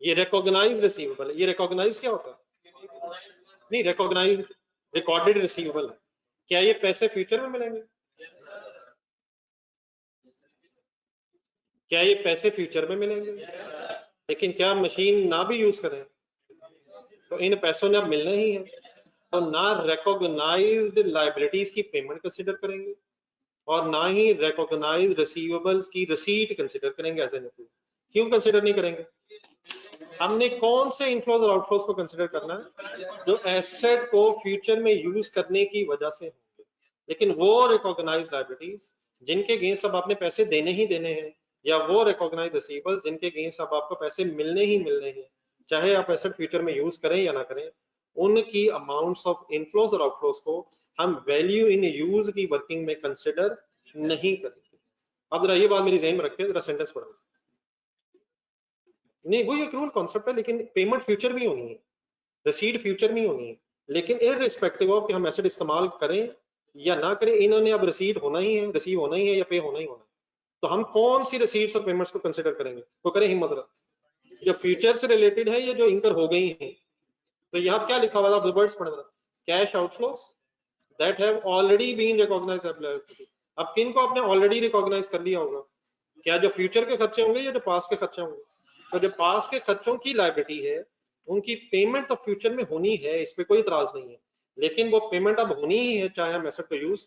ये रिकॉग्नाइज रिसीवेबल है। ये रिकॉग्नाइज क्या होता है? नहीं, रिकॉग्नाइज रिकॉर्डेड रिसीवेबल है। क्या ये पैसे फ्यूचर में मिलेंगे? क्या ये पैसे फ्यूचर में मिलेंगे? लेकिन क्या मशीन ना भी यूज करें तो इन पैसों ने अब मिलना ही है, तो ना रिकॉग्नाइज्ड लायबिलिटीज की पेमेंट कंसिडर करेंगे और ना ही रिकॉग्नाइज्ड रिसीवेबल्स की रिसीट कंसिडर करेंगे एज एन इनफ्लो। क्यों कंसिडर नहीं करेंगे? हमने कौन से इनफ्लोज और आउटफ्लोज को कंसिडर करना है? जो एसेट को फ्यूचर में यूज करने की वजह से होंगे। लेकिन वो रिकॉग्नाइज्ड लायबिलिटीज जिनके अगेंस्ट अब आपने पैसे देने ही देने हैं, या वो रिकॉग्नाइज्ड रिसीवेबल्स जिनके अगेंस्ट अब आपको पैसे मिलने ही मिलने हैं, चाहे आप एसेट फ्यूचर में यूज करें या ना करें, उनकी अमाउंट्स ऑफ इनफ्लोज और आउटफ्लोज को हम वैल्यू इन यूज की वर्किंग में कंसिडर नहीं करेंगे। अब जरा ये बात मेरी ज़हन में रखिए, जरा सेंटेंस पढ़ो। नहीं, वो एक्रूअल कॉन्सेप्ट है, लेकिन पेमेंट फ्यूचर में होनी है, रिसीट फ्यूचर में होनी है, लेकिन इररिस्पेक्टिव ऑफ कि हम एसेट इस्तेमाल करें या ना करें, इन्होंने अब रिसीट होना ही है, रिसीव होना ही है या पे होना ही होना है। तो हम कौन सी रिसीट्स और पेमेंट्स को कंसिडर करेंगे? तो करें हिम्मत रख। जो फ्यूचर से रिलेटेड है या जो इंकर हो गई है। तो यहाँ क्या लिखा हुआ था, आप वर्ड्स पढ़ना, cash outflows that have already been recognised as liability. अब किन को आपने ऑलरेडी रिकॉग्नाइज कर लिया होगा, क्या जो फ्यूचर के खर्चे होंगे या जो पास के खर्चे होंगे। तो जो पास के खर्चों की लायबिलिटी है उनकी पेमेंट तो फ्यूचर में होनी है, इस पे कोई इतराज नहीं है, लेकिन वो पेमेंट अब होनी ही है चाहे हम एसेट को यूज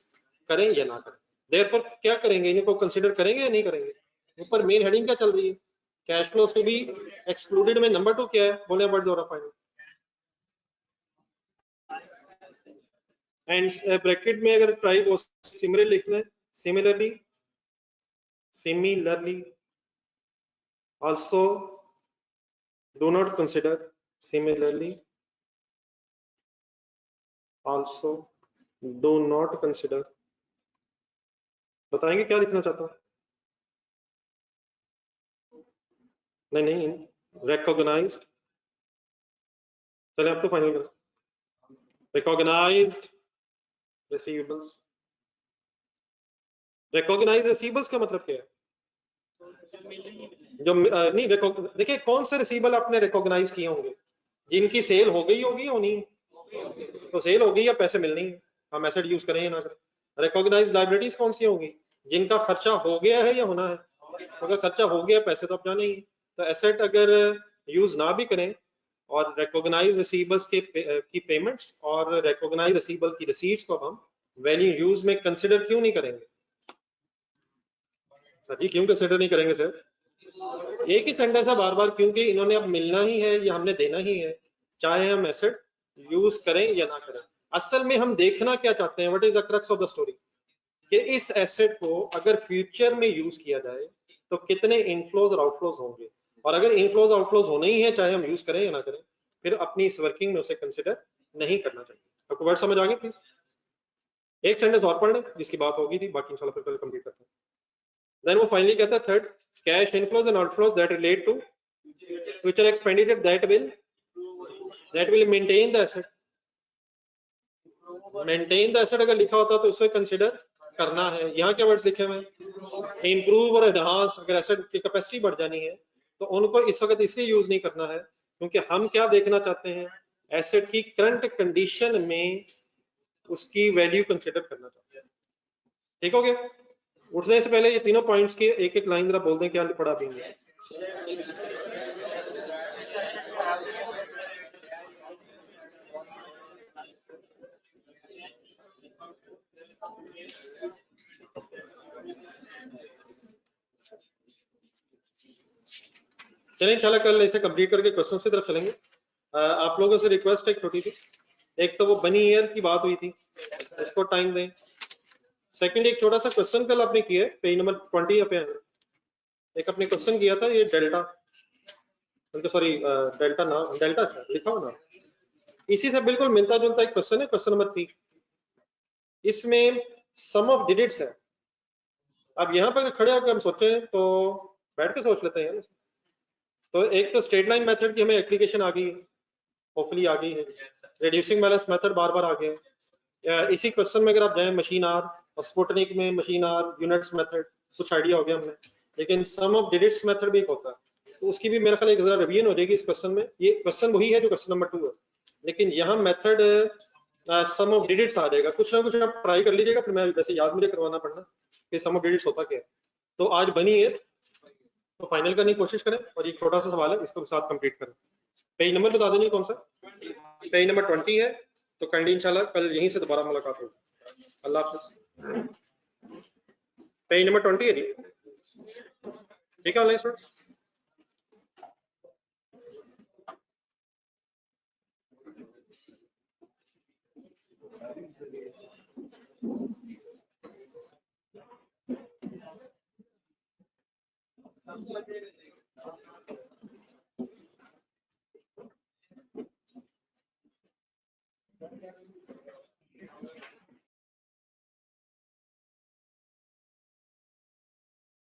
करें या ना करें। देयरफॉर क्या करेंगे, इनको कंसीडर करेंगे या नहीं करेंगे। ऊपर मेन हेडिंग क्या चल रही है, कैश फ्लो से भी एक्सक्लूडेड में नंबर 2 क्या है, बोले वर्ड्स और फाइनल एंड ब्रैकेट में अगर ट्राई वो सिमिलर लिखना है, similarly also do not consider, similarly also do not consider। बताएंगे क्या लिखना चाहता हूं। नहीं recognized, चले आप तो फाइनल करो, recognized receivables। recognized receivables का मतलब क्या है, जो नहीं देखिए कौन से रिसीवेबल आपने रिकॉग्नाइज किए होंगे, जिनकी सेल हो गई होगी या नहीं, तो सेल हो गई या पैसे मिलनी है, हम एसेट यूज करें या ना करें। रिकॉग्नाइज लाइबिलिटीज कौन सी होंगी, जिनका खर्चा हो गया है या होना है, अगर खर्चा हो गया पैसे तो अब जाने ही। तो एसेट अगर यूज ना भी करें और रिकॉग्नाइज रिसीवेबल्स के की पेमेंट्स और रिकॉग्नाइज रिसीवेबल की रिसीट्स को हम वैल्यू यूज में कंसिडर क्यों नहीं करेंगे। सर जी क्यों कंसिडर नहीं करेंगे सर, एक ही सेंटेंस है बार बार, क्योंकि इन्होंने अब मिलना ही है या हमने देना ही है, चाहे हम एसेट यूज करें या ना करें। असल में हम देखना क्या चाहते हैं, what is the crux of the story, कि इस एसेट को अगर फ्यूचर में यूज किया जाए तो कितने इनफ्लोज और आउटफ्लोज होंगे, और अगर इनफ्लोज आउटफ्लोज होने ही है चाहे हम यूज करें या ना करें, फिर अपनी इस वर्किंग में उसे कंसिडर नहीं करना चाहिए। आपको वर्ड समझ आ गया प्लीज। एक सेंटेंस और पढ़ लें जिसकी बात होगी थी, बाकी इंशाल्लाह फिर कल कंप्लीट करते हैं। देन वो फाइनली कहता है third, cash inflows and outflows that relate to future expenditure that will maintain the asset. Maintain the asset अगर लिखा होता तो उसे कंसिडर करना है, यहाँ क्या वर्ड्स लिखे हुए हैं, इंप्रूव और एनहांस। अगर एसेट की कैपेसिटी बढ़ जानी है तो उनको इस वक्त इसलिए यूज नहीं करना है क्योंकि हम क्या देखना चाहते हैं, एसेट की करंट कंडीशन में उसकी वैल्यू कंसिडर करना चाहते हैं। ठीक हो गया। उठने से पहले ये तीनों पॉइंट्स की एक एक लाइन जरा बोल दें क्या पढ़ा भी है। चलिए इंशाल्लाह कल इसे कंप्लीट करके क्वेश्चन की तरफ चलेंगे। आप लोगों से रिक्वेस्ट है छोटी सी, एक तो वो बनी ईयर की बात हुई थी उसको टाइम दें, सेकंड एक छोटा सा क्वेश्चन कल आपने किया पेज नंबर 20 पे एक अपने क्वेश्चन किया था, ये डेल्टा सॉरी डेल्टा ना डेल्टा लिखा हो ना, इसी से बिल्कुल मिलता जुलता एक क्वेश्चन है, क्वेश्चन नंबर 3। इसमें सम ऑफ डिजिट्स है। अब यहाँ पर खड़े होकर हम सोचें तो बैठ के सोच लेते हैं। तो एक तो स्ट्रेट लाइन मेथड की हमें एप्लीकेशन आ गई है, होपफुली आ गई है। रिड्यूसिंग बैलेंस मेथड बार बार आ गए। इसी क्वेश्चन में अगर आप जाएं मशीन आर और स्पुटनिक में मशीन आर यूनिट्स मेथड कुछ आइडिया हो गया हमने, लेकिन सम ऑफ डिजिट्स मेथड भी एक होता है, तो उसकी भी मेरे ख्याल एक जरा रिवीजन हो जाएगी इस क्वेश्चन में। ये क्वेश्चन वही है जो क्वेश्चन नंबर 2 है, लेकिन यहाँ मेथड सम ऑफ डिजिट्स आ जाएगा। कुछ ना कुछ आप ट्राई कर लीजिएगा, फिर मैं वैसे याद मुझे करवाना पड़ना कि सम ऑफ डिजिट्स होता क्या है। तो आज बनी है तो फाइनल करने की कोशिश करें, और एक छोटा सा सवाल है इसको साथ कंप्लीट करें। पेज नंबर बता देंगे कौन सा, पेज नंबर 20 है। तो काइंडली इंशाल्लाह कल यहीं से दोबारा मुलाकात होगी। अल्लाह हाफिज़। पेज नंबर 20 है जी, ठीक है ऑनलाइन स्टूडेंट्स।